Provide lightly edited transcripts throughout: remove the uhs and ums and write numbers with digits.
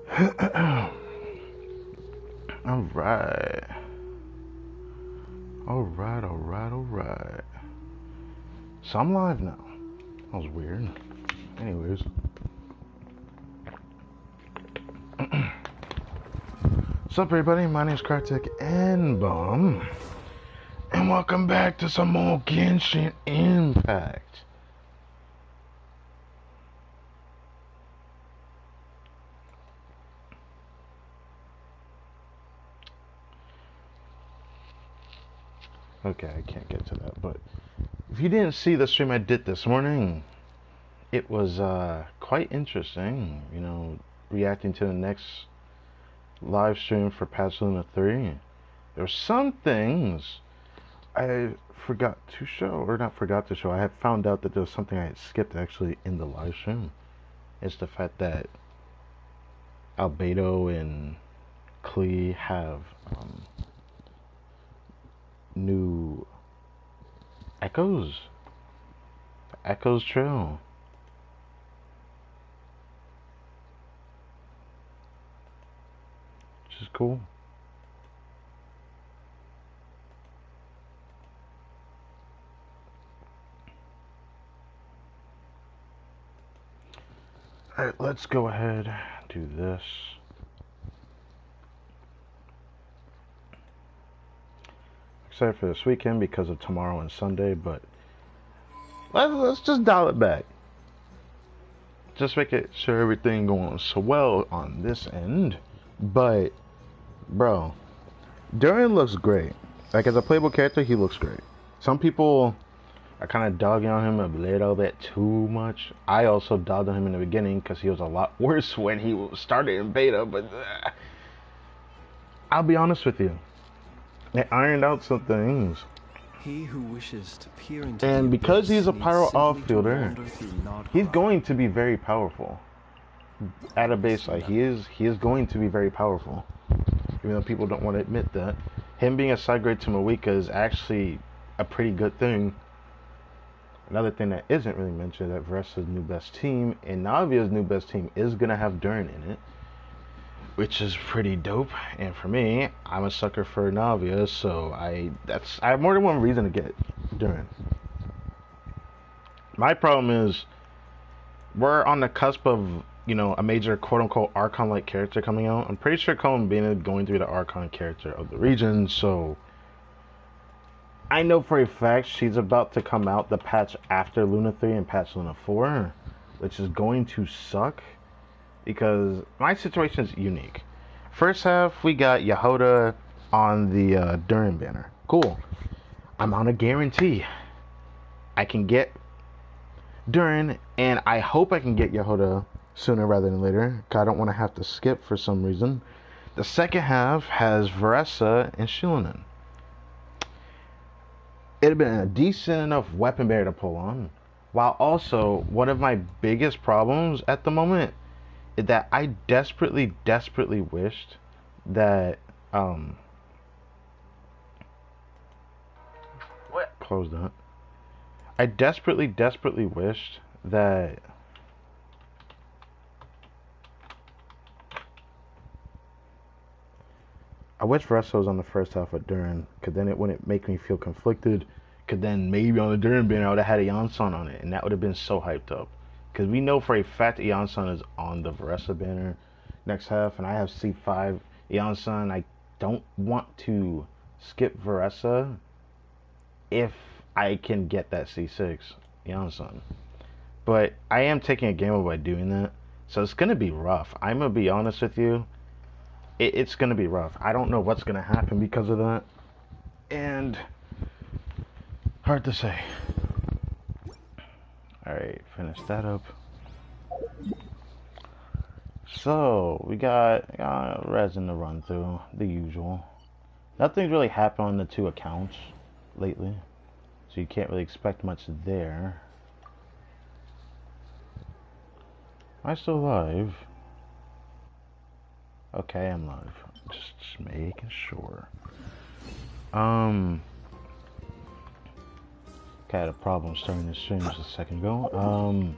Alright. Alright. So I'm live now. That was weird. Anyways. What's up, everybody? My name is Kartik and Bum. And welcome back to some more Genshin Impact. Okay, I can't get to that, but if you didn't see the stream I did this morning, it was quite interesting, you know, reacting to the next live stream for Patch Luna 3. There were some things I forgot to show, or not forgot to show. I had found out that there was something I had skipped actually in the live stream. It's the fact that Albedo and Klee have new echoes. The Echoes Trail. Which is cool. Alright, let's go ahead and do this. Excited for this weekend because of tomorrow and Sunday, but let's just dial it back. Just make it sure everything going so well on this end. But, bro, Durin looks great. Like, as a playable character, he looks great. Some people are kind of dogging on him a little bit too much. I also dogged on him in the beginning because he was a lot worse when he started in beta, but I'll be honest with you. They ironed out some things. He who wishes to peer into and because he's a pyro outfielder, he's going to be very powerful. At a base side, he is going to be very powerful. Even though people don't want to admit that. Him being a side grade to Mawika is actually a pretty good thing. Another thing that isn't really mentioned, that Versa's new best team and Navia's new best team is going to have Durin in it, which is pretty dope. And for me, I'm a sucker for Navia, so I have more than one reason to get Durin. My problem is we're on the cusp of, you know, a major quote-unquote Archon-like character coming out. I'm pretty sure Columbina is going to be the Archon character of the region, so I know for a fact she's about to come out the patch after Luna 3 and patch Luna 4, which is going to suck because my situation is unique. First half, we got Yehoda on the Durin banner. Cool. I'm on a guarantee. I can get Durin, and I hope I can get Yehoda sooner rather than later, because I don't want to have to skip for some reason. The second half has Versa and Shilonen. It'd have been a decent enough weapon bearer to pull on, while also one of my biggest problems at the moment is that I desperately wished that close that. I desperately wished that I wish Versa was on the first half of Durin, because then it wouldn't make me feel conflicted. Because then maybe on the Durin banner I would have had a Yansan on it, and that would have been so hyped up. Because we know for a fact Yansan is on the Versa banner next half, and I have C5 Yansan. I don't want to skip Versa if I can get that C6 Yansan. But I am taking a gamble by doing that, so it's going to be rough. I'm going to be honest with you. It's going to be rough. I don't know what's going to happen because of that. And hard to say. Alright, finish that up. So, we got resin to run through, the usual. Nothing's really happened on the two accounts lately, so you can't really expect much there. Am I still live? Okay, I'm live. Just making sure. Okay, I had a problem starting the stream just a second ago.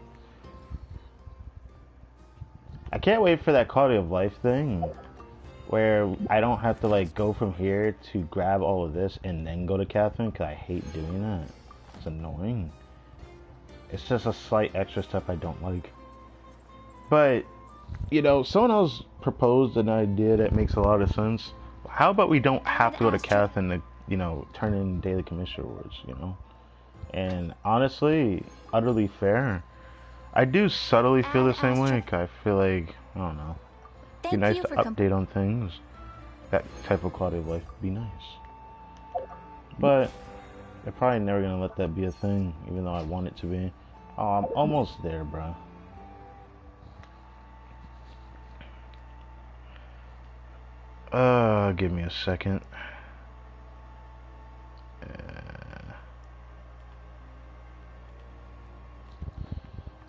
I can't wait for that quality of life thing where I don't have to like go from here to grab all of this and then go to Catherine because I hate doing that. It's annoying. It's just a slight extra step I don't like. But, you know, someone else proposed an idea that makes a lot of sense. How about we don't have to go to Catherine to, you know, turn in daily commission rewards, you know? And honestly, utterly fair. I do subtly feel the same way. I feel like, I don't know, it'd be nice to update on things. That type of quality of life would be nice. But they're probably never gonna let that be a thing, even though I want it to be. Oh, I'm almost there, bro. Give me a second.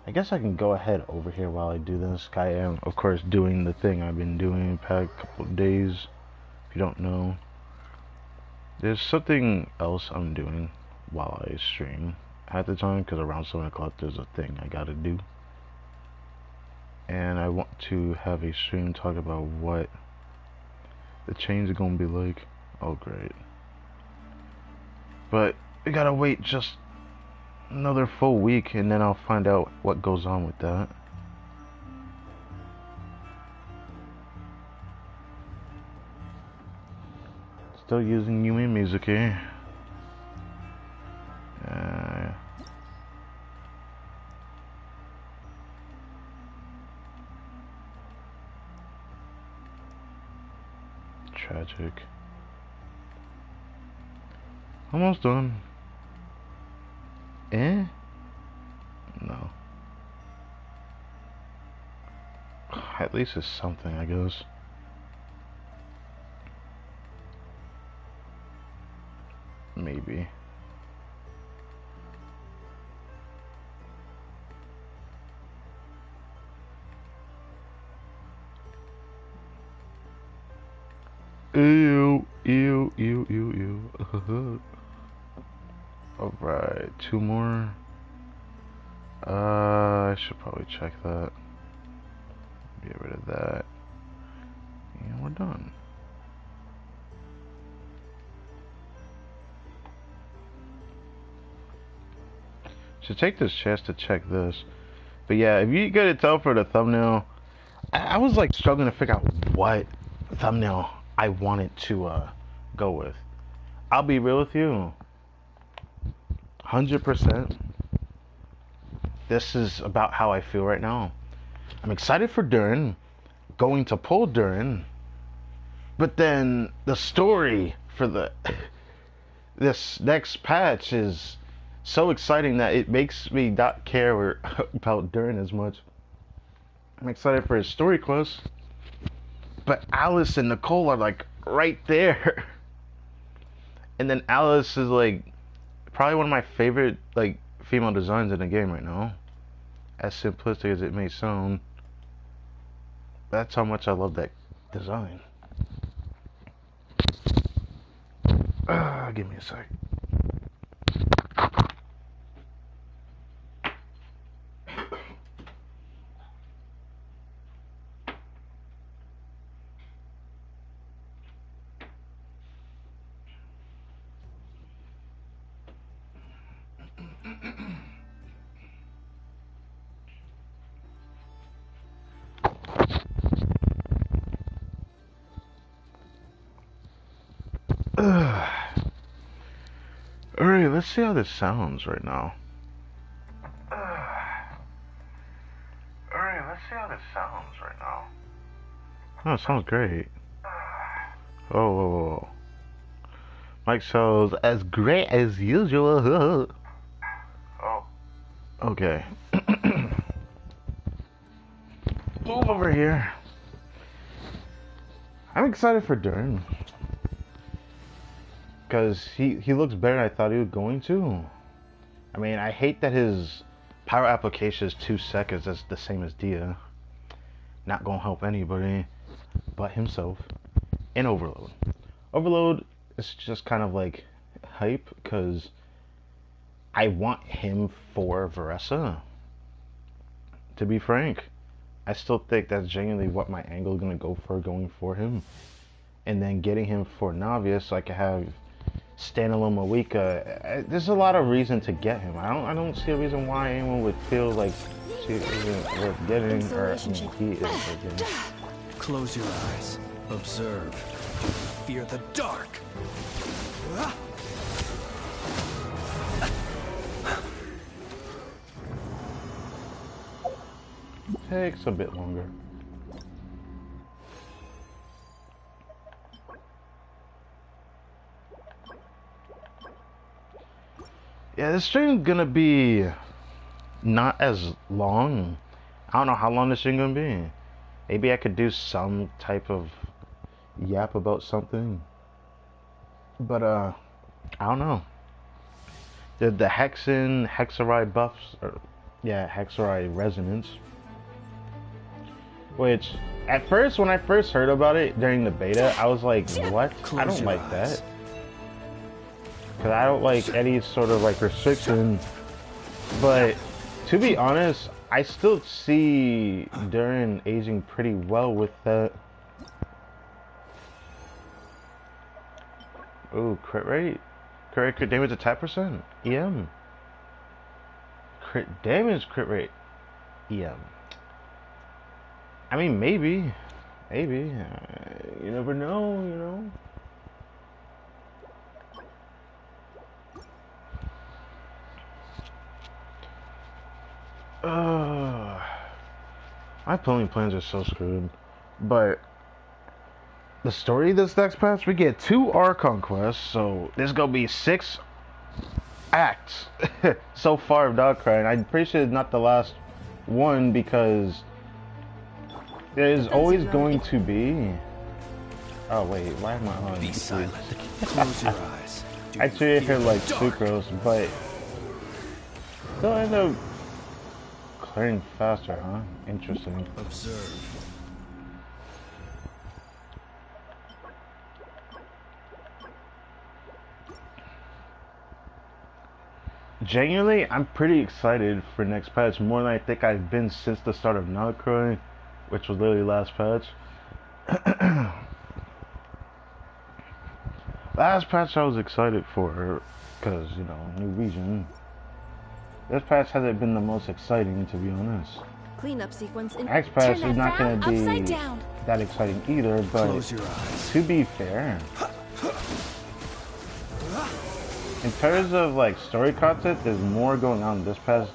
I guess I can go ahead over here while I do this. I am, of course, doing the thing I've been doing the past couple of days. If you don't know, there's something else I'm doing while I stream at the time, because around 7 o'clock there's a thing I gotta do. And I want to have a stream talk about what the change is gonna be like. Oh, great. But we gotta wait just another full week and then I'll find out what goes on with that. Still using Yumi music here. Tragic. Almost done. Eh? No. At least it's something, I guess. Maybe. Ew, ew, ew, ew, ew. Alright, 2 more. I should probably check that. Get rid of that. And we're done. Should take this chance to check this. But yeah, if you could tell for the thumbnail, I was like struggling to figure out what thumbnail I wanted to go with. I'll be real with you. 100%. This is about how I feel right now. I'm excited for Durin, going to pull Durin, but then the story for this next patch is so exciting that it makes me not care about Durin as much. I'm excited for his story quest, but Alice and Nicole are like right there. And then Alice is like probably one of my favorite like female designs in the game right now. As simplistic as it may sound, that's how much I love that design. Give me a sec. Alright, let's see how this sounds right now. Alright, let's see how this sounds right now. Oh, it sounds great. Oh, whoa, whoa, whoa. Mic sounds as great as usual. Oh. Okay. Move over here. I'm excited for Durin. Because he looks better than I thought he was going to. I mean, I hate that his power application is 2 seconds. That's the same as Dia. Not gonna help anybody but himself. And Overload. Overload is just kind of like hype because I want him for Veressa. To be frank. I still think that's genuinely what my angle is gonna go for going for him, and then getting him for Navius so I can have standalone Mawika. There's a lot of reason to get him. I don't see a reason why anyone would feel like she isn't worth getting, or I mean, he is worth getting. Close your eyes. Observe. Fear the dark. Takes a bit longer. Yeah, this stream's gonna be not as long. I don't know how long this stream gonna be. Maybe I could do some type of yap about something. But I don't know. The Hexarai buffs, or yeah, Hexarai resonance. Which, at first, when I first heard about it during the beta, I was like, what? I don't like that. Because I don't like any sort of like restriction. But, to be honest, I still see Durin aging pretty well with that. Ooh, crit rate? Crit damage attack percent? EM. Crit damage, crit rate? EM. I mean, maybe. Maybe. You never know, you know? My pulling plans are so screwed. But the story of this next patch, we get 2 Archon quests, so there's gonna be 6 acts so far of Darkrai, and I'm pretty sure it's not the last one because there's always going to be. Oh wait, why am I on? Be silent. Close your eyes. I treated her like sucrose, but still end up clearing faster, huh? Interesting. Observe. Genuinely, I'm pretty excited for next patch, more than I think I've been since the start of Nalcroy, which was literally last patch. Last patch I was excited for, because, you know, new region. This patch hasn't been the most exciting, to be honest. Cleanup sequence in Next patch is not going to be that exciting either, but to be fair, in terms of like story content, there's more going on this patch,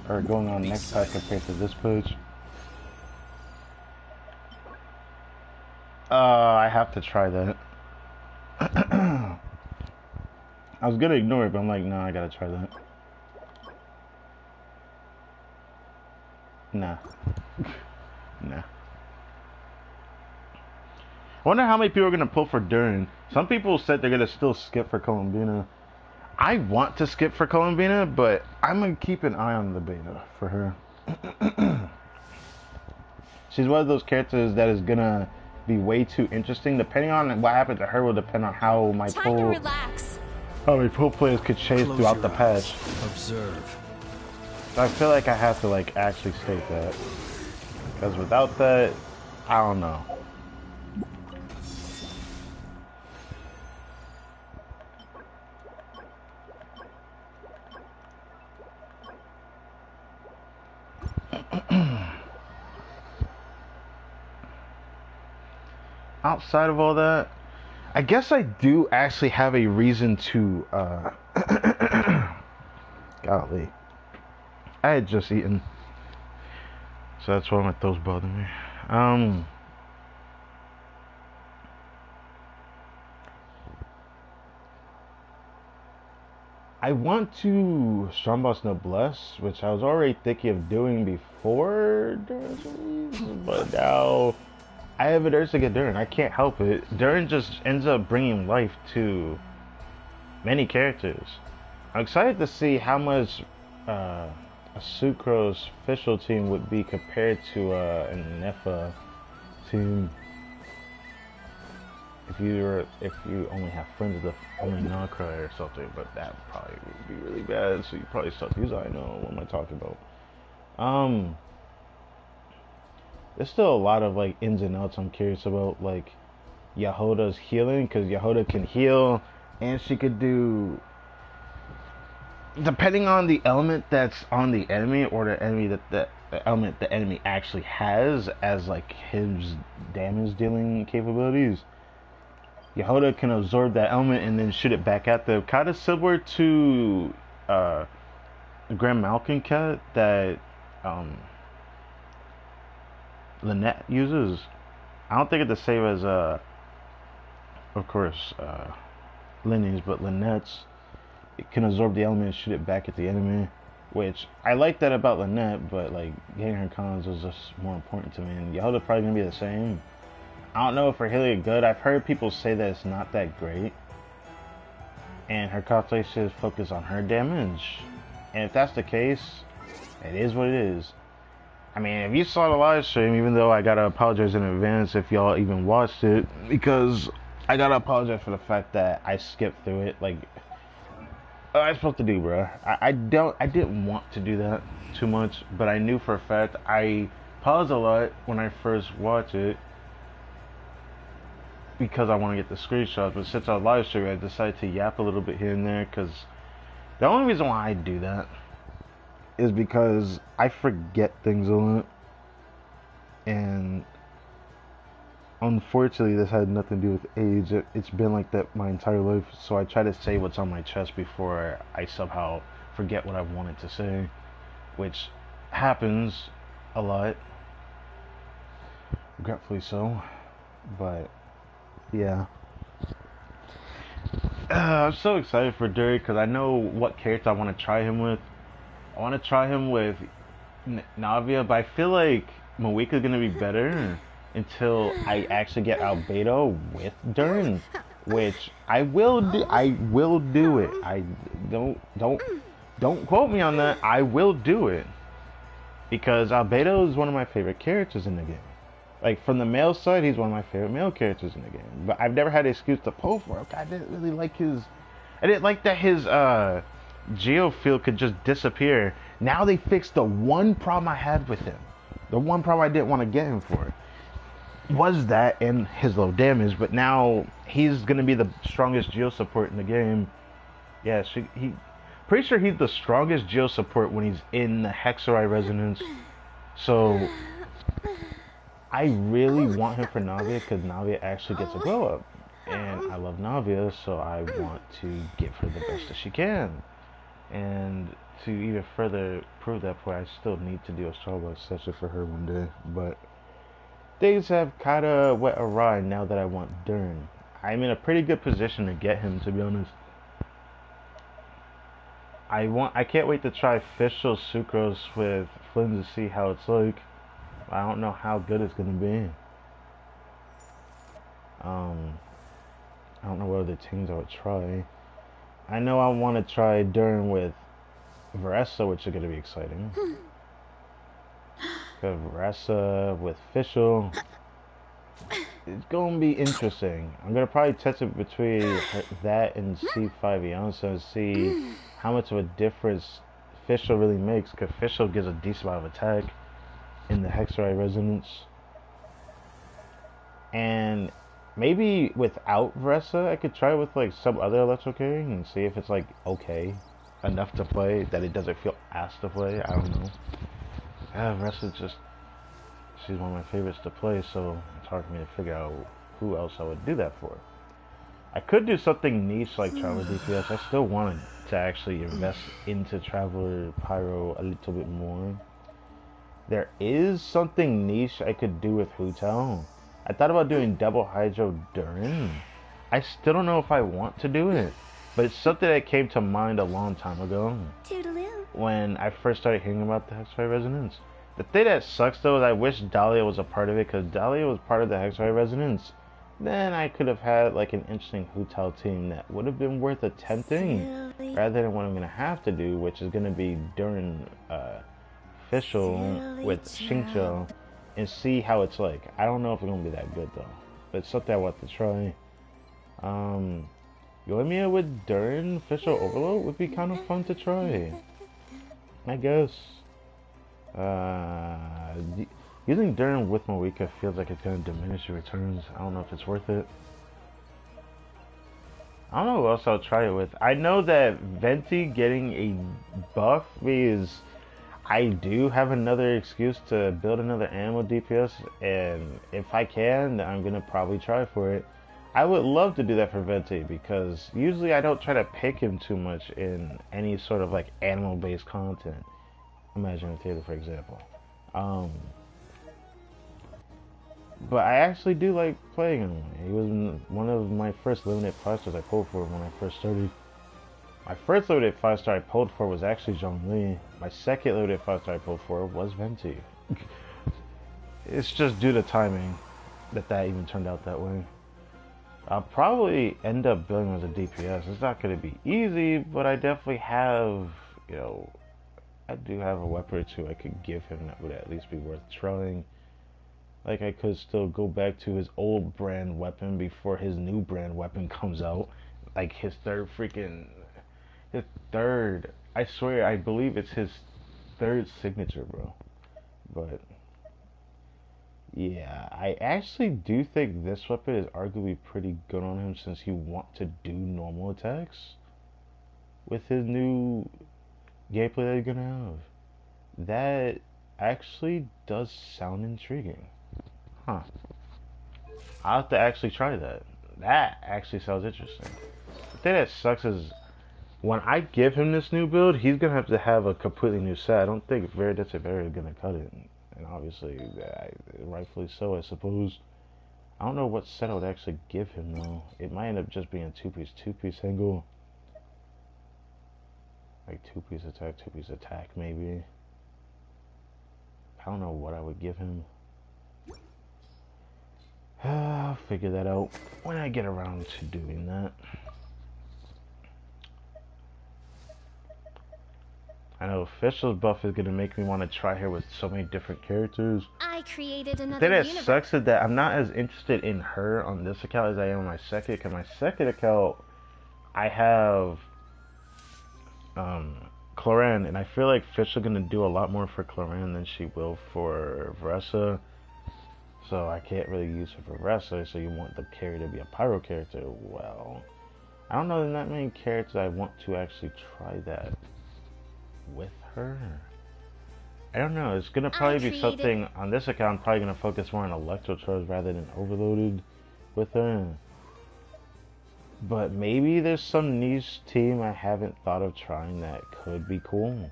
or going on next patch compared to this patch. I have to try that. I was gonna ignore it, but I'm like, no, I gotta try that. Nah. Nah. I wonder how many people are gonna pull for Durin. Some people said they're gonna still skip for Columbina. I want to skip for Columbina, but I'm gonna keep an eye on the beta for her. She's one of those characters that is gonna be way too interesting. Depending on what happens to her will depend on how my pull players could change throughout the patch. Observe. I feel like I have to like actually state that, because without that, I don't know. Outside of all that, I guess I do actually have a reason to golly. I had just eaten, so that's why my throat's bothering me. I want to Strongboss Noblesse, which I was already thinking of doing before Durin's release, but now I have an urge to get Durin. I can't help it. Durin just ends up bringing life to many characters. I'm excited to see how much a Sucrose official team would be compared to a Nefa team. If you only have friends with only Nalcry or something, but that probably would be really bad. So you probably suck. Because I know what am I talking about. there's still a lot of like ins and outs I'm curious about, like Yahoda's healing, because Yahoda can heal, and she could do, depending on the element that's on the enemy, or the enemy the element the enemy actually has as like his damage dealing capabilities. Yahoda can absorb that element and then shoot it back at them, kind of similar to uh, Grand Malkin Cat that um, Lynette uses. I don't think it's the same as of course, Lenny's, but Lynette's, it can absorb the element and shoot it back at the enemy. Which I like that about Lynette, but like getting her cons was just more important to me. And Yahoda probably gonna be the same. I don't know if her healing is good. I've heard people say that it's not that great, and her cosplay should focus on her damage. And if that's the case, it is what it is. I mean, if you saw the live stream, even though I gotta apologize in advance if y'all even watched it, because I gotta apologize for the fact that I skipped through it. Like, what am I supposed to do, bro? I didn't want to do that too much, but I knew for a fact I paused a lot when I first watched it because I want to get the screenshots. But since I live stream, I decided to yap a little bit here and there, because the only reason why I do that is because I forget things a lot, and unfortunately this had nothing to do with age. It's been like that my entire life, so I try to say what's on my chest before I somehow forget what I wanted to say, which happens a lot, regretfully so. But yeah, I'm so excited for Derry because I know what character I want to try him with. I want to try him with Navia, but I feel like Moika's gonna be better until I actually get Albedo with Dern, which I will do. I will do it. I don't quote me on that. I will do it because Albedo is one of my favorite characters in the game. Like, from the male side, he's one of my favorite male characters in the game. But I've never had an excuse to pull for him. I didn't really like his. I didn't like that his geofield could just disappear. Now they fixed the one problem I had with him. The one problem I didn't want to get him for was that and his low damage. But now he's gonna be the strongest geo support in the game. Yeah, he pretty sure he's the strongest geo support when he's in the Hexarai Resonance. So I really want him for Navia because Navia actually gets a glow up. And I love Navia, so I want to give her the best that she can. And to even further prove that point, I still need to do a Starbucks session for her one day. But things have kind of went awry now that I want Dern. I'm in a pretty good position to get him, to be honest. I can't wait to try Official Sucrose with Flynn to see how it's like. I don't know how good it's gonna be. I don't know what other things I would try. I know I want to try Dern with Varessa, which is gonna be exciting. Because Varessa with Official, it's gonna be interesting. I'm gonna probably test it between that and C5 Beyonce and see how much of a difference Official really makes. Because Official gives a decent amount of attack in the Hexarai Resonance. And maybe without Varessa, I could try with like some other electro carry and see if it's like okay enough to play, that it doesn't feel ass to play. I don't know. Varessa just, she's one of my favorites to play, so it's hard for me to figure out who else I would do that for. I could do something niche like Traveler DPS. I still wanted to actually invest into Traveler Pyro a little bit more. There is something niche I could do with Hu Tao. I thought about doing double Hydro Durin. I still don't know if I want to do it, but it's something that came to mind a long time ago when I first started hearing about the Hexarai Resonance. The thing that sucks though is I wish Dahlia was a part of it, because Dahlia was part of the Hexarai Resonance. Then I could have had like an interesting Hu Tao team that would have been worth attempting, rather than what I'm going to have to do, which is going to be Durin Official with Xingqiu, and see how it's like. I don't know if it's gonna be that good though, but it's something I want to try. Yoimiya with Dern Official Overload would be kind of fun to try, I guess. Using Durin with Moika feels like it's gonna diminish your returns. I don't know if it's worth it. I don't know what else I'll try it with. I know that Venti getting a buff means I do have another excuse to build another animal DPS, and if I can, I'm gonna probably try for it. I would love to do that for Venti because usually I don't try to pick him too much in any sort of like animal-based content. Imagine Taylor, for example. Um, but I actually do like playing him. He was one of my first limited 5-stars I pulled for when I first started. My first limited 5-star I pulled for was actually Zhongli. My second limited 5-star I pulled for was Venti. It's just due to timing that even turned out that way. I'll probably end up building as a DPS. It's not going to be easy, but I definitely have, you know, I do have a weapon or two I could give him that would at least be worth trying. Like, I could still go back to his old brand weapon before his new brand weapon comes out. Like, his third, I swear, I believe it's his third signature, bro. But, yeah, I actually do think this weapon is arguably pretty good on him since you want to do normal attacks with his new gameplay that you're gonna have. That actually does sound intriguing. Huh. I'll have to actually try that. That actually sounds interesting. The thing that sucks is when I give him this new build, he's gonna have a completely new set. I don't think Veritas is gonna cut it, and obviously, rightfully so, I suppose. I don't know what set I would actually give him though. It might end up just being a two-piece angle, like two-piece attack, maybe. I don't know what I would give him. I'll figure that out when I get around to doing that. I know official's buff is gonna make me want to try her with so many different characters. I created another The thing that universe. sucks is that I'm not as interested in her on this account as I am on my second. Cause my second account, I have Cloran, and I feel like Fish is gonna do a lot more for Cloran than she will for Vressa. So I can't really use her for Vressa. So you want the character to be a pyro character? Well, I don't know that many characters I want to actually try that with her. I don't know. It's gonna probably be something on this account. I'm probably gonna focus more on Electro Charge rather than Overloaded with her. But maybe there's some niche team I haven't thought of trying that could be cool,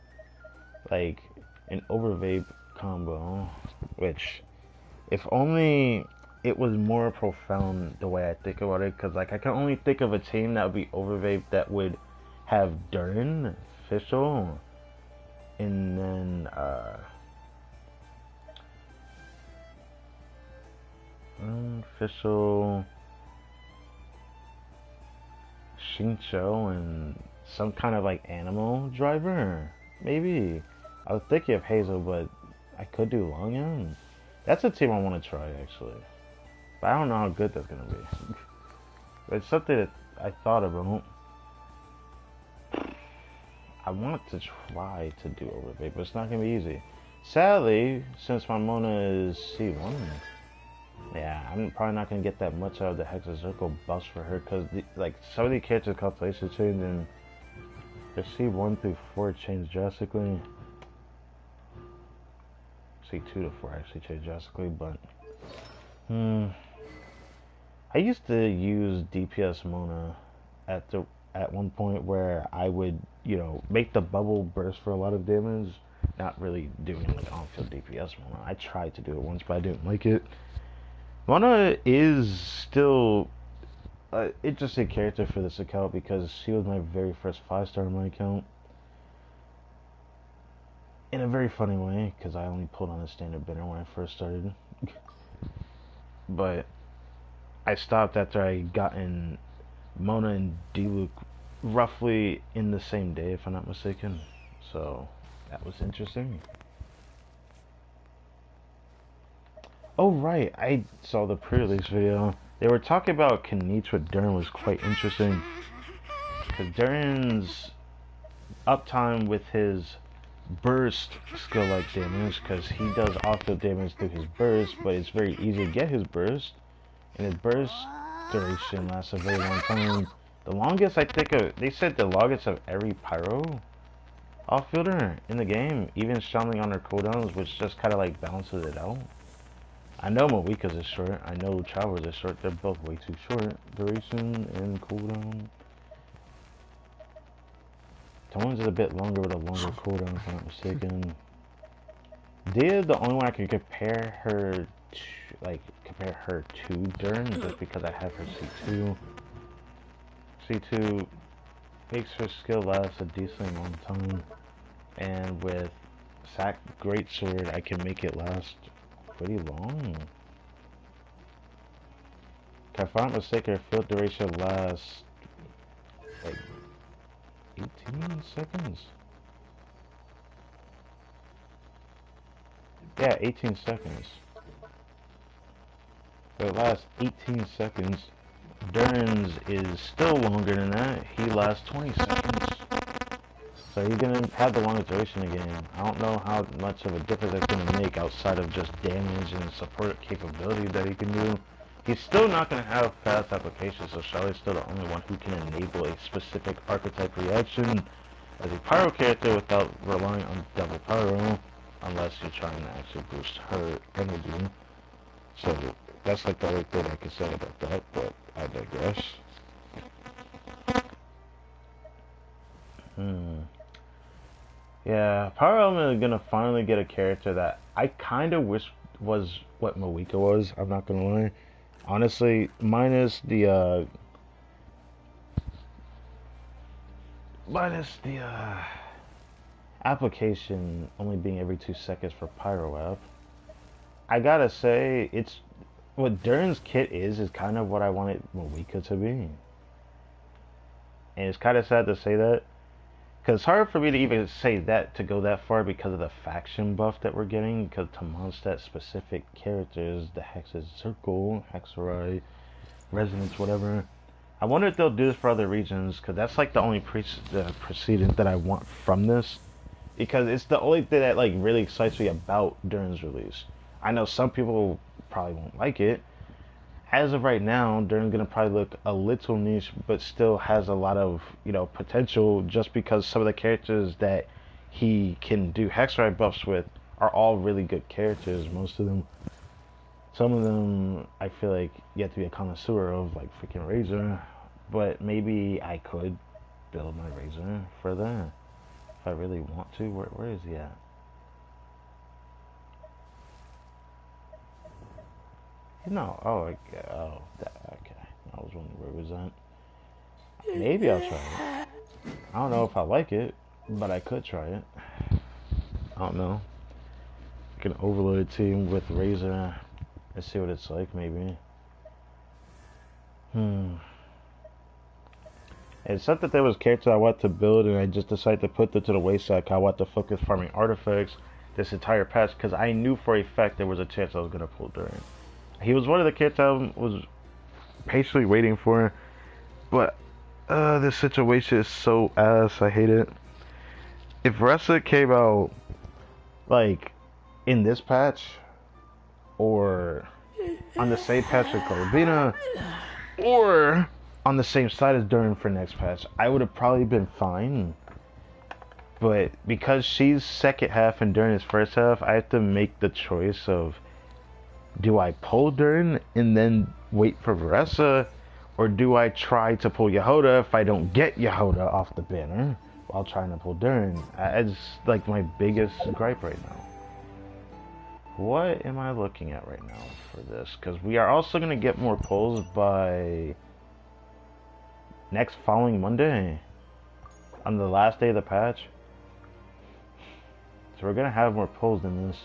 like an Overvape combo, which, if only it was more profound the way I think about it, because like I can only think of a team that would be Overvape that would have Durin, Fischl, and then Fischl, Shincho, and some kind of like animal driver. Maybe. I was thinking of Hazel, but I could do Longyang. That's a team I want to try actually. But I don't know how good that's gonna be. It's something that I thought about. I want to try to do Overvape, but it's not gonna be easy. Sadly, since my Mona is C1, yeah, I'm probably not gonna get that much out of the Hexa Circle buffs for her, because like some of the characters' calculations change and the C1 through 4 change drastically. C2 to 4 actually change drastically, but I used to use DPS Mona at one point where I would, you know, make the bubble burst for a lot of damage, not really doing like on-field DPS Mona. I tried to do it once, but I didn't like it. Mona is still an interesting character for this account because she was my very first 5-star on my account. In a very funny way, because I only pulled on a standard banner when I first started. But I stopped after I gotten Mona and D-Luke roughly in the same day, if I'm not mistaken. So that was interesting. Oh right, I saw the pre-release video. They were talking about Kanich with Durin was quite interesting. Because Durin's uptime with his burst skill like damage because he does off-field damage through his burst, but it's very easy to get his burst, and his burst duration lasts a very long time. The longest I think of, they said the longest of every pyro off-fielder in the game, even Shamling on their cooldowns, which just kind of like balances it out. I know Moika's is short, I know Travelers is short, they're both way too short, duration and cooldown. Tone's is a bit longer with a longer cooldown, if I'm not mistaken. Dia, the only one I can compare her to Dern, just because I have her C2. C2 makes her skill last a decently long time, and with Sack Greatsword, I can make it last pretty long. If I'm not mistaken, her field duration lasts like 18 seconds. Yeah, 18 seconds. So it lasts 18 seconds. Dern's is still longer than that. He lasts 20 seconds. So he's gonna have the longest duration in the game. I don't know how much of a difference that's gonna make outside of just damage and support capability that he can do. He's still not gonna have fast applications, so Charlotte's still the only one who can enable a specific archetype reaction as a pyro character without relying on double pyro, unless you're trying to actually boost her energy. So that's like the only thing I can say about that, but I digress. Yeah, Power Element is gonna finally get a character that I kind of wish was what Moika was. I'm not gonna lie. Honestly, minus the application only being every 2 seconds for Pyro App. I gotta say, it's what Dern's kit is kind of what I wanted Moika to be, and it's kind of sad to say that. Because it's hard for me to even say that, to go that far, because of the faction buff that we're getting, because to Mondstadt specific characters, the Hex's Circle, Hexerai, Resonance, whatever. I wonder if they'll do this for other regions, because that's like the only precedent that I want from this. Because it's the only thing that like really excites me about Dern's release. I know some people probably won't like it. As of right now, Dern's gonna probably look a little niche, but still has a lot of, potential, just because some of the characters that he can do Hexrite buffs with are all really good characters, most of them. Some of them I feel like you have to be a connoisseur of, like freaking Razor, but maybe I could build my Razor for that if I really want to. Where is he at? No, okay. I was wondering where was that. Maybe I'll try it. I don't know if I like it, but I could try it. I don't know. I can overload a team with Razor and see what it's like, maybe. It's not that there was characters I want to build and I just decided to put them to the wayside. I want to focus farming artifacts this entire patch, because I knew for a fact there was a chance I was going to pull Duran. He was one of the characters I was patiently waiting for, but this situation is so ass. I hate it. If Ressa came out like in this patch or on the same patch with Columbina or on the same side as Duran for next patch, I would have probably been fine. But because she's second half and Duran is first half, I have to make the choice of, do I pull Duran and then wait for Varessa, or do I try to pull Yehoda if I don't get Yehoda off the banner while trying to pull Duran? It's like my biggest gripe right now. What am I looking at right now for this? Because we are also going to get more pulls by next following Monday, on the last day of the patch. So we're going to have more pulls than this.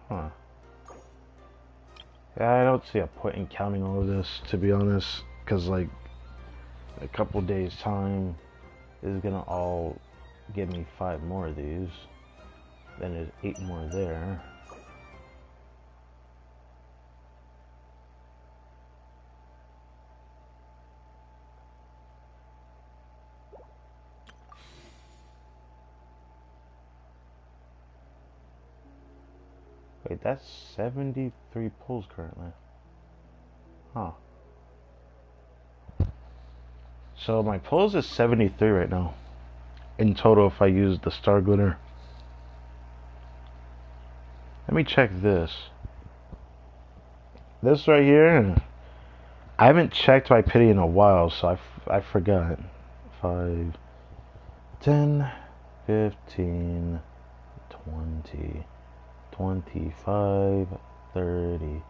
Huh. Yeah, I don't see a point in counting all of this, to be honest, because like a couple days time is gonna all give me 5 more of these. Then there's 8 more there. Wait, that's 73 pulls currently. Huh. So my pulls is 73 right now. In total if I use the star glitter. Let me check this. This right here, I haven't checked my pity in a while, so I forgot. 5, 10, 15, 20, 25, 30,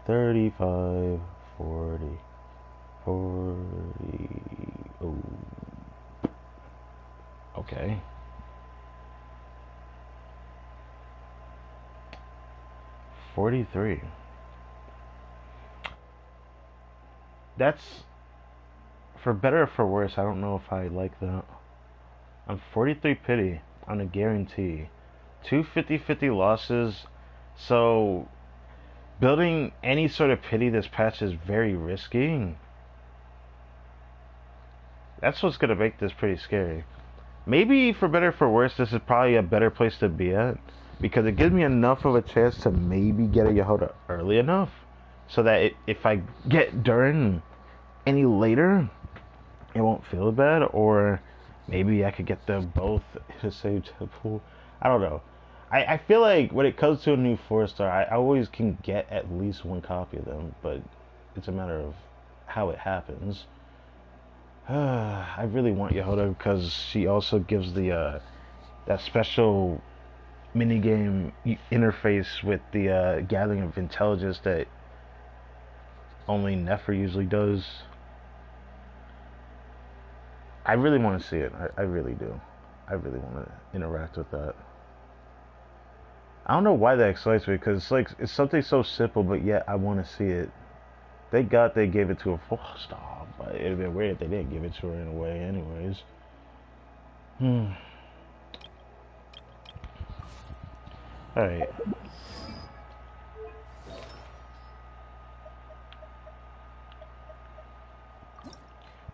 35, 40, 40. Oh. Okay. 43. That's, for better or for worse, I don't know if I like that. I'm 43 pity on a guarantee. Two 50-50 losses. So building any sort of pity this patch is very risky. That's what's gonna make this pretty scary. Maybe for better or for worse, this is probably a better place to be at because it gives me enough of a chance to maybe get a Yehoda early enough so that if I get Durin any later, it won't feel bad, or maybe I could get them both in the same pool. I don't know. I feel like when it comes to a new 4-star, I always can get at least one copy of them, but it's a matter of how it happens. I really want Yehoda because she also gives the that special minigame interface with the gathering of intelligence that only Nefer usually does. I really want to see it. I really do. I really want to interact with that. I don't know why that excites me because it's something so simple, but yet I want to see it. Thank God they gave it to a 4-star, but it'd be weird if they didn't give it to her in a way, anyways. All right.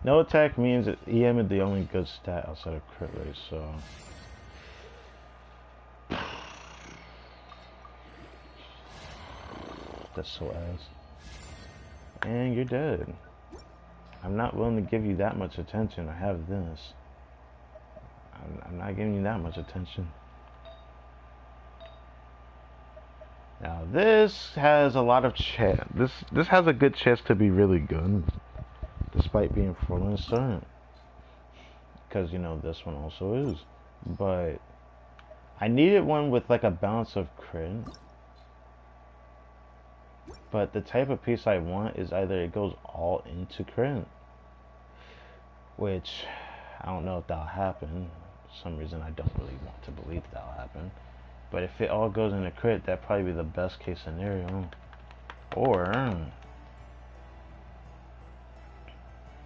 No attack means that EM is the only good stat outside of crit rate, so. That's so ass. And you're dead. I'm not willing to give you that much attention. I have this. I'm not giving you that much attention. Now this has a lot of chance. This has a good chance to be really good, despite being 4-star. Because you know this one also is. But I needed one with like a balance of crit. But the type of piece I want is either it goes all into crit, which I don't know if that'll happen. For some reason I don't really want to believe that'll happen. But if it all goes into crit, that'd probably be the best case scenario. Or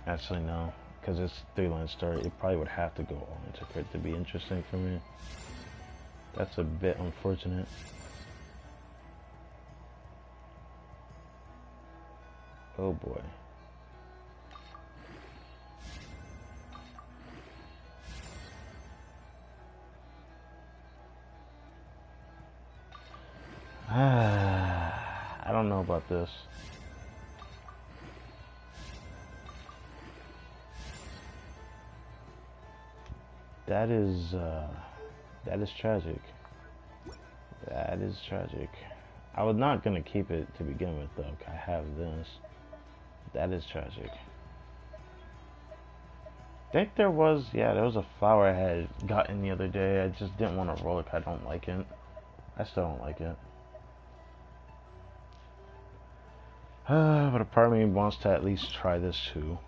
actually no, because it's 3-line start, it probably would have to go all into crit to be interesting for me. That's a bit unfortunate. Oh boy. I don't know about this. That is tragic. That is tragic. I was not gonna keep it to begin with though. I have this. That is tragic. I think there was a flower I had gotten the other day. I just didn't want to roll it. I don't like it. I still don't like it. But a part of me wants to at least try this too.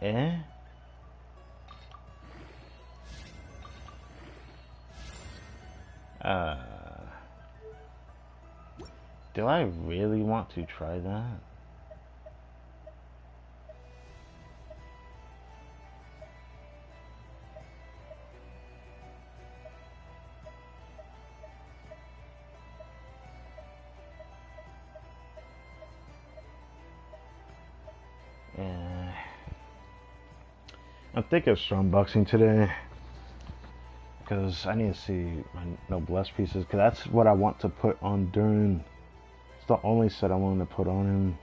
Eh? Do I really want to try that? I'm thinking of strong boxing today. Because I need to see my noblesse pieces. Because that's what I want to put on Durin. It's the only set I wanted to put on him.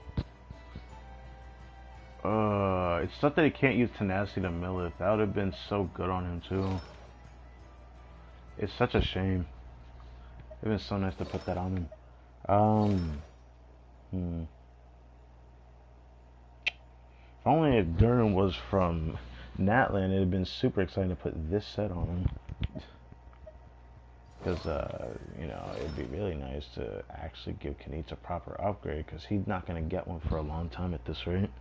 It's stuff that he can't use tenacity to mill it. That would have been so good on him too. It's such a shame. It'd been so nice to put that on him. If only if Durin was from Natland, it'd have been super exciting to put this set on him. Because, you know, it'd be really nice to actually give Kenitz a proper upgrade, because he's not going to get one for a long time at this rate.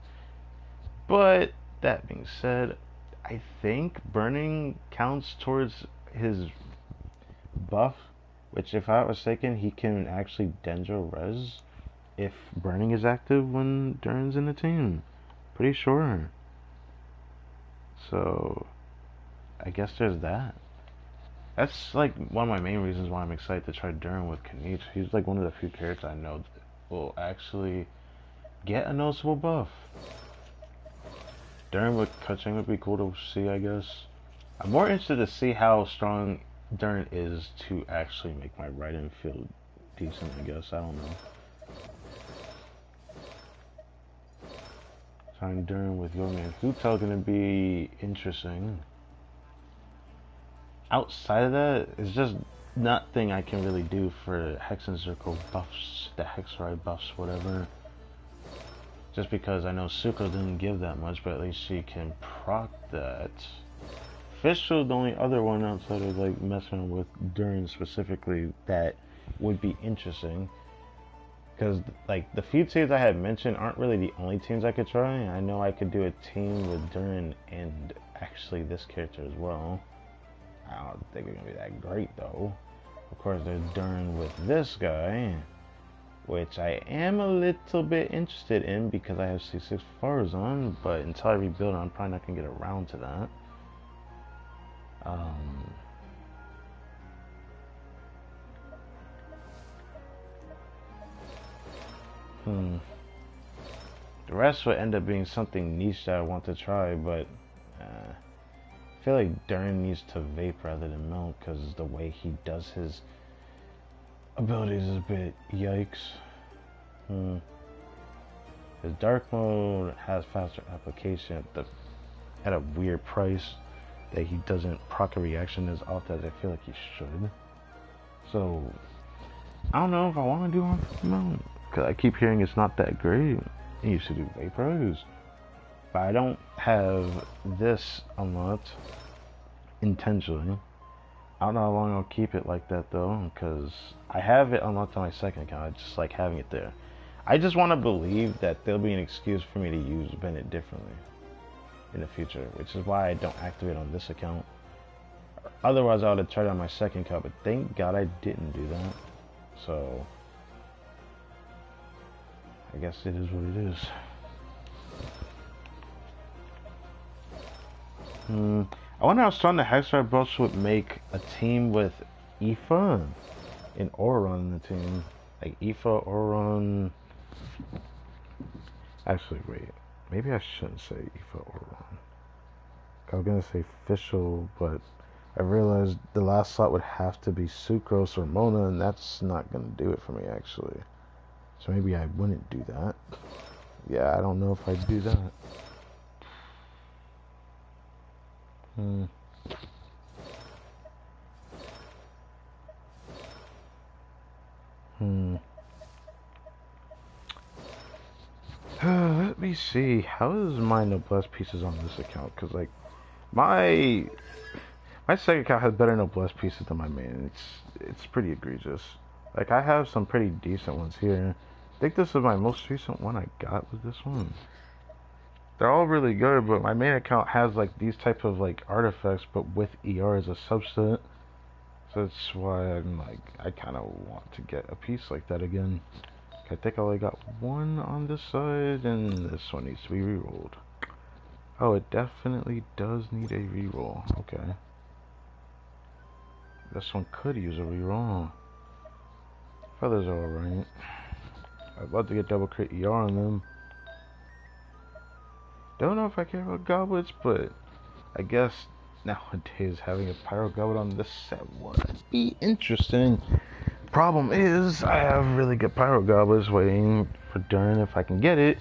But, that being said, I think burning counts towards his buff, which, if I'm not mistaken, he can actually Dendro res if burning is active when Durin's in the team. Pretty sure. So, I guess there's that. That's like one of my main reasons why I'm excited to try Durin with Kenitz. He's like one of the few characters I know that will actually get a noticeable buff. Durin with Kaching would be cool to see, I guess. I'm more interested to see how strong Durin is to actually make my right infield decent, I guess. I don't know. Trying Durin with Yomi and Hutel gonna be interesting. Outside of that, it's just nothing I can really do for Hex and Circle buffs, the Hexerite buffs, whatever. Just because I know Sucro didn't give that much, but at least she can proc that. Fischl, the only other one outside of like messing with Durin specifically that would be interesting. Because like the few teams I had mentioned aren't really the only teams I could try. I know I could do a team with Durin and actually this character as well. I don't think it's gonna be that great though. Of course, there's Durin with this guy, which I am a little bit interested in because I have C6 Farazan, but until I rebuild, I'm probably not gonna get around to that. The rest would end up being something niche that I want to try, but I feel like Durin needs to vape rather than melt because the way he does his abilities is a bit yikes. His dark mode has faster application at a weird price that he doesn't proc a reaction as often as I feel like he should. So I don't know if I want to do melt because I keep hearing it's not that great. I used to do vapors. But I don't have this unlocked intentionally. I don't know how long I'll keep it like that though, because I have it unlocked on my second account. I just like having it there. I just want to believe that there'll be an excuse for me to use Bennett differently in the future, which is why I don't activate on this account. Otherwise, I would have tried it on my second account, but thank God I didn't do that. So, I guess it is what it is. I wonder how strong the Hexerite buffs would make a team with Aoife and Auron in the team. Like Aoife, Auron. Actually, wait. Maybe I shouldn't say Aoife, Auron. I was gonna say Fischl, but I realized the last slot would have to be Sucrose or Mona, and that's not gonna do it for me actually. So maybe I wouldn't do that. Yeah, I don't know if I'd do that. Let me see. How is my noblesse pieces on this account? Because like my second account has better noblesse pieces than my main. It's pretty egregious. Like I have some pretty decent ones here. I think this is my most recent one I got was this one. They're all really good, but my main account has like these type of like artifacts, but with ER as a subset. So that's why I'm like, I kind of want to get a piece like that again. I think I only got one on this side, and this one needs to be rerolled. Oh, it definitely does need a reroll. Okay. This one could use a reroll. Feathers are alright. I'd love to get double crit ER on them. Don't know if I care about goblets, but I guess Nowadays, having a pyro goblet on this set would be interesting. Problem is, I have really good pyro goblets waiting for Durin if I can get it.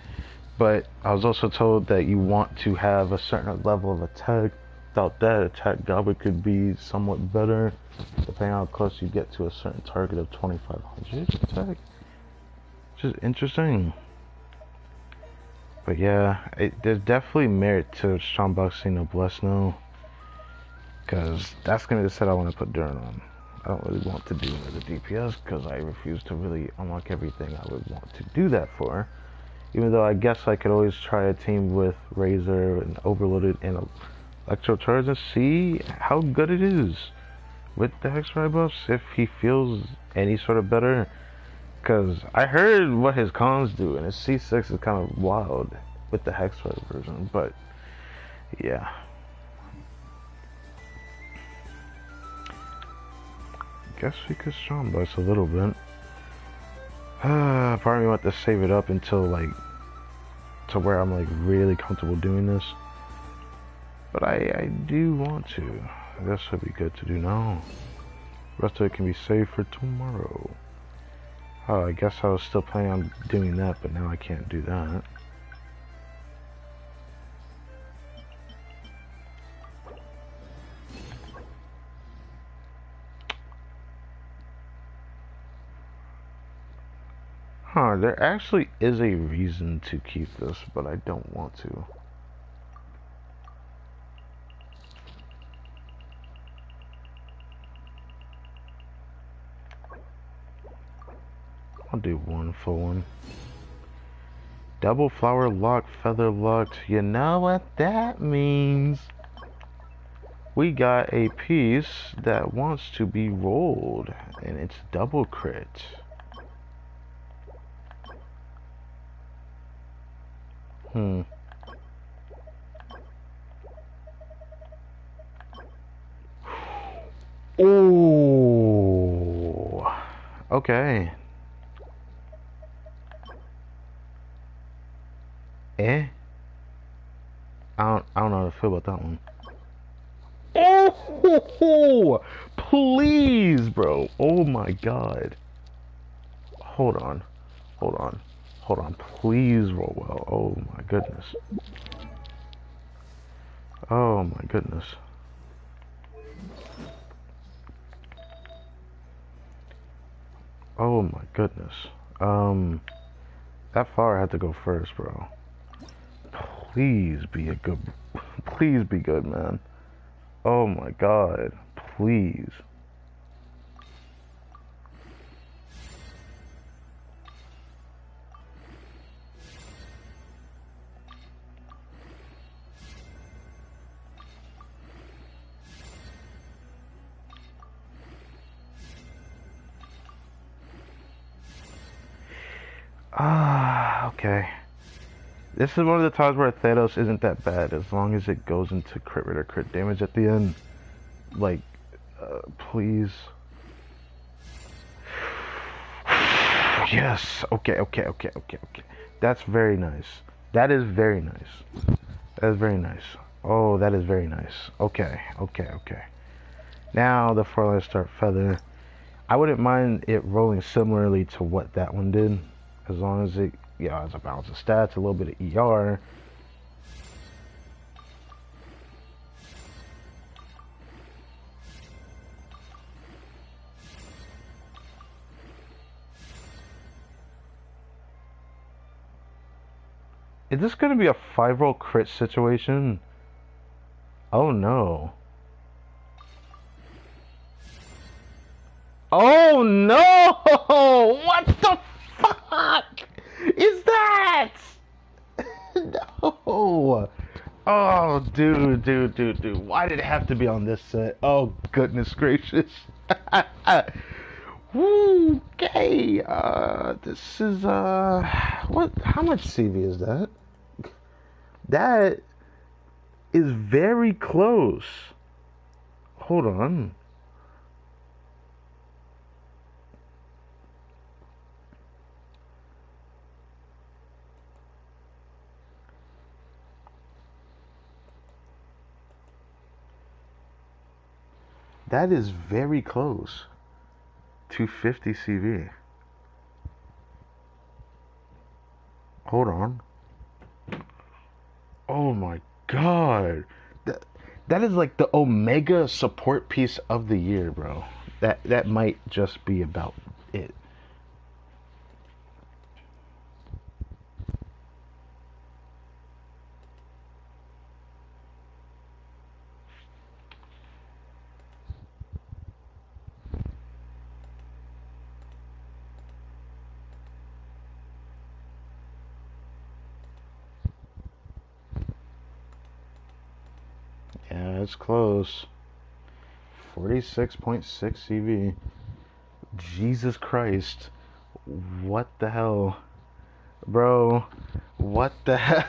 But I was also told that you want to have a certain level of attack. Without that, attack goblet could be somewhat better, depending on how close you get to a certain target of 2500 attack. Which is interesting. But yeah, there's definitely merit to Strong Backseating Noblesse now. Because that's going to be the set I want to put Durin on. I don't really want to do another DPS because I refuse to really unlock everything I would want to do that for. Even though I guess I could always try a team with Razor and Overloaded and Electro Charge and see how good it is with the Hexfire buffs if he feels any sort of better. Because I heard what his cons do and his C6 is kind of wild with the Hexfire version, but yeah. Guess we could Strong Bust a little bit. Part of me want to save it up until like to where I'm like really comfortable doing this. But I do want to. This would be good to do now. The rest of it can be saved for tomorrow. Oh, I guess I was still planning on doing that, but now I can't do that. Huh, there actually is a reason to keep this, but I don't want to. I'll do one full one. Double flower lock, feather locked. You know what that means? We got a piece that wants to be rolled, and it's double crit. Oh, okay. I don't know how to feel about that one. Oh, please, bro. Oh my god. Hold on. Hold on. Hold on. Please roll well. Oh my goodness. Oh my goodness. Oh my goodness. That flower had to go first, bro. Please be a good. Please be good, man. Oh my god. Please. Okay. This is one of the times where Thanos isn't that bad as long as it goes into crit rate or crit damage at the end. Like, please. Yes. Okay. That's very nice. That is very nice. That is very nice. Oh, that is very nice. Okay. Now the 4-line start feather. I wouldn't mind it rolling similarly to what that one did, as long as it has a balance of stats, a little bit of ER. Is this gonna be a 5-roll crit situation? Oh no. Oh no! What the fuck is that? No! Oh, dude. Why did it have to be on this set? Oh, goodness gracious. Okay, this is, how much CV is that? That is very close. Hold on. That is very close to 50 CV. Hold on. Oh my god. That, that is like the Omega support piece of the year, bro. That might just be about it. Yeah, it's close. 46.6 CV. Jesus Christ. What the hell? Bro, what the hell?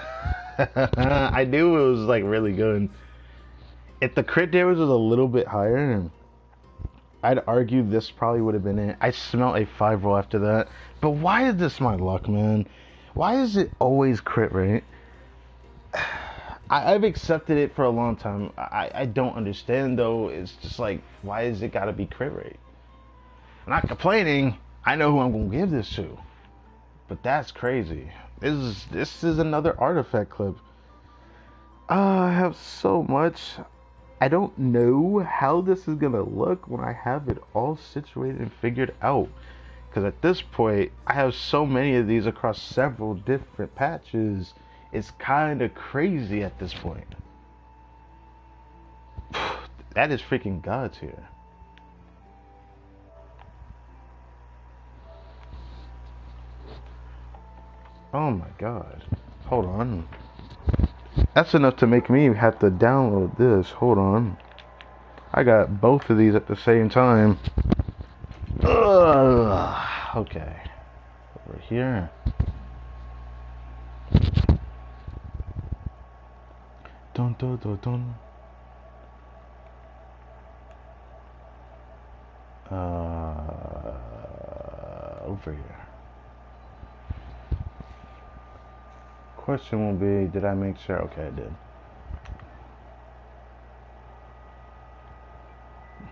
I knew it was like really good. If the crit damage was a little bit higher, I'd argue this probably would have been it. I smell a 5 roll after that. But why is this my luck, man? Why is it always crit rate? I've accepted it for a long time. I don't understand though. It's just like, why is it gotta be crit rate? I'm not complaining. I know who I'm gonna give this to. But that's crazy. This is another artifact clip. I have so much. I don't know how this is gonna look when I have it all situated and figured out. Because at this point, I have so many of these across several different patches. It's kind of crazy at this point. That is freaking God's here. Oh my God. Hold on. That's enough to make me have to download this. Hold on. I got both of these at the same time. Ugh. Okay. Over here. Dun dun dun dun. Over here. Question will be, did I make sure? Okay, I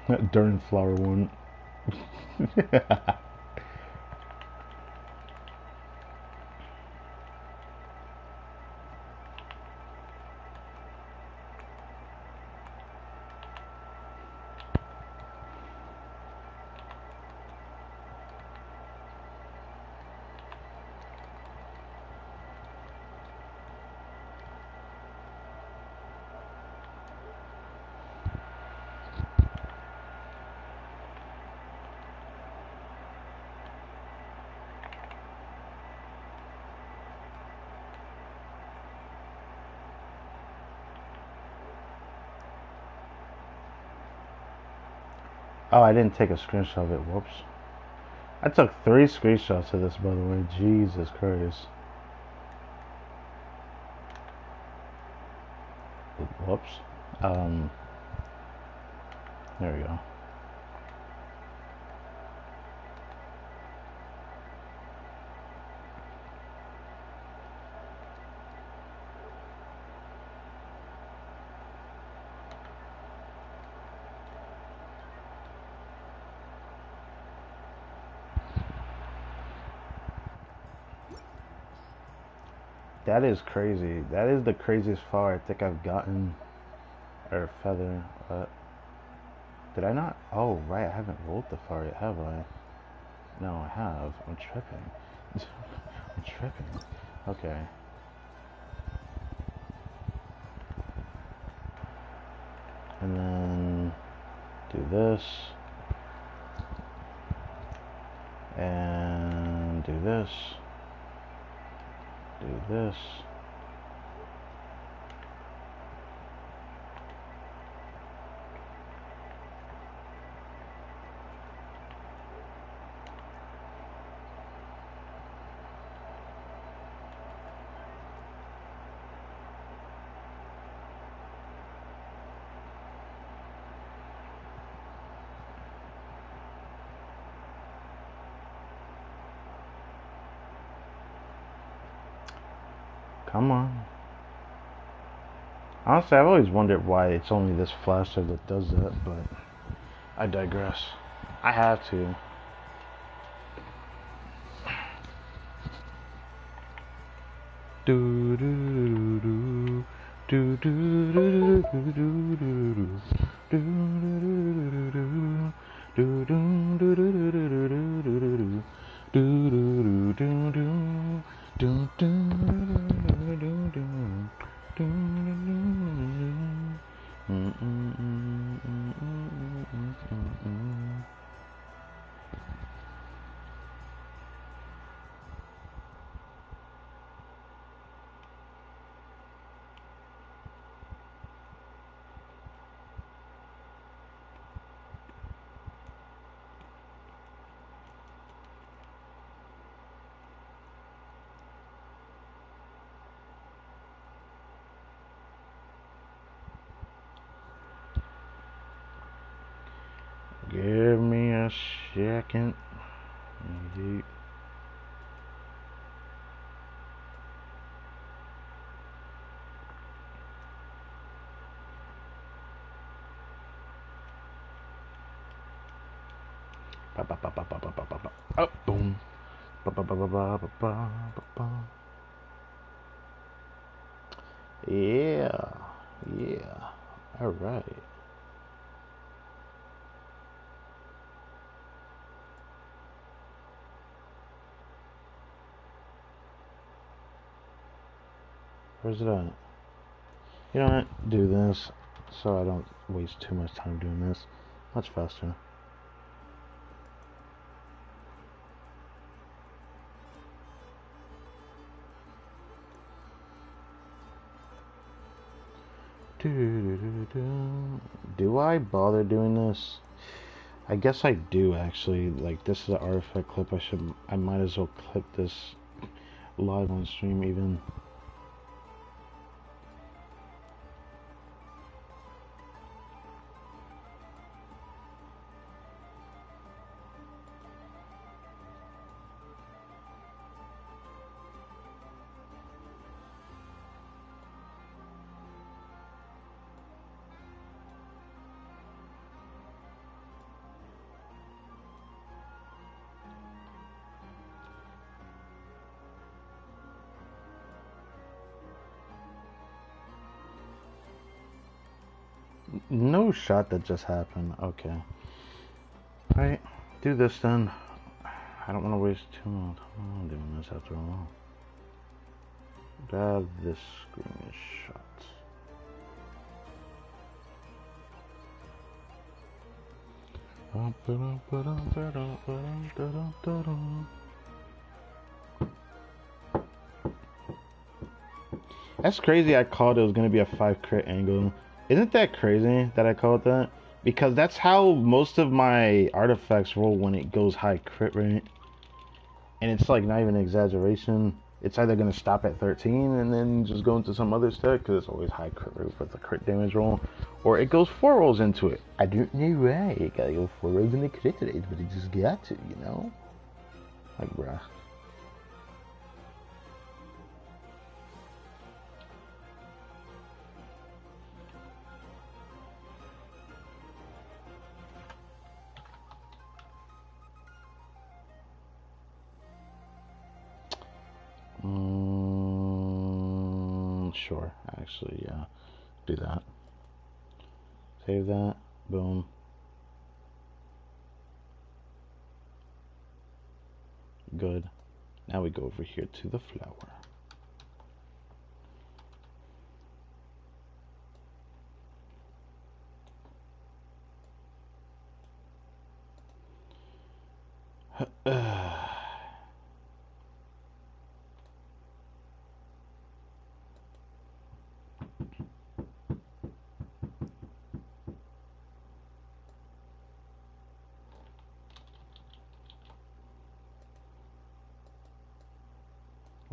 did. During flower one. Oh, I didn't take a screenshot of it. Whoops. I took 3 screenshots of this, by the way. Jesus Christ. Whoops. There we go. That is crazy. That is the craziest flower I think I've gotten. Or feather. Did I not? Oh, right. I haven't rolled the flower yet, have I? No, I have. I'm tripping. I'm tripping. Okay. And then do this. And do this. Do this. Come on. Honestly, I've always wondered why it's only this flasher that does that, but I digress. I have to. Do do do do do do do do do Give me a second. Oh, boom. Yeah, yeah. All right. Where's it at? You know what? Do this so I don't waste too much time doing this. Much faster. Do I bother doing this? I guess I do actually. Like, this is an artifact clip. I might as well clip this live on stream even. No shot that just happened. Okay. Alright, do this then. I don't want to waste too much time doing this after all. Grab this screenshot. That's crazy. I called it was going to be a 5 crit angle. Isn't that crazy that I called that? Because that's how most of my artifacts roll when it goes high crit rate. And it's like not even an exaggeration. It's either going to stop at 13 and then just go into some other stat because it's always high crit rate with the crit damage roll. Or it goes 4 rolls into it. I don't know why. It gotta go 4 rolls in the crit rate, but it just got to, you know? Like, bruh. Sure, actually, yeah. Do that. Save that. Boom. Good. Now we go over here to the flower.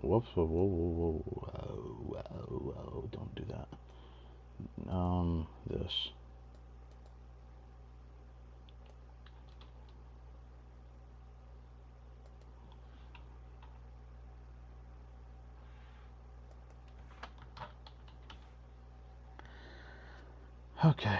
Whoops, whoa, whoa, whoa, whoa, whoa, whoa, don't do that. This. Okay.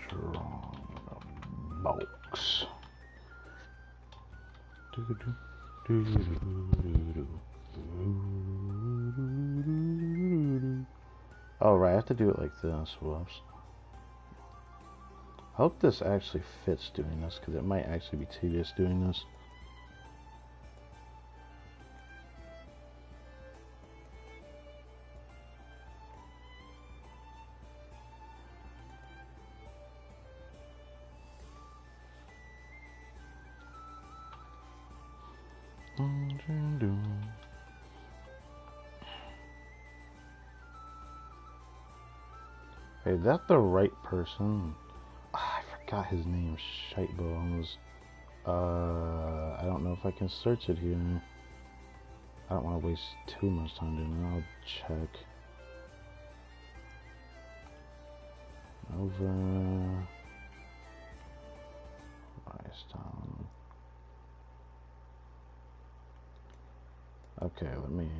strong bulks. Oh right, I have to do it like this. Whoops. I hope this actually fits doing this, because it might actually be tedious doing this. Hey, is that the right person? I forgot his name. Shite bones. I don't know if I can search it here. I don't want to waste too much time doing it. I'll check. Over. Nice down. Okay, let me.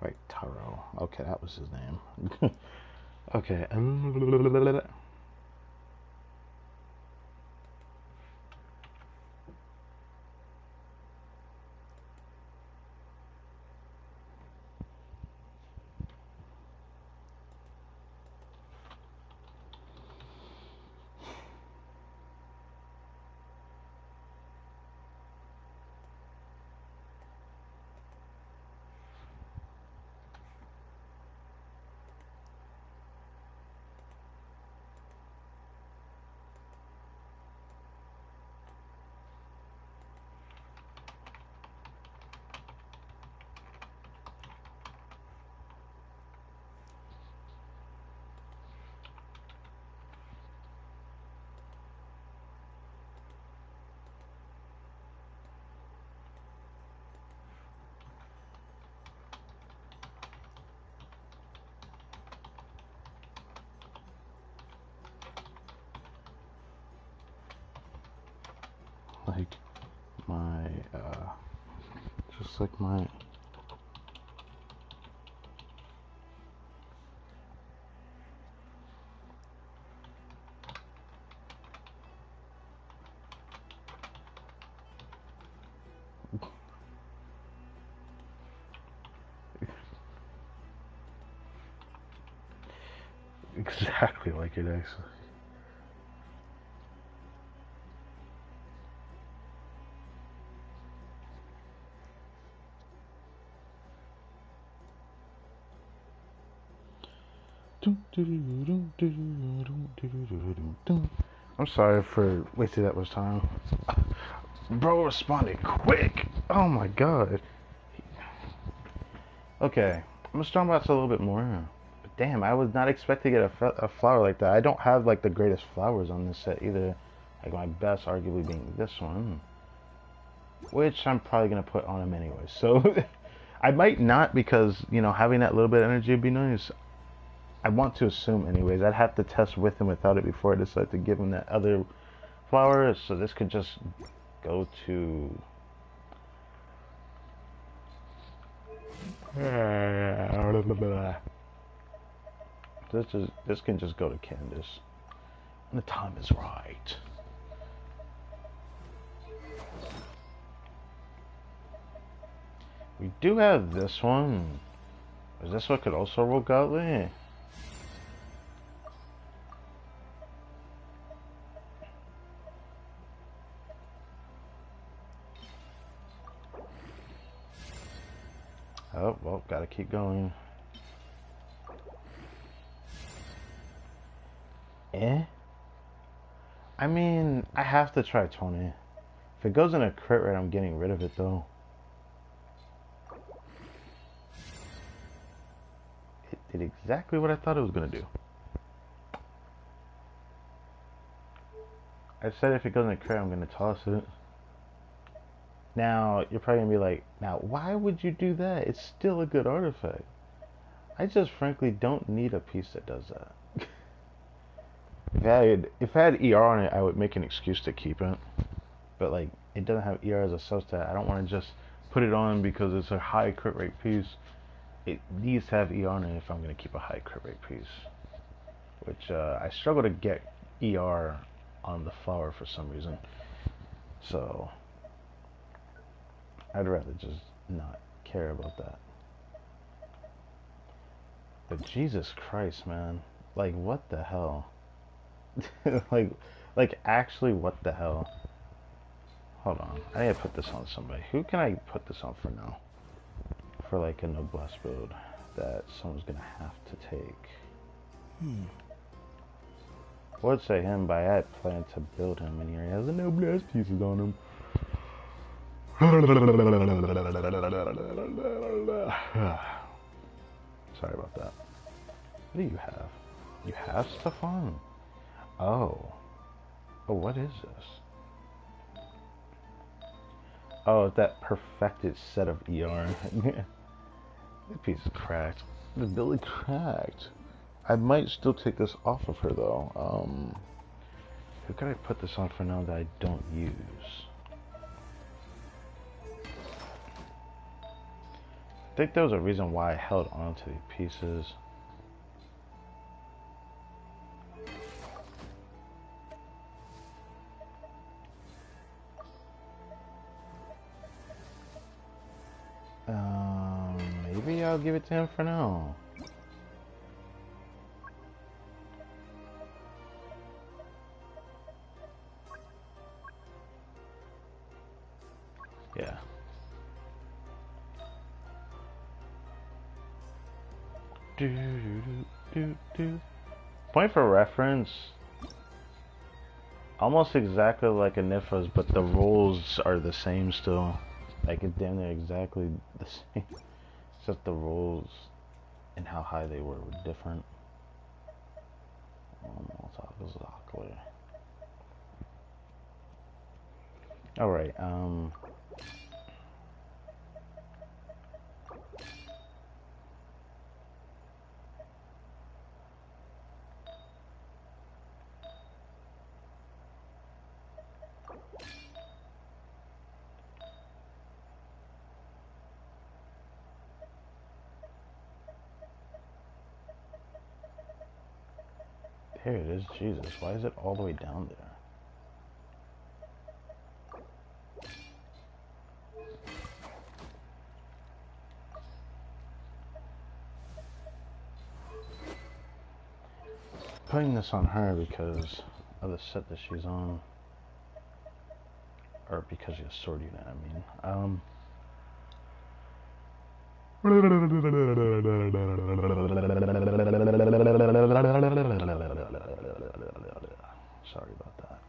Right, Taro. Okay, that was his name. Okay. Like my, just like my. Exactly like it actually. I'm sorry for wasting that much time. Bro responded quick. Oh my god. Okay, I'm gonna strong box a little bit more. But damn, I was not expecting to get a flower like that. I don't have like the greatest flowers on this set either. Like my best arguably being this one, which I'm probably gonna put on him anyway. So I might not, because you know, having that little bit of energy would be nice. I want to assume anyways. I'd have to test with him without it before I decide to give him that other flower. So this could just go to. This can just go to Candace. And the time is right. We do have this one. Is this what could also roll Godly? Oh, well, gotta keep going. Eh? I mean, I have to try 20. If it goes in a crit rate, I'm getting rid of it though. It did exactly what I thought it was gonna do. I said if it goes in a crit, I'm gonna toss it. Now, you're probably gonna be like, now, why would you do that? It's still a good artifact. I just frankly don't need a piece that does that. If I had ER on it, I would make an excuse to keep it. But like, it doesn't have ER as a substat. I don't want to just put it on because it's a high crit rate piece it needs to have ER in it if I'm going to keep a high crit rate piece. Which, I struggle to get ER on the flower for some reason. So, I'd rather just not care about that. But Jesus Christ, man. Like, what the hell? like, actually, what the hell? Hold on. I need to put this on somebody. Who can I put this on for now? For, like, a noblesse build that someone's gonna have to take. I would say him, but I had planned to build him, and he has the noblesse pieces on him. Sorry about that. What do you have? You have stuff on? Oh. Oh, what is this? Oh, that perfected set of ER. That piece is cracked. The build is cracked. I might still take this off of her, though. Who can I put this on for now that I don't use? I think there was a reason why I held on to these pieces. Maybe I'll give it to him for now. Yeah. Point for reference, almost exactly like a Nifas, but the rolls are the same still. Like, it's damn near exactly the same. It's just the rolls and how high they were different. Exactly. Alright, here it is. Jesus, why is it all the way down there? Putting this on her because of the set that she's on. Or because she's a sword unit, I mean. Sorry about that.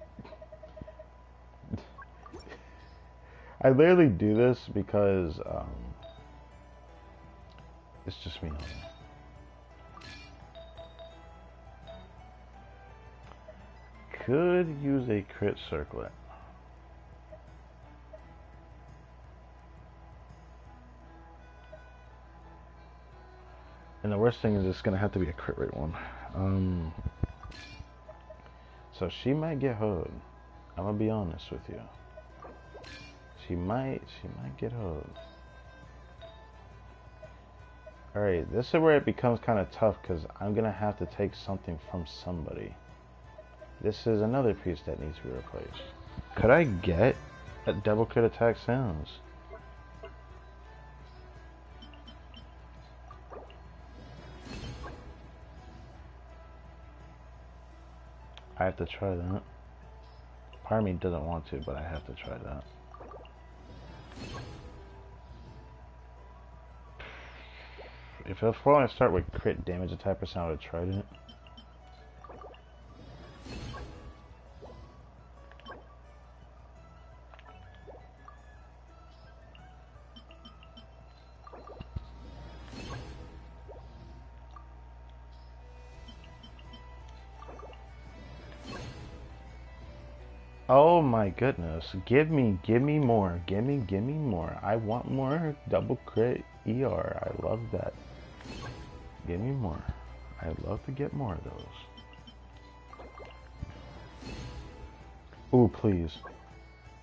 I literally do this because it's just me. Could use a crit circlet. And the worst thing is it's gonna have to be a crit rate one. So she might get hoed. I'm gonna be honest with you. She might get hoed. Alright, this is where it becomes kind of tough because I'm gonna have to take something from somebody. This is another piece that needs to be replaced. Could I get a double crit attack sounds? I have to try that. Part of me doesn't want to, but I have to try that. If before I start with crit damage attack percent, I would have tried it. Oh my goodness. Give me more. Give me more. I want more double crit ER. I love that. Give me more. I'd love to get more of those. Ooh, please.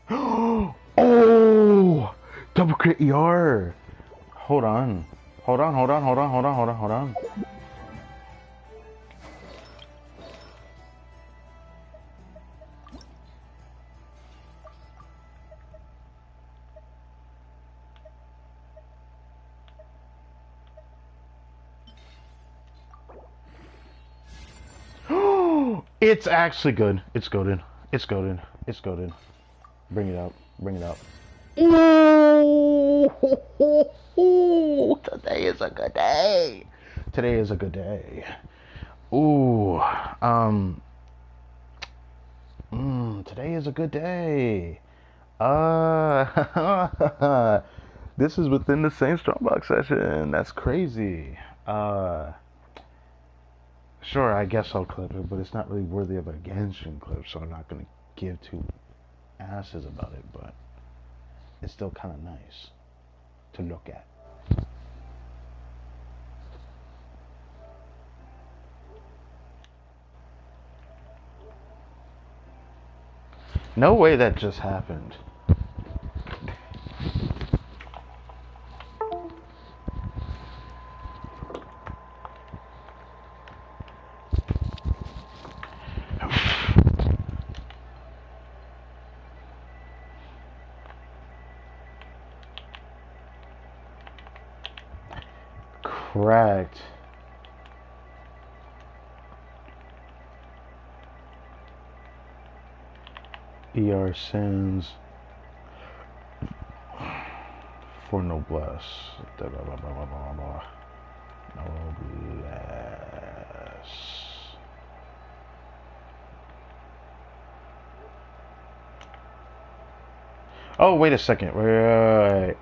Oh! Double crit ER! Hold on. Hold on, hold on, hold on, hold on, hold on, hold on. It's actually good. It's goaded. It's goaded. It's goaded. Bring it up. Bring it up. Ooh, today is a good day. Today is a good day. Ooh, today is a good day. This is within the same Strongbox session. That's crazy. Sure, I guess I'll clip it, but it's not really worthy of a Genshin clip, so I'm not gonna give two asses about it, but it's still kind of nice to look at. No way that just happened. Correct. ER sends for noblesse. Blah, blah, blah, blah, blah, blah. Noblesse. Oh, wait a second. Wait.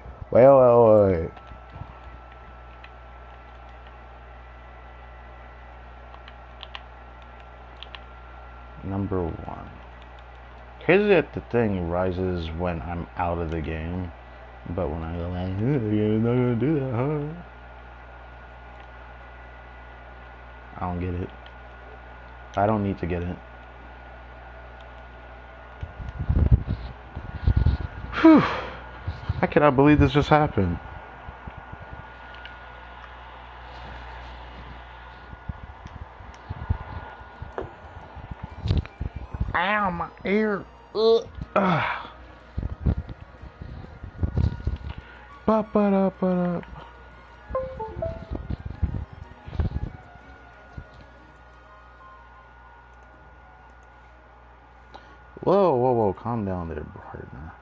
Number one. Crazy that the thing rises when I'm out of the game, but when I go like, you're not gonna do that, huh? I don't get it. I don't need to get it. Whew. I cannot believe this just happened. Ow, my ear. Ugh. Ba-ba-da-ba-da. Whoa, calm down there, partner.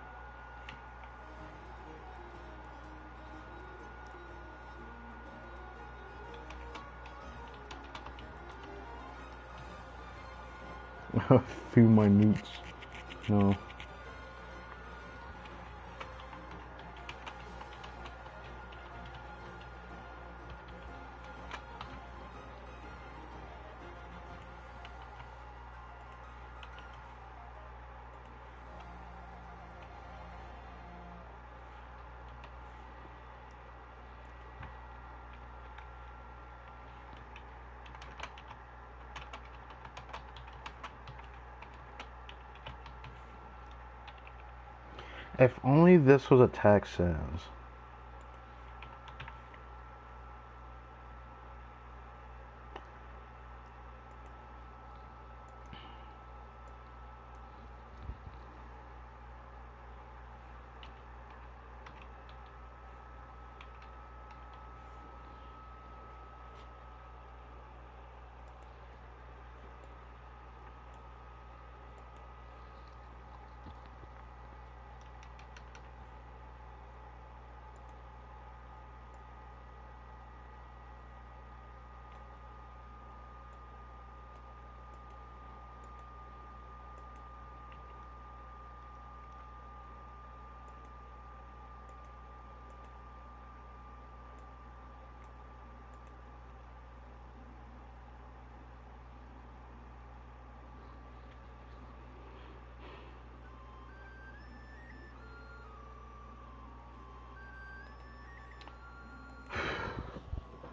Few minutes. No. If only this was a text sense.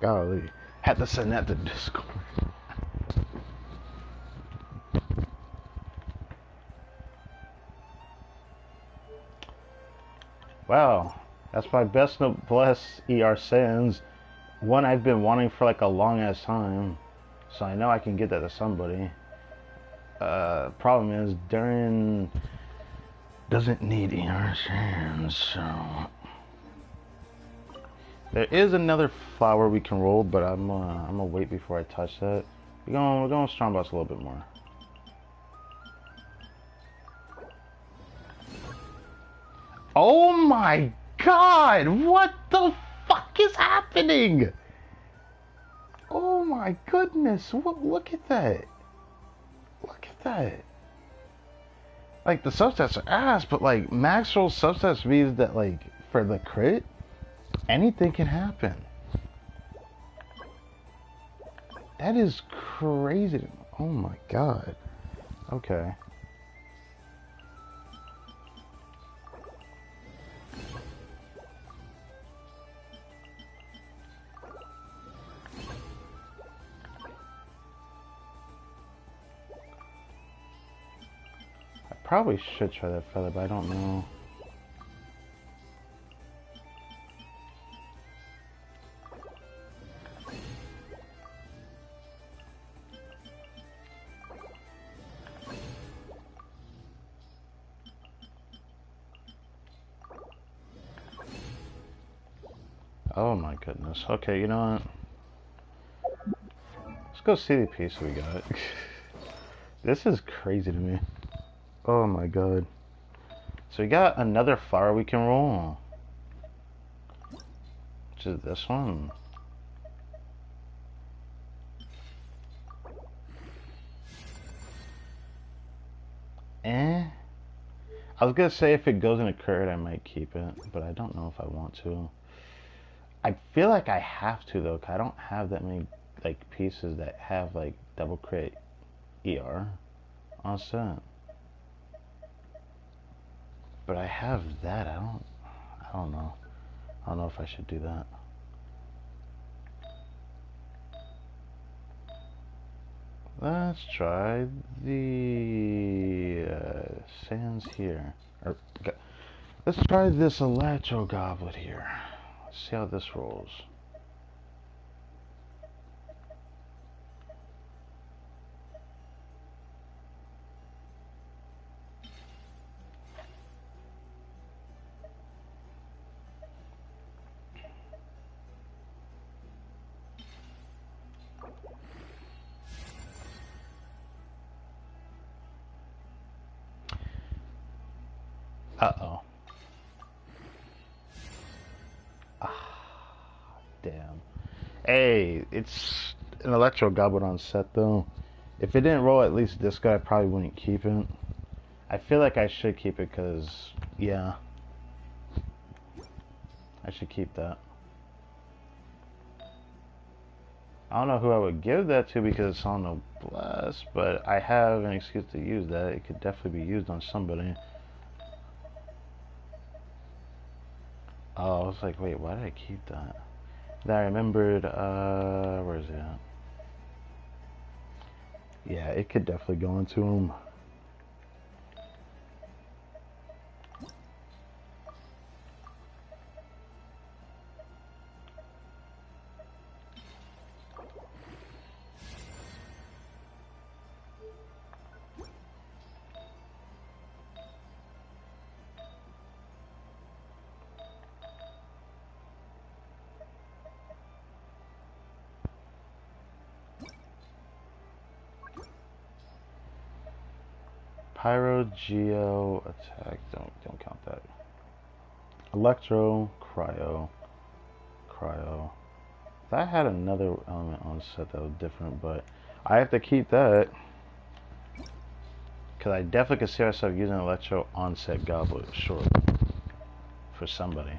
Golly. Had to send that to Discord. Wow. That's my best noblesse ER sends. one I've been wanting for like a long ass time, so I know I can get that to somebody. Problem is, Durin doesn't need hands, so there is another flower we can roll, but I'm gonna wait before I touch that. We're going strong boss a little bit more. Oh my god! What the fuck is happening? Oh my goodness! What? Look at that! Look at that! Like the substats are ass, but like max roll substats means that like for the crit, anything can happen. That is crazy. Oh my god. Okay. I probably should try that feather, but I don't know. Oh my goodness. Okay, you know what? Let's go see the piece we got. This is crazy to me. Oh my god. So we got another flower we can roll. Which is this one. Eh? I was gonna say if it goes in a crit, I might keep it, but I don't know if I want to. I feel like I have to though, 'cause I don't have that many like pieces that have like double crit ER on set. But I have that. I don't know. I don't know if I should do that. Let's try the sands here. Let's try this electro goblet here. Let's see how this rolls. Uh-oh. Ah, damn. Hey, it's an electro goblet on set though. If it didn't roll at least this guy, I probably wouldn't keep it. I feel like I should keep it because, yeah. I should keep that. I don't know who I would give that to because it's on the bless, but I have an excuse to use that. It could definitely be used on somebody. Oh, I was like, wait, why did I keep that? Then I remembered, where is it at? Yeah, it could definitely go into him. Pyro, Geo, attack, don't count that. Electro, Cryo, Cryo. That had another element on set that was different, but I have to keep that. Because I definitely could see myself using Electro on set goblet, sure. For somebody.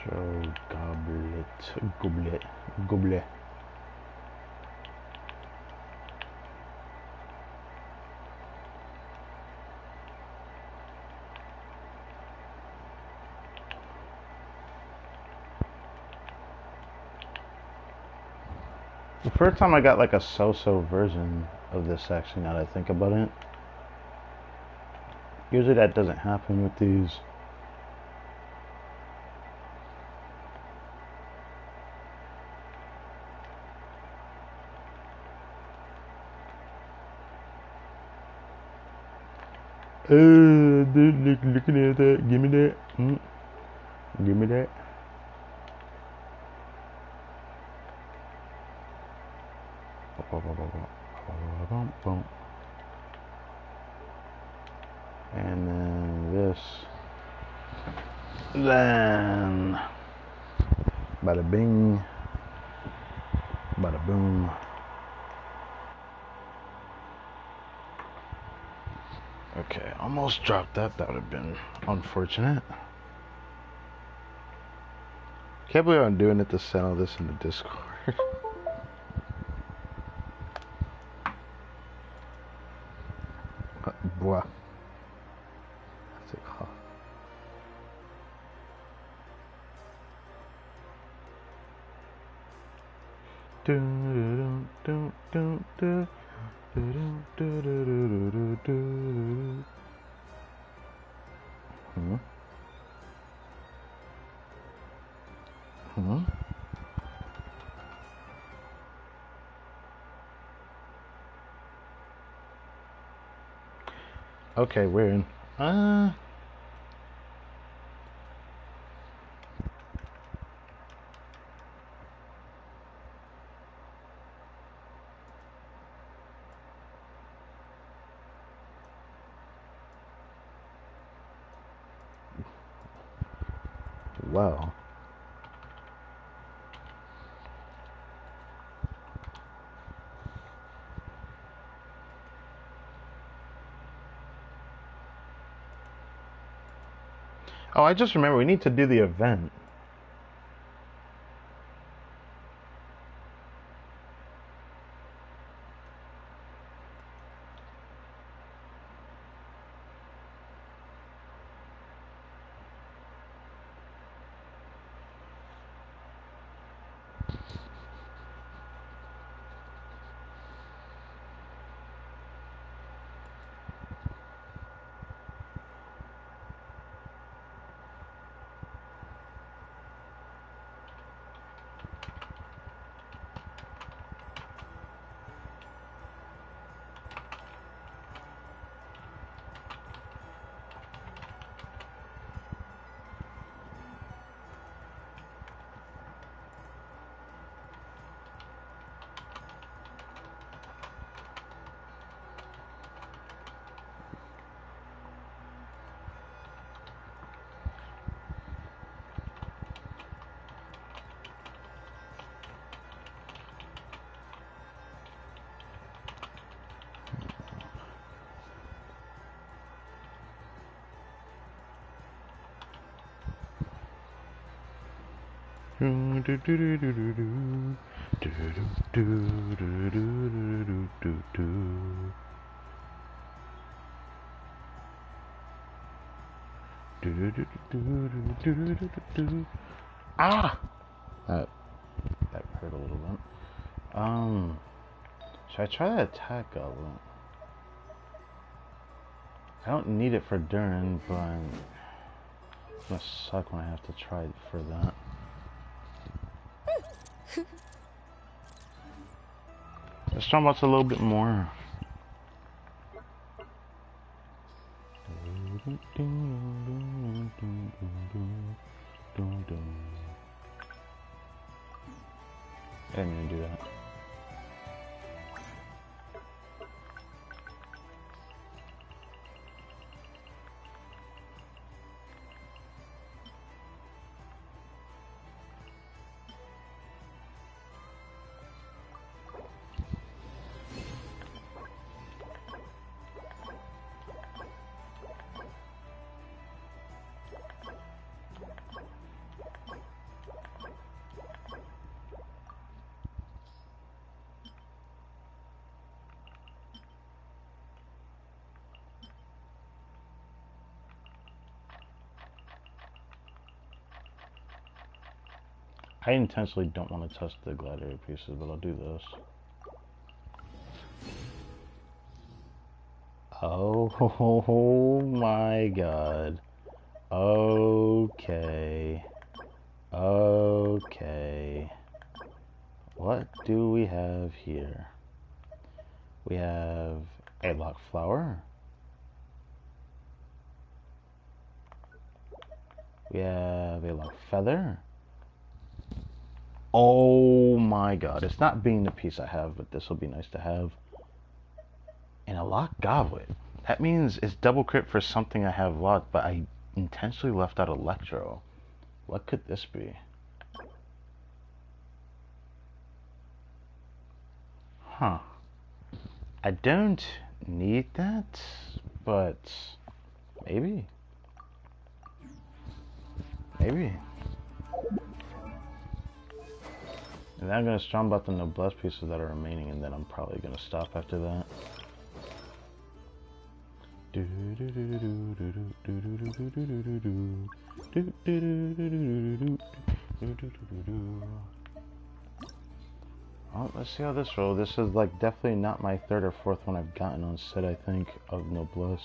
Show goblet. The first time I got like a so-so version of this actually, now that I think about it. Usually that doesn't happen with these. Dude, looking at that. Give me that. Give me that. And then this. Then. Bada bing. Bada boom. Okay, almost dropped that. That would have been unfortunate. Can't believe I'm doing it to sell this in the Discord. Boy. That's it. Huh. Okay, weird. Well. Oh, I just remember we need to do the event. Ah! That hurt a little bit. Should I try that attack goblin? I don't need it for Durin, but it's gonna suck when I have to try for that. Let's try what's a little bit more. I didn't mean to do that. I intentionally don't want to touch the gladiator pieces, but I'll do this. Oh my god. Okay. Okay. What do we have here? We have a lock flower. We have a lock feather. Oh my god. It's not being the piece I have, but this will be nice to have. And a lock goblet. That means it's double crit for something I have locked, but I intentionally left out electro. What could this be? Huh. I don't need that, but maybe. Maybe. And then I'm going to strong about the noblesse pieces that are remaining, and then I'm probably going to stop after that. Oh, let's see how this rolls. This is like definitely not my third or fourth one I've gotten on set, I think, of noblesse.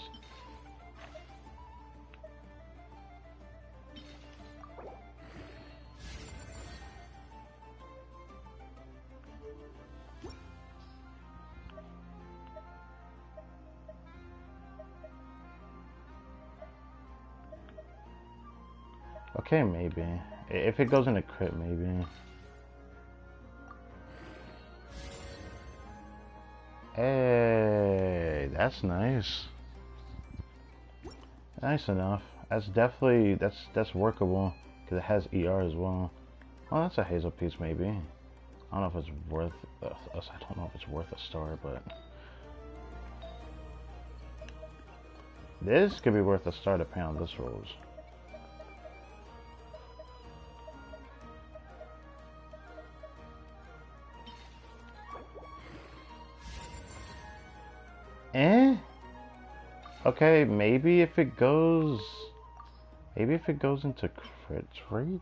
Okay, maybe. If it goes into crit, maybe. Hey, that's nice. Nice enough. That's definitely, that's workable. Because it has ER as well. Oh, that's a hazel piece, maybe. I don't know if it's worth, I don't know if it's worth a star, but... This could be worth a star depending on this rolls. Eh? Okay, maybe if it goes... Maybe if it goes into crit rate?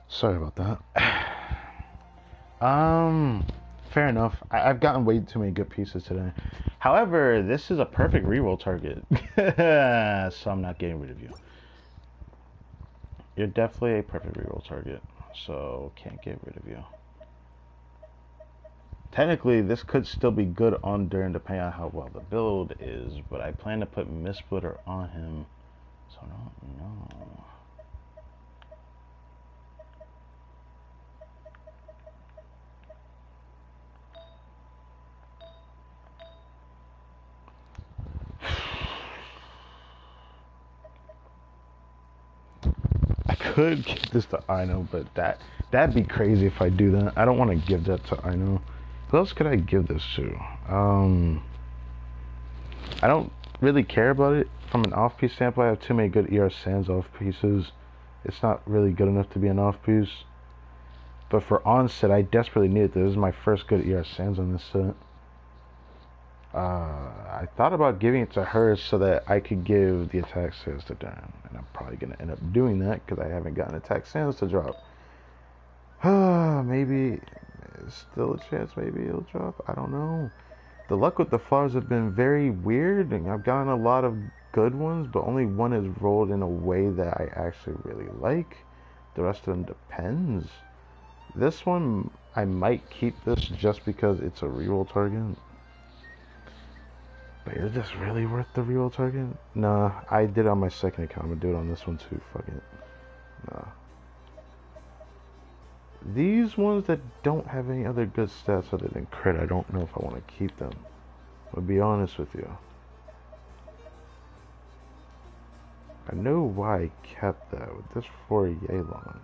Sorry about that. Fair enough. I've gotten way too many good pieces today. However, this is a perfect reroll target. So I'm not getting rid of you. You're definitely a perfect reroll target. So can't get rid of you. Technically, this could still be good on Durin depending on how well the build is, but I plan to put Mistsplitter on him. So I don't know. I could give this to Ino, but that'd be crazy if I do that. I don't want to give that to Ino. Who else could I give this to? I don't really care about it from an off-piece standpoint. I have too many good ER Sands off-pieces. It's not really good enough to be an off-piece. But for on-set, I desperately need it. This is my first good ER Sands on this set. I thought about giving it to her so that I could give the attack sands to Durin. And I'm probably going to end up doing that because I haven't gotten attack sands to drop. Maybe, still a chance maybe it'll drop. I don't know. The luck with the flowers have been very weird. And I've gotten a lot of good ones, but only one is rolled in a way that I actually really like. The rest of them depends. This one, I might keep this just because it's a reroll target. But is this really worth the reroll target? Nah, I did it on my second account. I'm gonna do it on this one too. Fuck it. Nah. These ones that don't have any other good stats other than crit, I don't know if I want to keep them. I'll be honest with you. I know why I kept that with this for Yelan.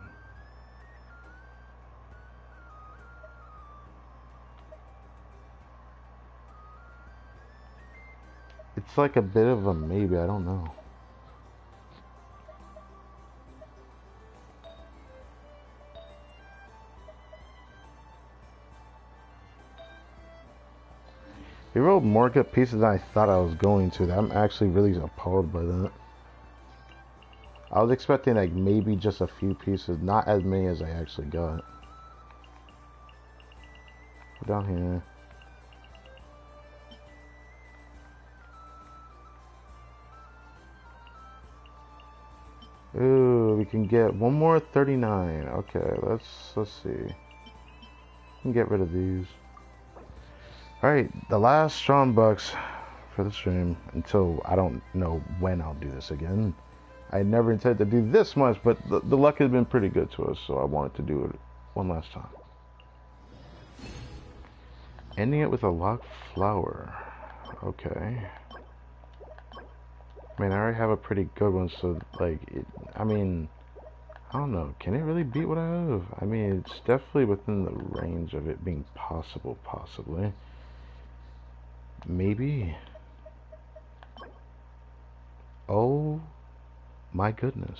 It's like a bit of a maybe, I don't know. He wrote more good pieces than I thought I was going to. I'm actually really appalled by that. I was expecting like maybe just a few pieces, not as many as I actually got. Down here. Ooh, we can get one more 39. Okay, let's see. We can get rid of these. Alright, the last strong bucks for the stream until I don't know when I'll do this again. I never intended to do this much, but the luck has been pretty good to us, so I wanted to do it one last time. Ending it with a locked flower. Okay. I mean, I already have a pretty good one, so, like, I mean, I don't know. Can it really beat what I have? I mean, it's definitely within the range of it being possible, possibly. Maybe. Oh, my goodness.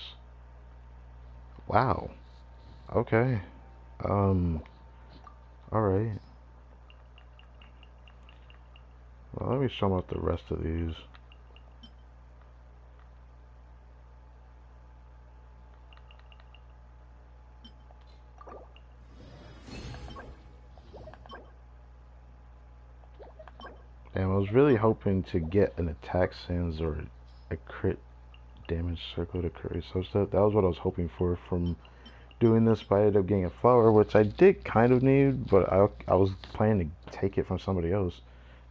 Wow. Okay. Alright. Well, let me show out the rest of these. And I was really hoping to get an attack sans or a crit damage circle to crit such that was what I was hoping for from doing this, but I ended up getting a flower, which I did kind of need, but I was planning to take it from somebody else.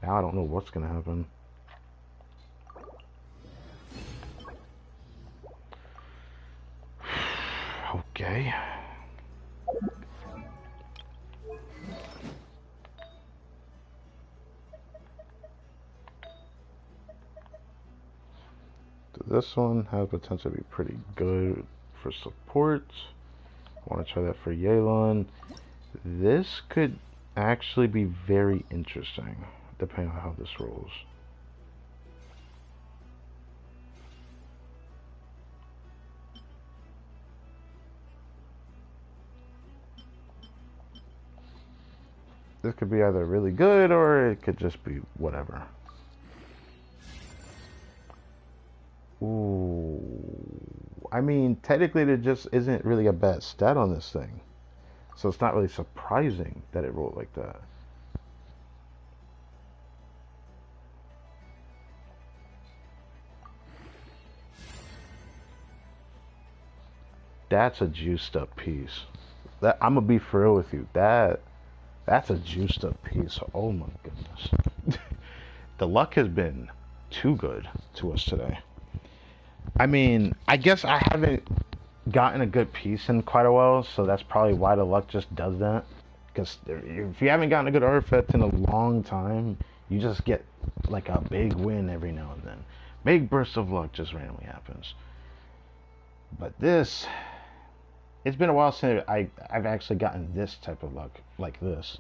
Now I don't know what's gonna happen. Okay. This one has potential to be pretty good for support. I want to try that for Yelan. This could actually be very interesting, depending on how this rolls. This could be either really good or it could just be whatever. Ooh. I mean, technically there just isn't really a bad stat on this thing. So it's not really surprising that it rolled like that. That's a juiced up piece. That I'm gonna be for real with you. That's a juiced up piece. Oh my goodness. The luck has been too good to us today. I mean, I guess I haven't gotten a good piece in quite a while, so that's probably why the luck just does that. Because if you haven't gotten a good artifact in a long time, you just get like a big win every now and then. Big burst of luck just randomly happens. But this, it's been a while since I've actually gotten this type of luck like this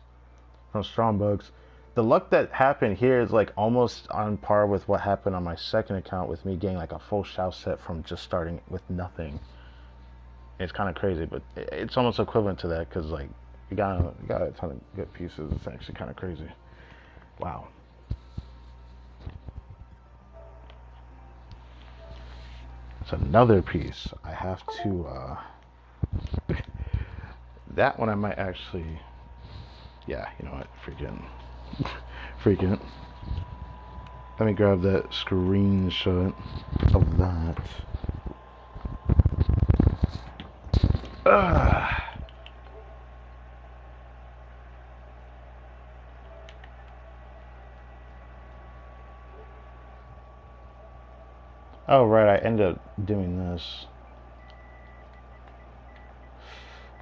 from Strongbugs. The luck that happened here is like almost on par with what happened on my second account with me getting like a full Shao set from just starting with nothing. It's kind of crazy, but it's almost equivalent to that because like you got a ton of good pieces. It's actually kind of crazy. Wow. It's another piece. I have to. That one I might actually. Yeah, you know what? Freaking. Let me grab that screenshot of that. Oh, right, I ended up doing this.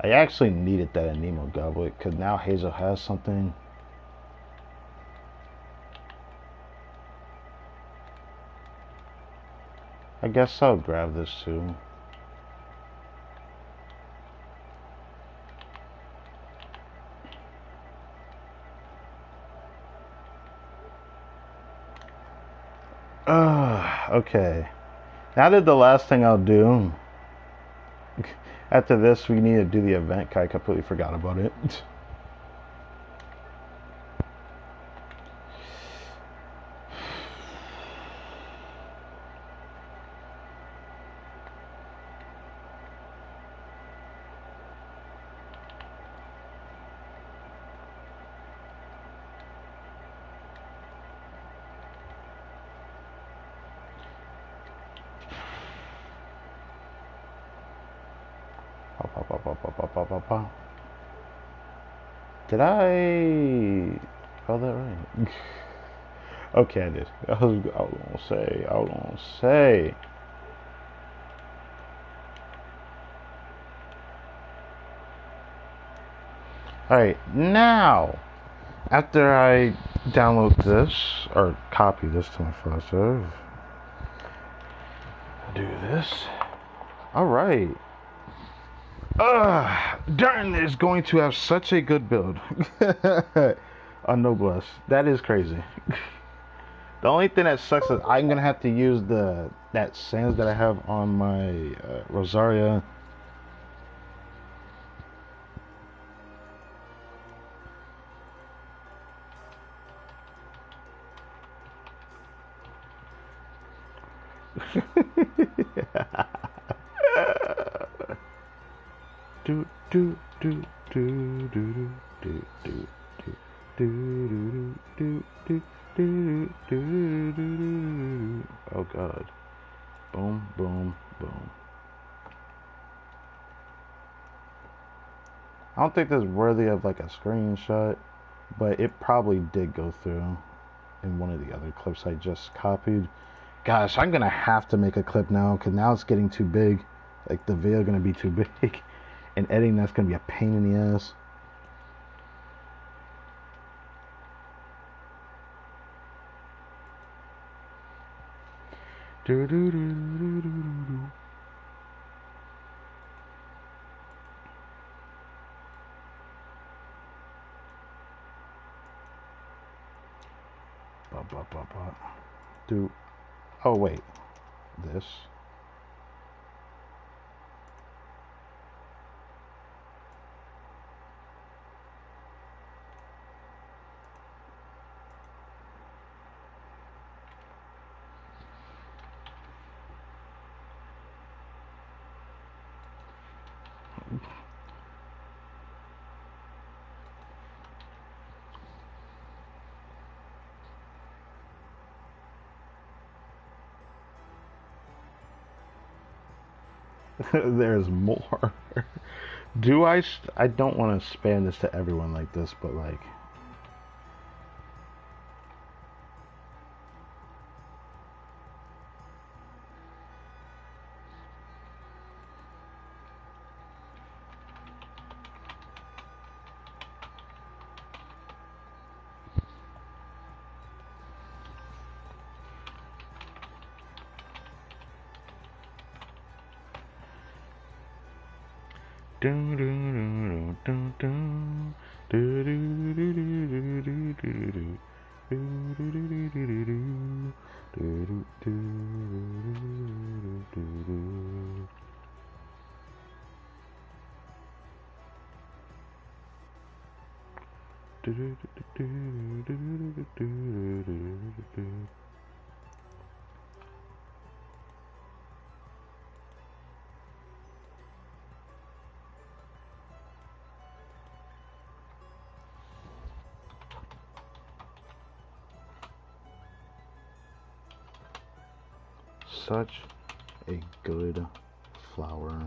I actually needed that Anemo Goblet, because now Hazel has something. I guess I'll grab this too. Okay. Now that the last thing I'll do. After this, we need to do the event. I completely forgot about it. Did I spell that right? Okay, I did. I was gonna say. Alright, now, after I download this, or copy this to my flash drive, do this. Alright. Darn is going to have such a good build on Noblesse. That is crazy. The only thing that sucks is I'm gonna have to use that sands that I have on my Rosaria. do do do do do do do do. Oh God. Boom, boom, boom. I don't think this is worthy of like a screenshot, but it probably did go through in one of the other clips I just copied. Gosh, I'm gonna have to make a clip now because now it's getting too big. Like the video gonna be too big, and editing that's gonna be a pain in the ass. Do do do do do do. Ba, ba, ba, ba. Do. Oh wait, this. There's more. Do I? I don't want to spam this to everyone like this, but like. Such a good flower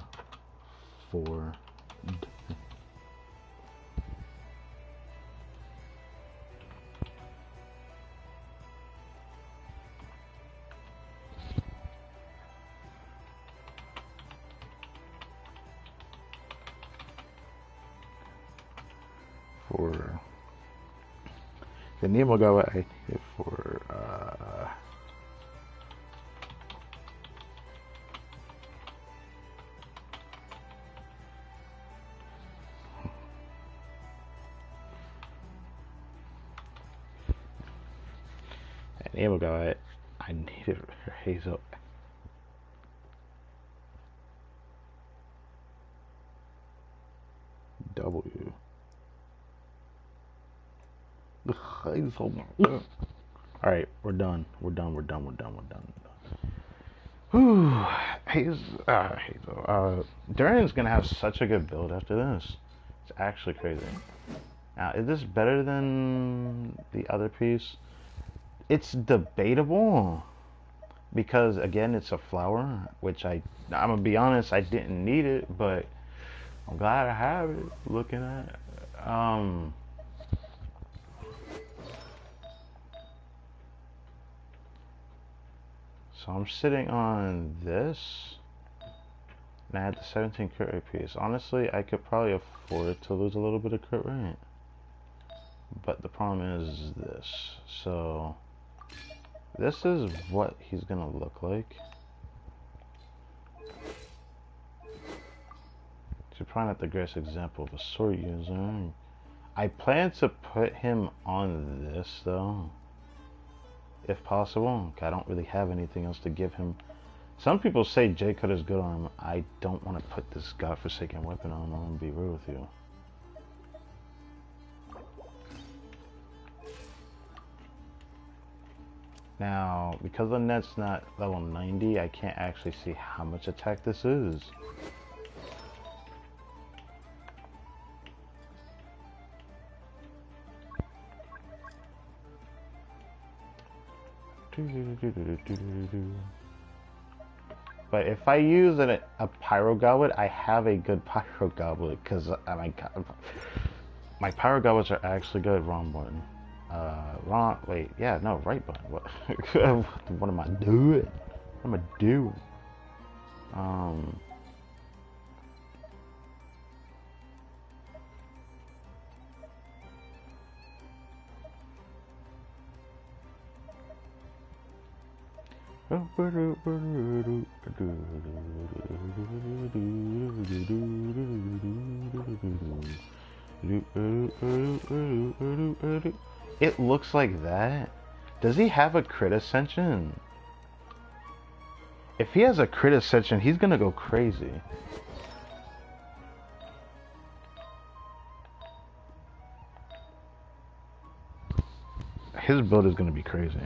for the Nemo guy for Nemo guy. I needed her Hazel. W. The Hazel. Alright, we're done. We're done. We're done. We're done. We're done. Whew. Hazel. Durian's gonna have such a good build after this. It's actually crazy. Now, is this better than the other piece? It's debatable. Because, again, it's a flower. Which I'm gonna be honest, I didn't need it. But I'm glad I have it. Looking at it. So I'm sitting on this, and I had the 17 crit rate piece. Honestly, I could probably afford to lose a little bit of crit rate, but the problem is this. So this is what he's gonna look like. So probably not the greatest example of a sword user. I plan to put him on this though, if possible. I don't really have anything else to give him. Some people say J-Cut is good on him. I don't want to put this godforsaken weapon on him. I'm going to be real with you. Now, because the net's not level 90, I can't actually see how much attack this is. But if I use a Pyro Goblet, I have a good Pyro Goblet, because my Pyro Goblets are actually good. Wrong button. Wait, yeah, no, right button. What, what am I doing? What am I doing? It looks like that. Does he have a crit ascension? If he has a crit ascension, he's gonna go crazy. His build is gonna be crazy.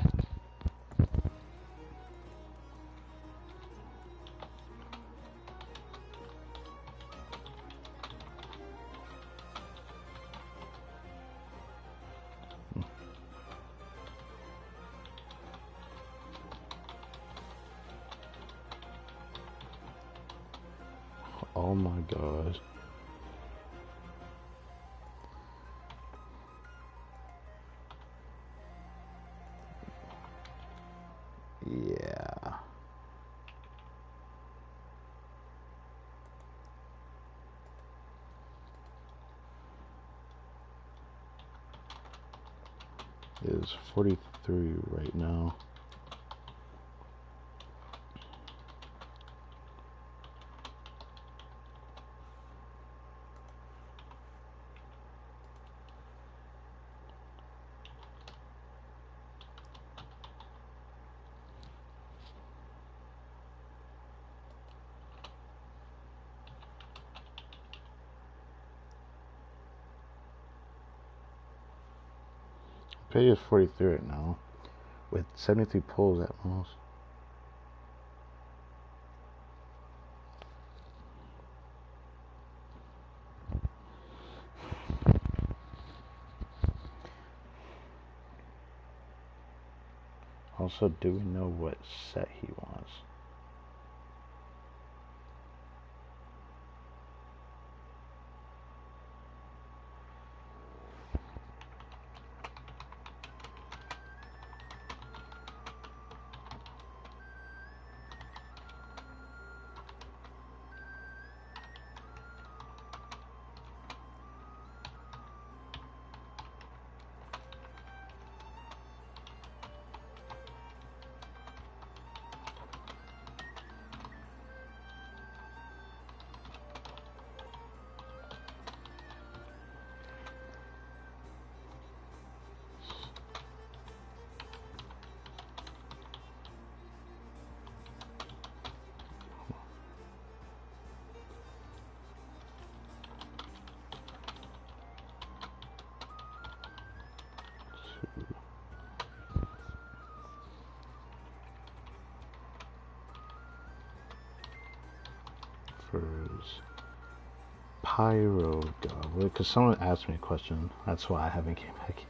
Oh my god. Yeah. It is 43 right now. Pay is 43 right now, with 73 pulls at most. Also, do we know what set he wants? prefers Pyro Goblet, because someone asked me a question. That's why I haven't came back.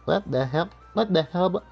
What the hell? What the hell?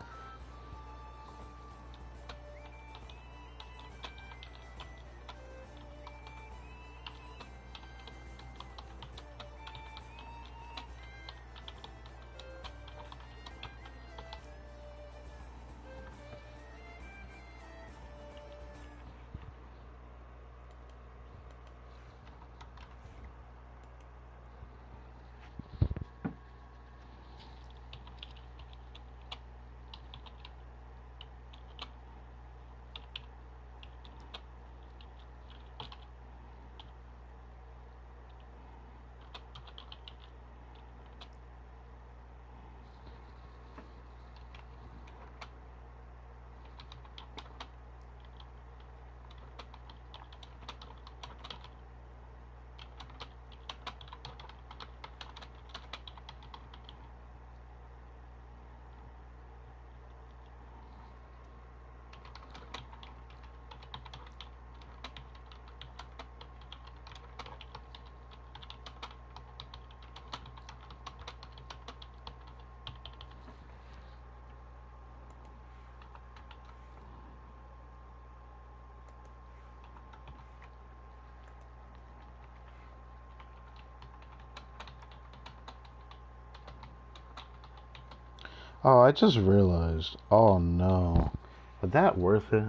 Oh, I just realized. Oh no. Was that worth it?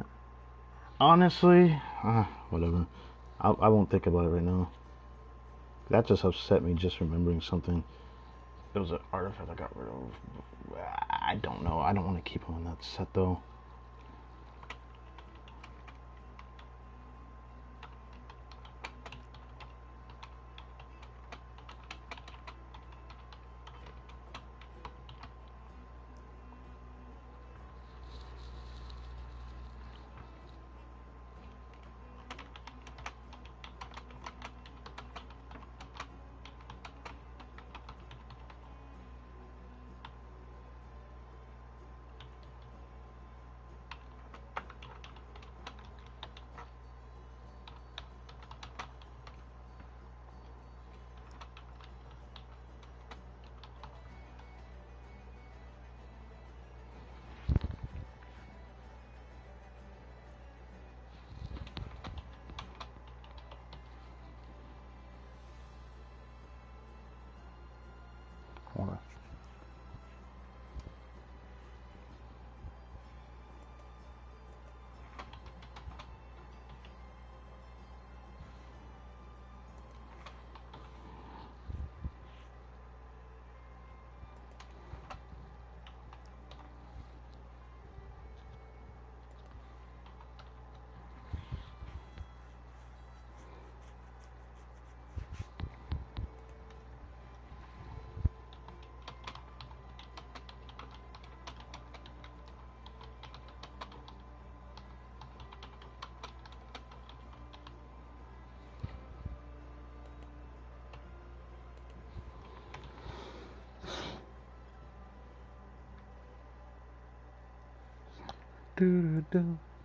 Honestly, whatever. I won't think about it right now. That just upset me just remembering something. It was an artifact I got rid of. I don't know. I don't want to keep him in that set though.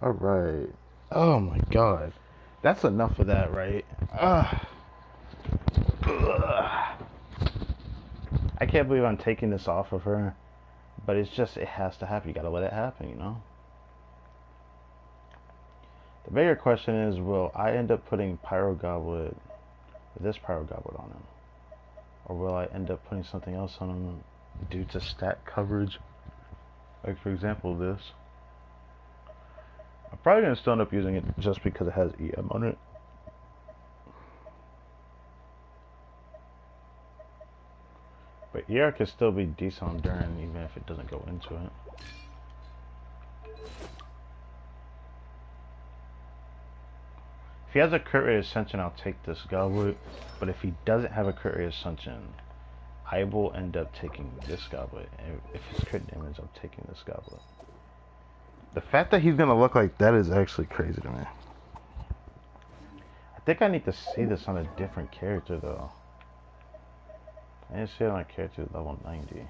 All right. Oh my god. That's enough of that, right? Ugh. I can't believe I'm taking this off of her, but it's just, it has to happen. You gotta let it happen, you know? The bigger question is, will I end up putting this Pyro Goblet on him? Or will I end up putting something else on him due to stat coverage? Like, for example, this. I'm probably going to still end up using it just because it has EM on it. But ER can still be decent on Durin even if it doesn't go into it. If he has a crit rate ascension, I'll take this goblet. But if he doesn't have a crit rate ascension, I will end up taking this goblet. If it's crit damage, I'm taking this goblet. The fact that he's gonna look like that is actually crazy to me. I think I need to see this on a different character though. I didn't see it on a character level 90.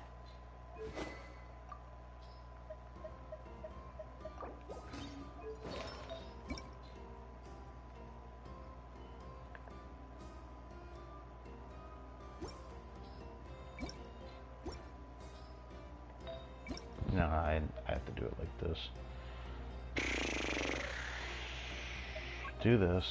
No, I have to do it like this. Do this.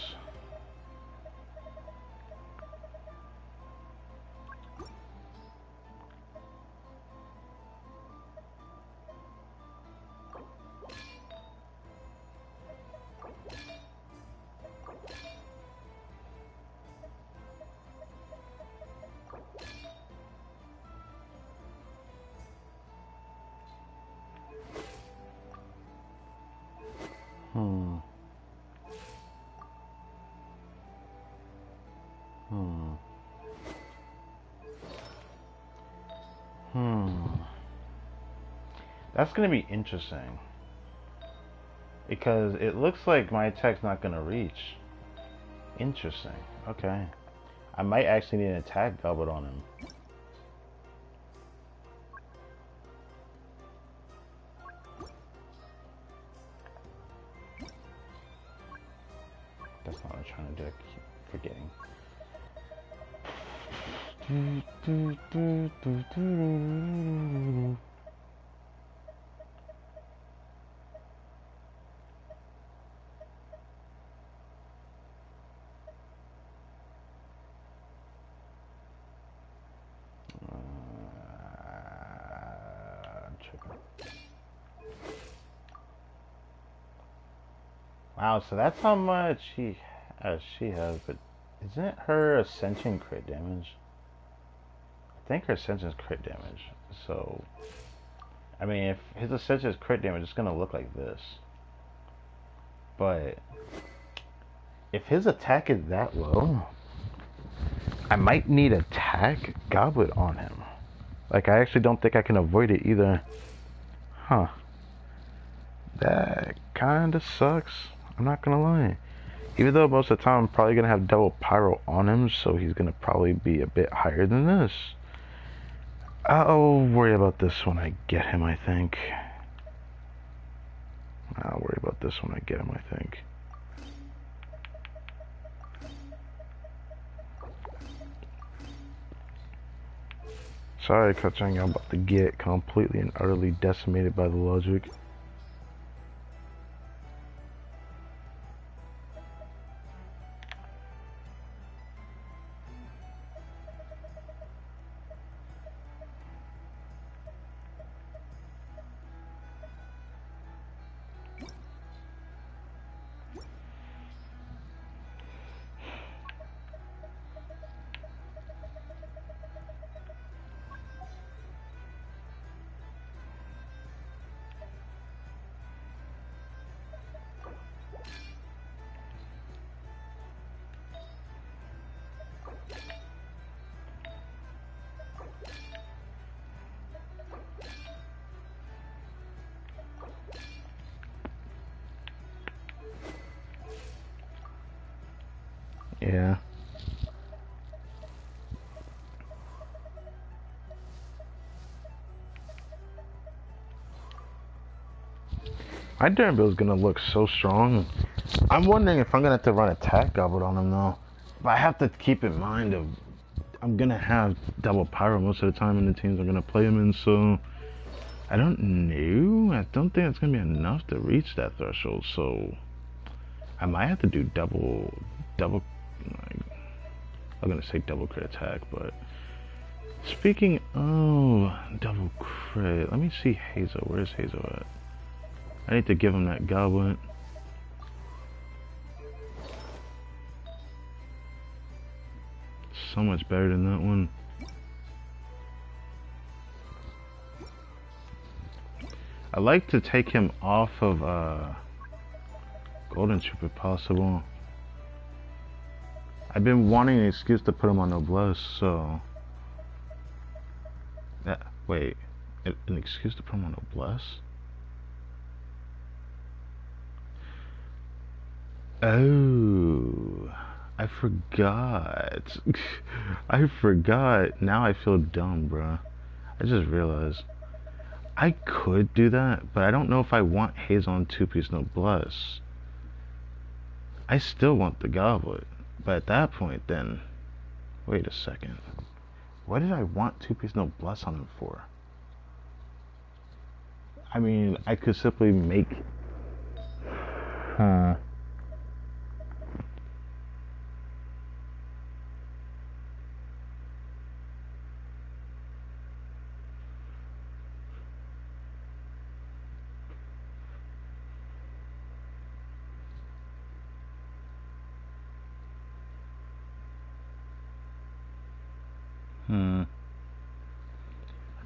That's gonna be interesting. Because it looks like my attack's not gonna reach. Interesting. Okay. I might actually need an attack goblet on him. That's not what I'm trying to do. I keep forgetting. Wow, so that's how much she has, but isn't her ascension crit damage? I think her ascension is crit damage. So, I mean, if his ascension is crit damage, it's gonna look like this. But if his attack is that low, I might need attack goblet on him. Like, I actually don't think I can avoid it either. Huh. That kinda sucks. I'm not gonna lie. Even though most of the time I'm probably gonna have double pyro on him, so he's gonna probably be a bit higher than this. I'll worry about this when I get him, I think. I'll worry about this when I get him, I think. Sorry, Kachang, I'm about to get completely and utterly decimated by the logic. Yeah. My Durham build is gonna look so strong. I'm wondering if I'm gonna have to run attack goblet on him though. But I have to keep in mind of I'm gonna have double pyro most of the time in the teams I'm gonna play him in, so I don't know. I don't think it's gonna be enough to reach that threshold, so I might have to do double like, I'm gonna say double crit attack, but speaking of double crit, let me see Hazel. Where's Hazel at? I need to give him that goblet. So much better than that one. I like to take him off of Golden Troop if possible. I've been wanting an excuse to put him on Noblesse, so Wait, an excuse to promo noblesse? Oh, I forgot. I forgot. Now I feel dumb, bruh. I just realized. I could do that, but I don't know if I want Haze on two-piece noblesse. I still want the goblet, but at that point then, wait a second. What did I want two-piece noblesse on him for? I mean, I could simply make... Huh.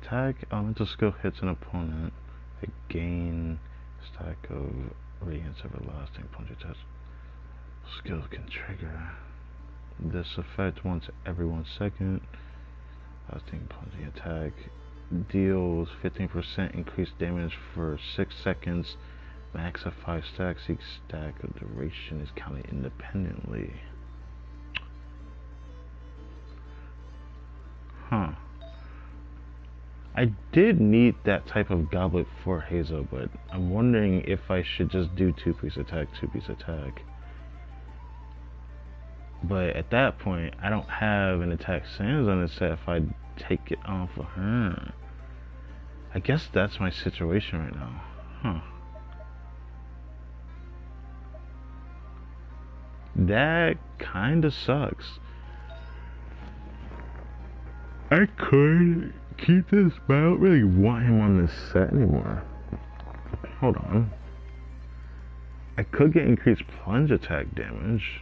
Attack elemental skill hits an opponent. They gain stack of radiance everlasting punch attacks. Skill can trigger this effect once every 1 second. Lasting punching attack deals 15% increased damage for 6 seconds. Max of 5 stacks. Each stack of duration is counted independently. Huh. I did need that type of goblet for Hazel, but I'm wondering if I should just do two-piece attack, two-piece attack. But at that point, I don't have an attack Sans on the set if I take it off of her. I guess that's my situation right now. Huh. That kinda sucks. I could keep this, but I don't really want him on this set anymore. Hold on. I could get increased plunge attack damage,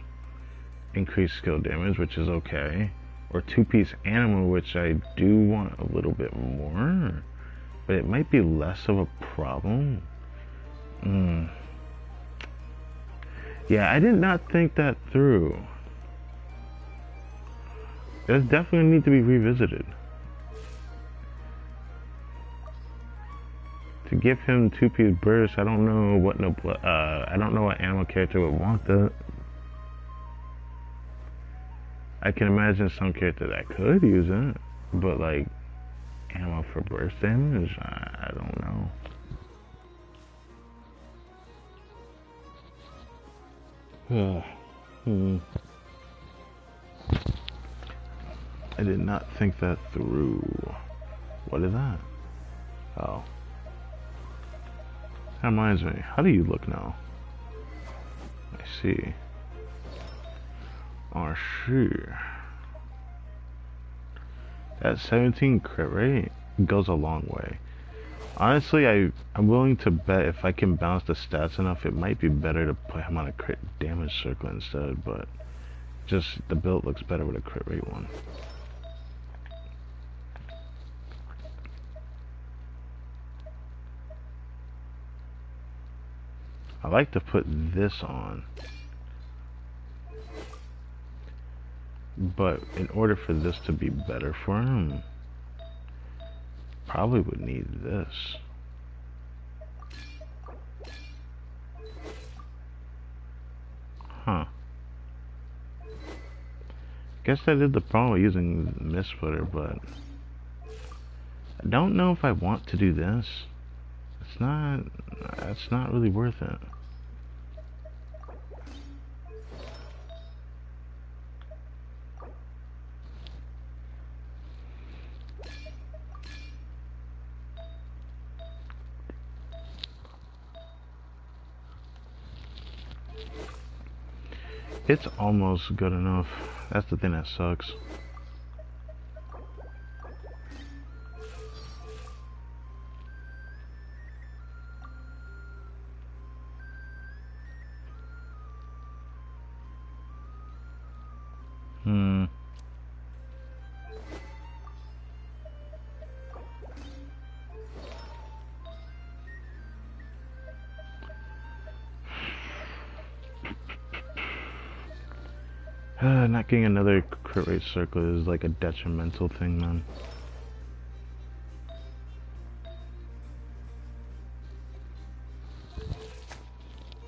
increased skill damage, which is okay, or two-piece animal, which I do want a little bit more, but it might be less of a problem. Yeah, I did not think that through. It definitely need to be revisited. To give him two-piece burst, I don't know what I don't know what animal character would want that. I can imagine some character that could use it, but like animal for burst damage, I don't know. I did not think that through. What is that? Oh. That reminds me, how do you look now? I see. Oh, sure. That 17 crit rate goes a long way. Honestly, I'm willing to bet if I can balance the stats enough, it might be better to put him on a crit damage circle instead, but just the build looks better with a crit rate one. I like to put this on, but in order for this to be better for him, probably would need this. Huh. Guess that is the problem with using Mist Splitter, but I don't know if I want to do this. That's not really worth it. It's almost good enough. That's the thing that sucks. Not getting another crit rate circle is like a detrimental thing, man.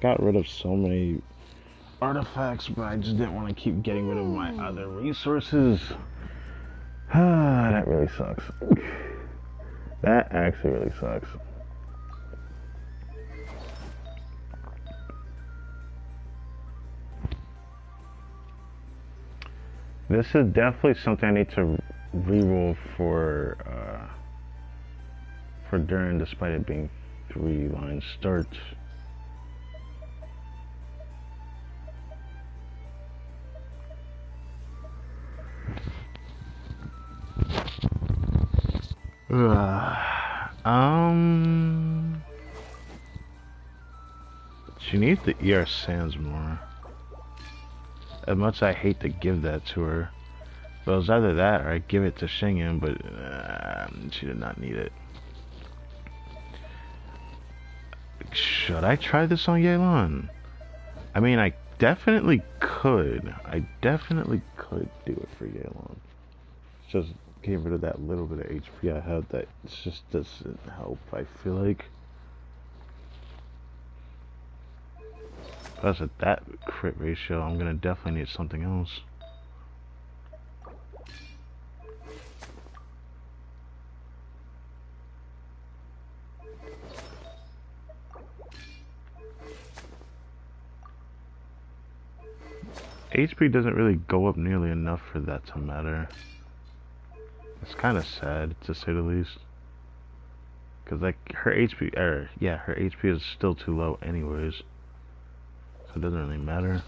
got rid of so many artifacts, but I just didn't want to keep getting rid of my other resources. That really sucks. That actually really sucks. This is definitely something I need to reroll for Durin, despite it being 3-line start. She needs the ER Sands more. As much as I hate to give that to her. But it was either that or I give it to Shingen, but she did not need it. Should I try this on Yelan? I mean, I definitely could. I definitely could do it for Yelan. Just get rid of that little bit of HP I had that just doesn't help, I feel like. Plus at that crit ratio, I'm gonna definitely need something else. HP doesn't really go up nearly enough for that to matter. It's kind of sad, to say the least. Cause like her HP, her HP is still too low anyways. So it doesn't really matter.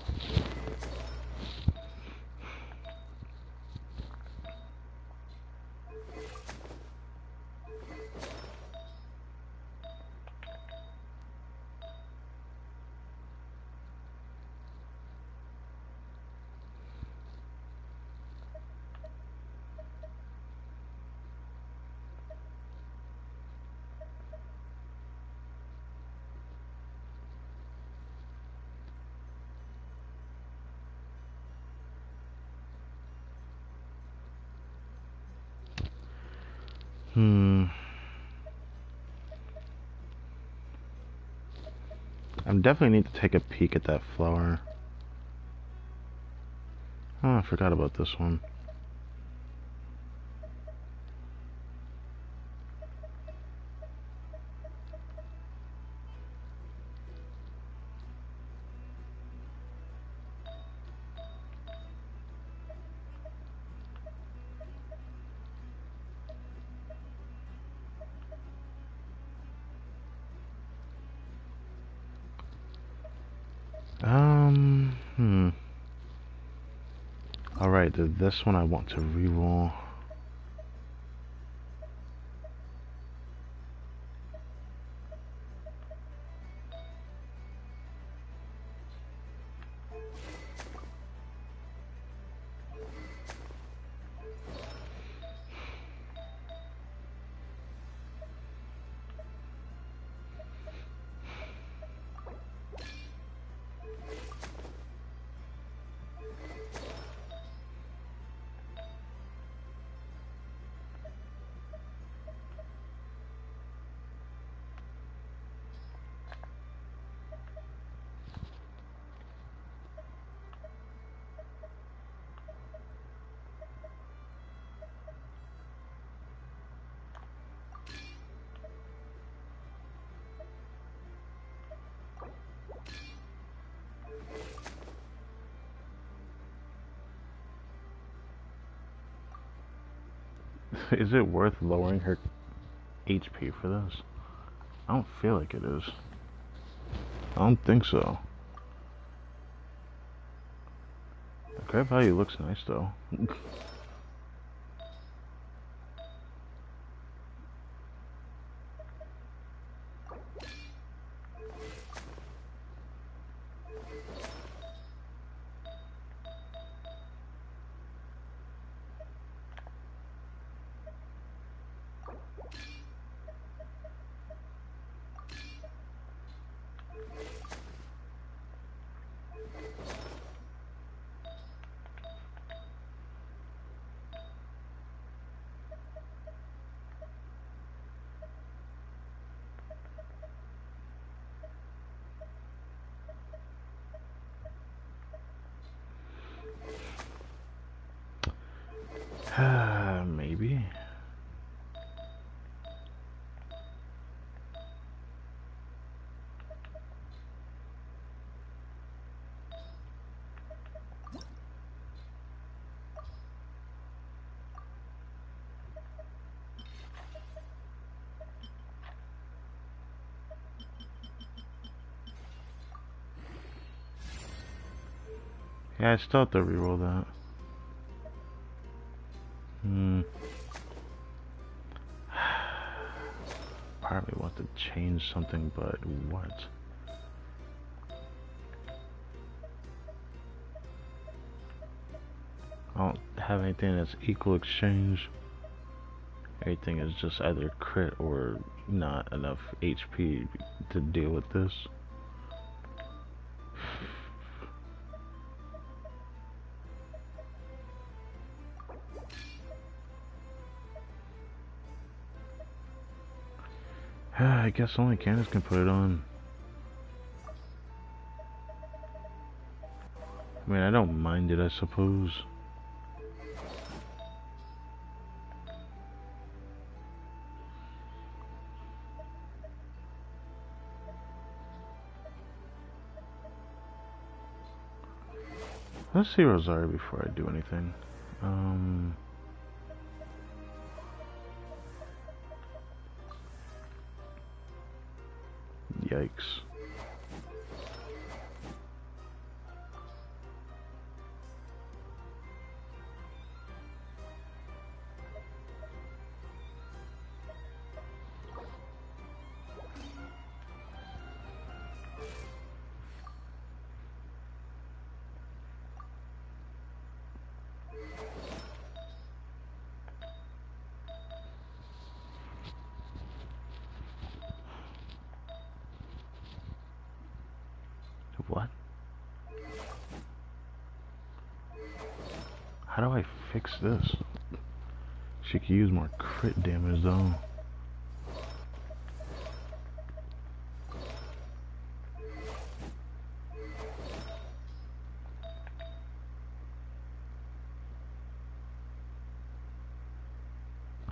I definitely need to take a peek at that flower. Oh, I forgot about this one. Alright, this one I want to reroll. Is it worth lowering her HP for this? I don't feel like it is. I don't think so. The crit value looks nice though. Maybe. Yeah, I still have to reroll that. Part of me wants to change something, but what? I don't have anything that's equal exchange. Everything is just either crit or not enough HP to deal with this. I guess only Candace can put it on. I mean, I don't mind it, I suppose. Let's see Rosario before I do anything. Yikes. What? How do I fix this? She could use more crit damage though.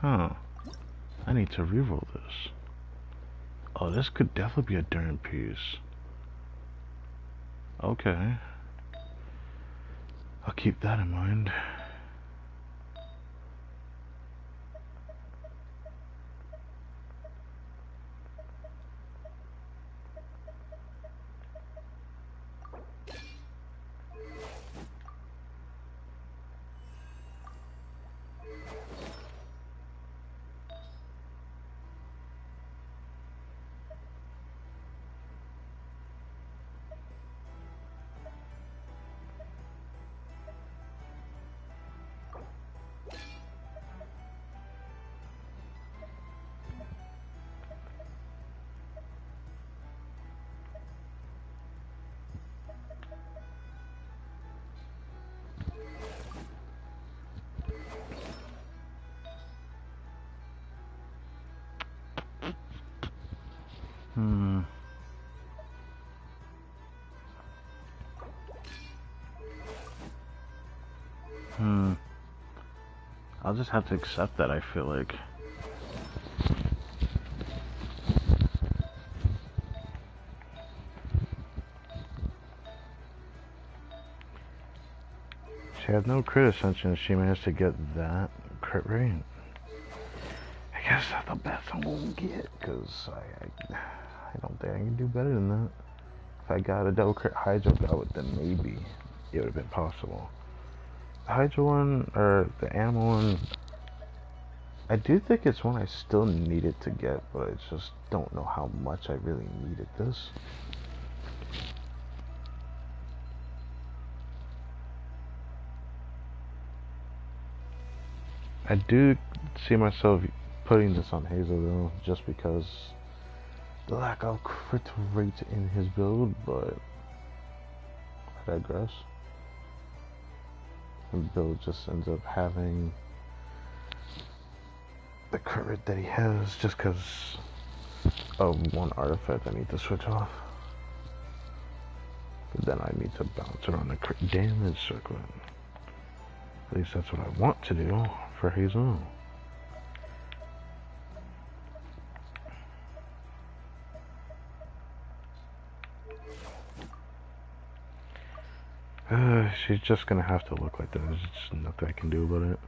Huh. I need to reroll this. Oh, this could definitely be a darn piece. Okay. I'll keep that in mind. I'll just have to accept that, I feel like. She had no crit ascension, she managed to get that crit rate. I guess that's the best I'm gonna get, because I don't think I can do better than that. If I got a double crit Hydro Goblet, then maybe it would have been possible. The Hydro one, or the animal one, I do think it's one I still needed to get, but I just don't know how much I really needed this. I do see myself putting this on Hazel though, just because the lack of crit rate in his build, but I digress. The build just ends up having the crit rate that he has just because of one artifact I need to switch off. But then I need to bounce around the crit damage circlet. At least that's what I want to do, for Hazel. She's just gonna have to look like that. There's just nothing I can do about it.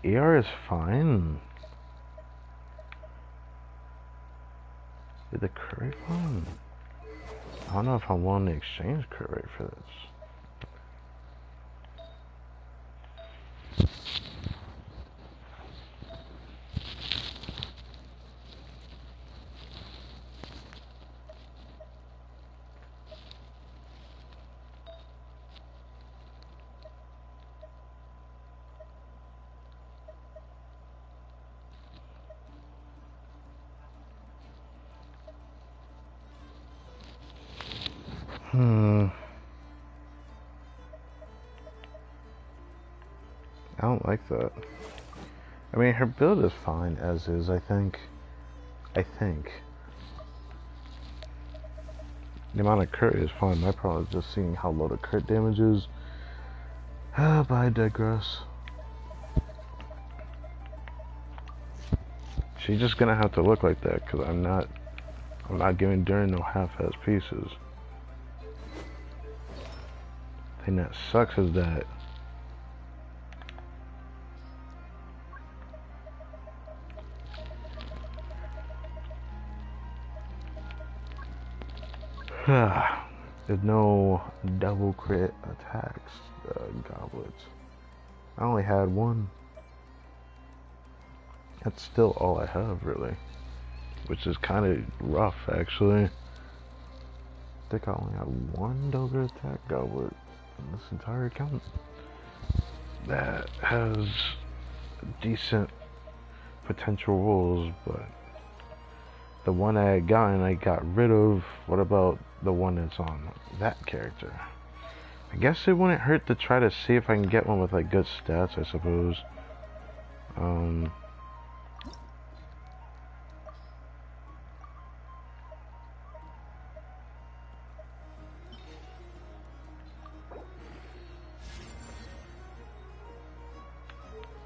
The AR is fine. Did the crit rate fine? I don't know if I want to exchange crit rate for this. I don't like that. I mean, her build is fine as is, I think. The amount of crit is fine. My problem is just seeing how low the crit damage is. But I digress. She's just gonna have to look like that, because I'm not giving Durin no half-ass pieces. The thing that sucks is that there's no double crit attacks, goblets. I only had one. That's still all I have, really. Which is kind of rough, actually. I think I only had one double attack goblet in this entire account. That has decent potential rolls, but the one I had gotten, I got rid of. What about the one that's on that character? I guess it wouldn't hurt to try to see if I can get one with like good stats, I suppose.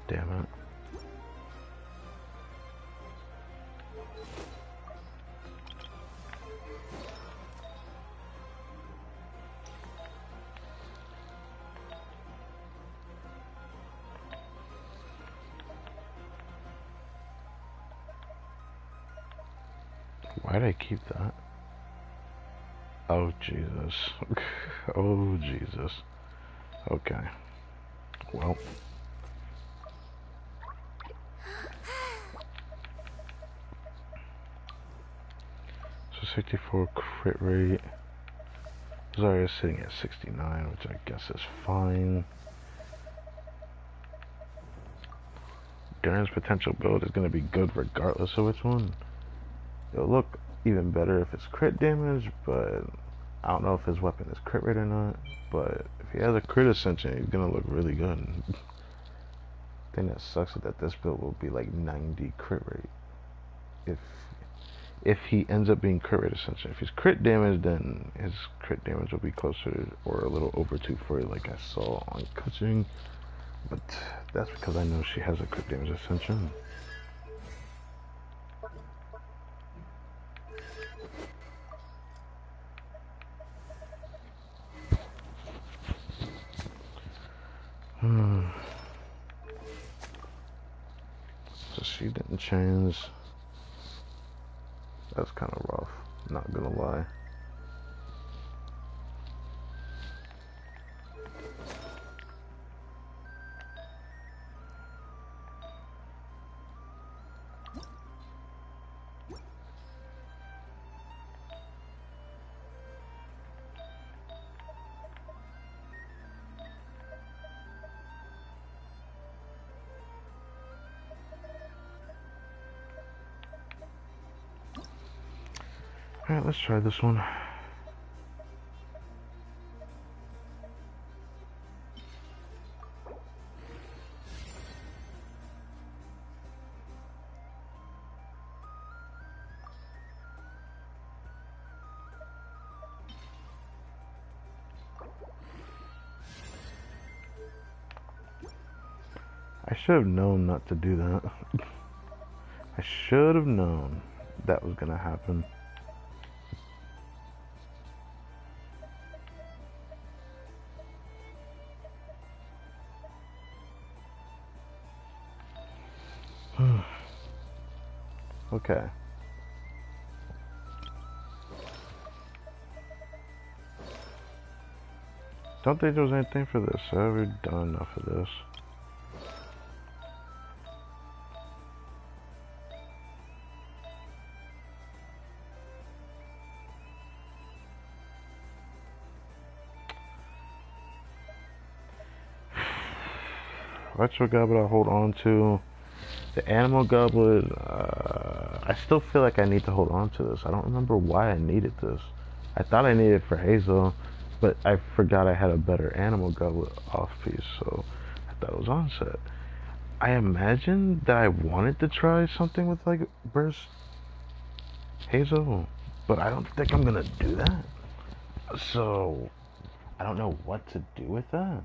Damn it. Why'd I keep that? Oh, Jesus. Oh, Jesus. Okay. Well. So 64 crit rate. Zarya is sitting at 69, which I guess is fine. Durin's potential build is going to be good regardless of which one. It'll look even better if it's crit damage, but I don't know if his weapon is crit rate or not. But if he has a crit ascension, he's going to look really good. The thing that sucks is that this build will be like 90 crit rate. If he ends up being crit rate ascension. If he's crit damage, then his crit damage will be closer or a little over 240 like I saw on Kuching. But that's because I know she has a crit damage ascension. So she didn't change. That's kind of rough, not gonna lie. Alright, let's try this one. I should have known not to do that. I should have known that was gonna happen. Okay. Don't think there was anything for this. I've already done enough of this. Retro goblet I hold on to. The animal goblet, I still feel like I need to hold on to this. I don't remember why I needed this. I thought I needed it for Hazel, but I forgot I had a better animal goblet off piece, so I thought it was on set. I imagined that I wanted to try something with like burst Hazel, but I don't think I'm gonna do that. So I don't know what to do with that.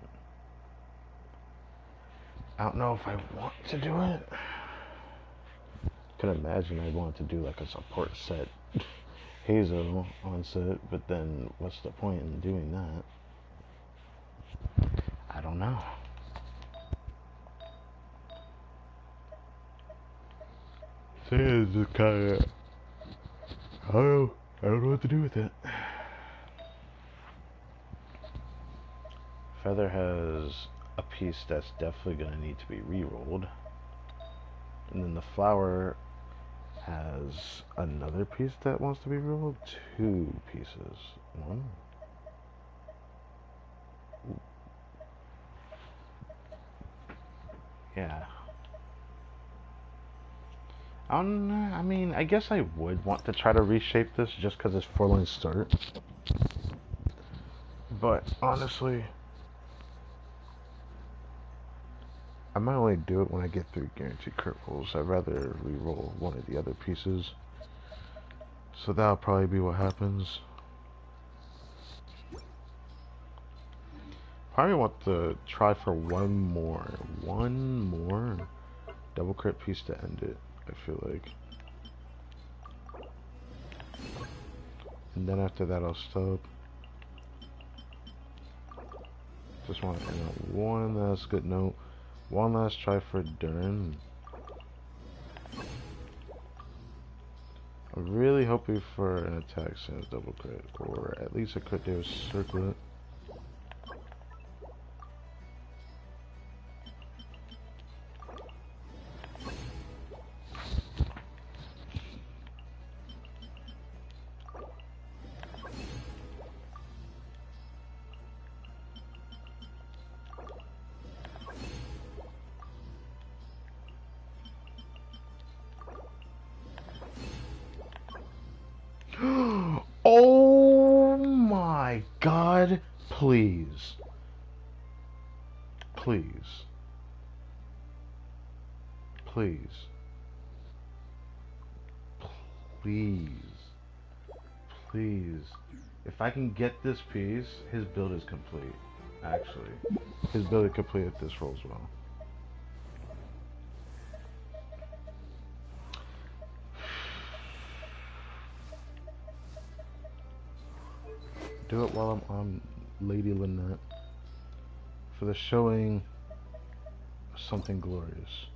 I don't know if I want to do it. Could imagine I want to do like a support set Hazel on set, but then what's the point in doing that? I don't know. So yeah, it's just kind of, I don't know. I don't know what to do with it. Feather has a piece that's definitely going to need to be re-rolled. And then the flower has another piece that wants to be rolled. Two pieces. One. Yeah. I mean, I guess I would want to try to reshape this just because it's 4-line start. But honestly, I might only do it when I get through guaranteed crit rolls. I'd rather re-roll one of the other pieces. So that'll probably be what happens. Probably want to try for one more double crit piece to end it, I feel like. And then after that I'll stop. Just want to end out one last good note. One last try for Durin. I'm really hoping for an attack sense double crit, or at least a crit there circlet. Oh my god, please. Please. Please. Please. Please. If I can get this piece, his build is complete. Actually. His build is complete if this rolls well. Do it while I'm on Lady Lynette. For the showing of something glorious.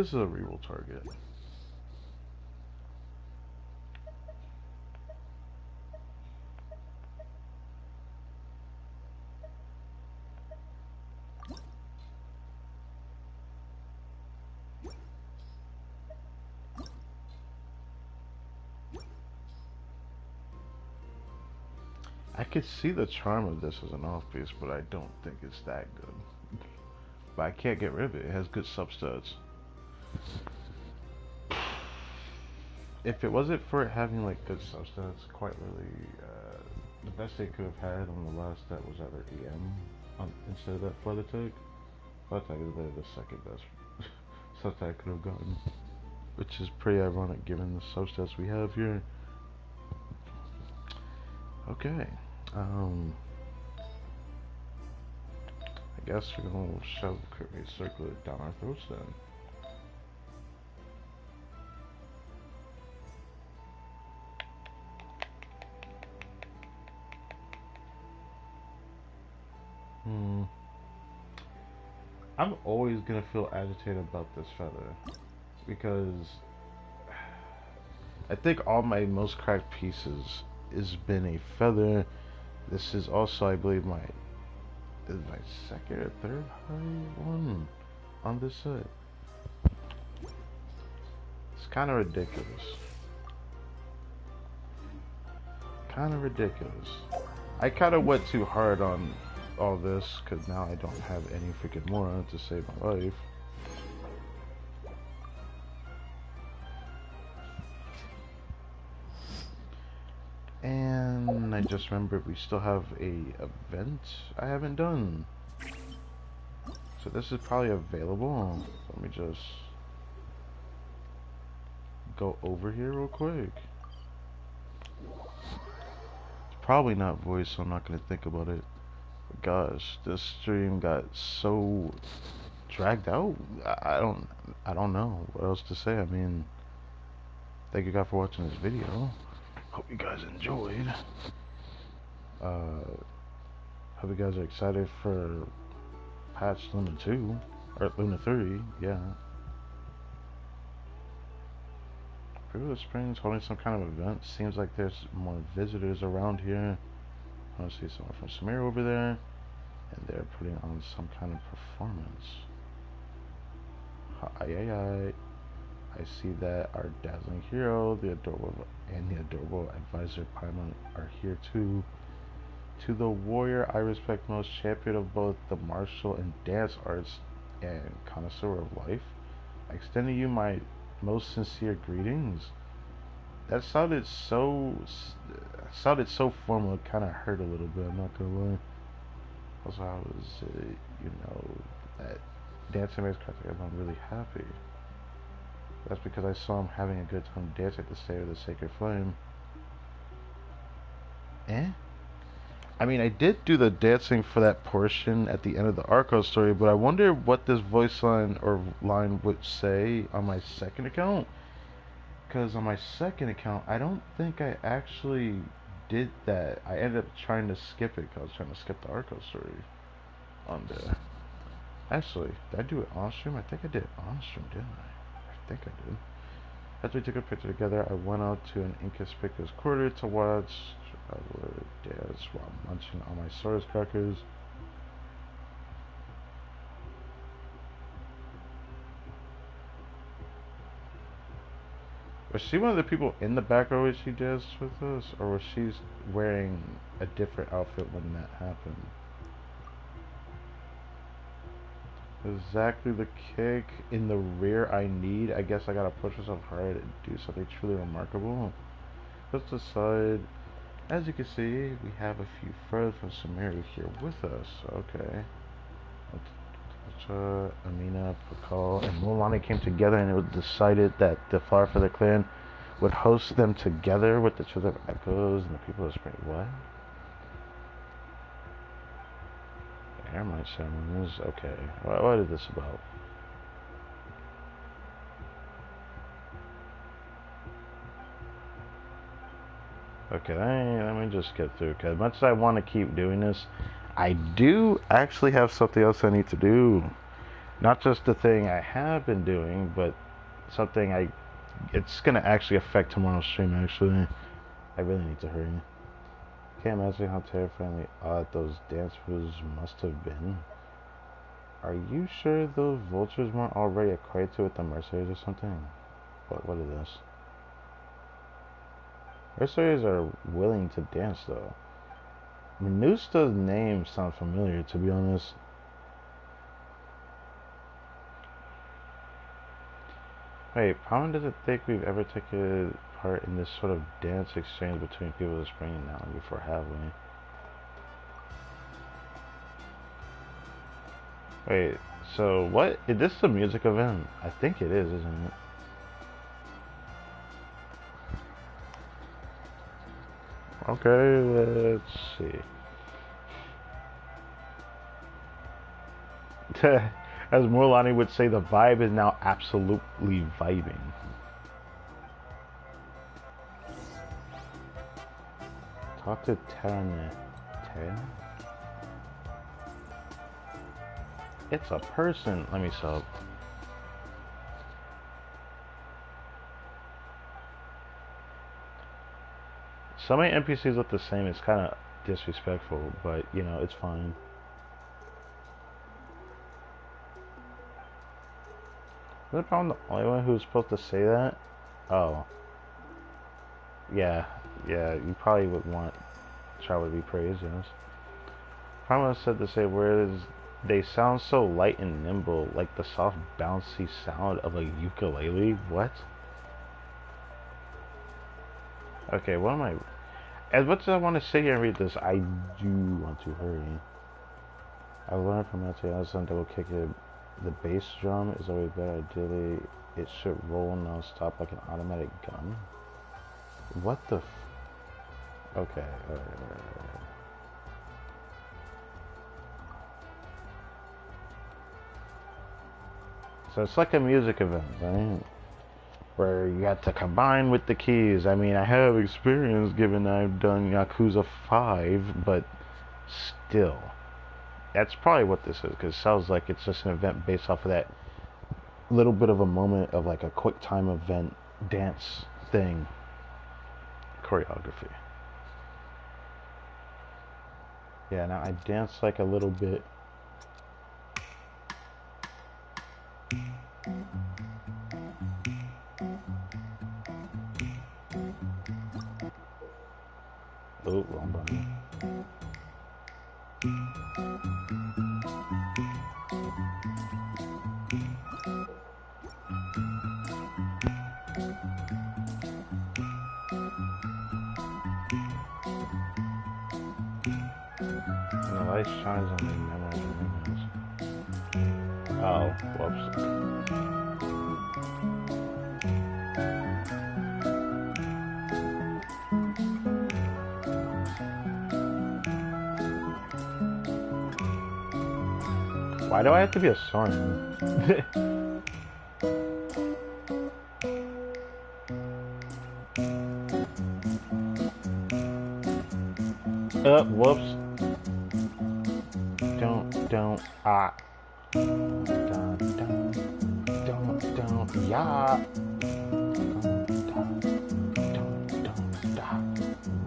this is a reroll target. I could see the charm of this as an off-piece, but I don't think it's that good. But I can't get rid of it. It has good substats. If it wasn't for it having like good substats, quite really, the best they could have had on the last stat was either EM instead of that Flood Attack. Flood Attack is the second best substat I could have gotten, which is pretty ironic given the substats we have here. Okay, I guess we're gonna shove a circlet down our throats then. I'm always gonna feel agitated about this feather because I think all my most cracked pieces has been a feather. This is also, I believe, my second or third high one on this set. It's kind of ridiculous. Kind of ridiculous. I kind of went too hard on all this because now I don't have any freaking more to save my life. And I just remembered we still have a event I haven't done. So this is probably available. Let me just go over here real quick. It's probably not voice, so I'm not gonna think about it. But gosh, this stream got so dragged out. I don't know what else to say. I mean, thank you guys for watching this video. Hope you guys enjoyed. Hope you guys are excited for patch Luna 2 or Luna 3. Yeah. Privilege Springs holding some kind of event. Seems like there's more visitors around here. I want to see someone from Samir over there, and they're putting on some kind of performance. I see that our dazzling hero, the adorable advisor Paimon are here too. To the warrior I respect most, champion of both the martial and dance arts, and connoisseur of life, I extend to you my most sincere greetings. That sounded so formal. It kind of hurt a little bit. I'm not gonna lie. Also, I was, that dancing makes Kartik. I'm really happy. That's because I saw him having a good time dancing at the state of the Sacred Flame. I mean, I did do the dancing for that portion at the end of the Arco story, but I wonder what this voice line or line would say on my second account. Because on my second account, I don't think I actually did that. I ended up trying to skip it because I was trying to skip the Arco story on there. Actually, did I do it on stream? I think I did it on stream, didn't I? I think I did. As we took a picture together, I went out to an inconspicuous corner to watch Traveler dance while munching on my Source crackers. Was she one of the people in the back row as she danced with us, or was she wearing a different outfit when that happened? Exactly the kick in the rear I need. I guess I gotta push myself hard to do something truly remarkable. Let's decide. As you can see, we have a few friends from Samira here with us. Okay. Amina, Pakal, and Mulani came together, and it was decided that the Flower Feather clan would host them together with the Children of Echoes and the people of Spring. What? Airmite ceremonies? Okay. What is this about? Okay, let me just get through, because as much as I want to keep doing this, I do actually have something else I need to do. Not just the thing I have been doing, but something it's gonna actually affect tomorrow's stream, actually. I really need to hurry. Can't imagine how terrifyingly odd those dance moves must have been. Are you sure those vultures weren't already acquainted with the mercenaries or something? What is this? Mercenaries are willing to dance, though. Menusta's name sounds familiar, to be honest. Wait, Pawan doesn't think we've ever taken part in this sort of dance exchange between people of spring and now before, have we? Wait, so what? Is this the music event? I think it is, isn't it? Okay, let's see. As Morlani would say, the vibe is now absolutely vibing. Talk to Terran. It's a person. Let me sub. So many NPCs look the same. It's kind of disrespectful, but you know, it's fine. Is the problem the only one who's supposed to say that? Oh. Yeah, you probably would want Charlie to be praised, yes. Prima said to say words, they sound so light and nimble, like the soft, bouncy sound of a ukulele. What? Okay, what am I... As much as I want to sit here and read this, I do want to hurry. I learned from Matthew Allison double kick it. The bass drum is always better. Ideally, it should roll non-stop like an automatic gun. What the f... Okay, alright. So it's like a music event, right? Where you have to combine with the keys. I mean, I have experience given I've done Yakuza 5, but still. That's probably what this is, because it sounds like it's just an event based off of that little bit of a moment of like a quick time event dance thing. Choreography. Yeah, now I dance like a little bit. Oh, wrong button. And the light shines on me, memories. Oh, whoops. Why do I have to be a Soren? Whoops. Don't, yeah.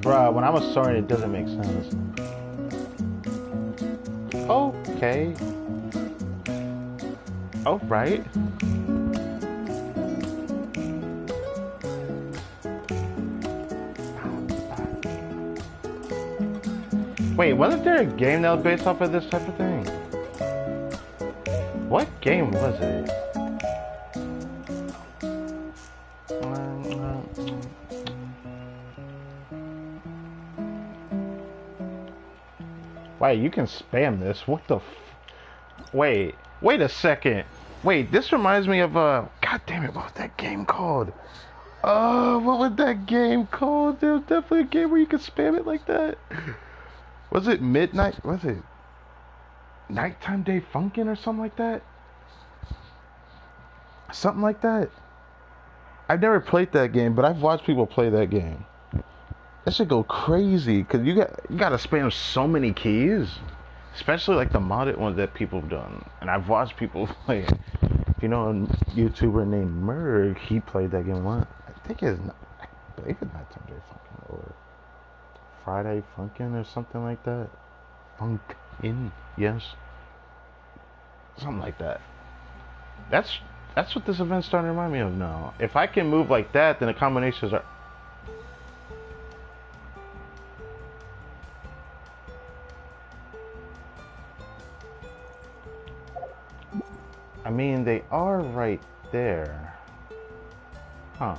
Bruh, when I'm a Soren, it doesn't make sense. Okay. Oh, right. Wait, wasn't there a game that was based off of this type of thing? What game was it? Wait, you can spam this. What the f... Wait a second. Wait, this reminds me of, God damn it, what was that game called? What was that game called? There was definitely a game where you could spam it like that. Was it Midnight? Was it Nighttime Day Funkin' or something like that? Something like that. I've never played that game, but I've watched people play that game. That should go crazy, because you gotta spam so many keys. especially like the modded ones that people have done. And I've watched people play it. You know, a YouTuber named Merg, he played that game once. I believe it's not Sunday Funkin' or Friday Funkin' or something like that. Funkin', yes, something like that. That's that's what this event's starting to remind me of now. If I can move like that, then the combinations are. I mean, they are right there. Huh.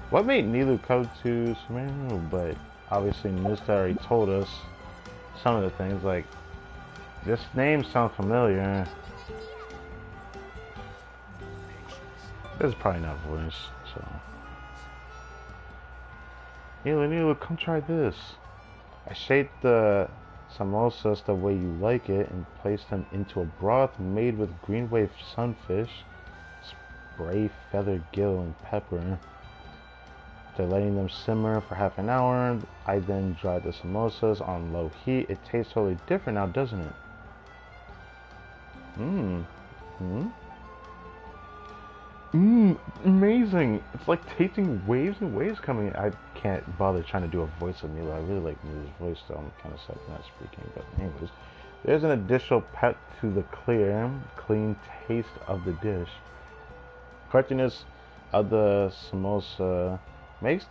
What made Nilu come to Sumeru? But obviously, Mista already told us some of the things. Like, this name sounds familiar. This is probably not voice, so. Nilu, come try this. I shaped the samosas the way you like it and placed them into a broth made with green wave sunfish, spray feather gill, and pepper. After letting them simmer for half an hour, I then dried the samosas on low heat. It tastes totally different now, doesn't it? Amazing! It's like tasting waves and waves coming. I can't bother trying to do a voice of Milo. I really like Milo's voice, so I'm kind of sad not speaking. But anyways, there's an additional pep to the clean taste of the dish. Crunchiness of the samosa makes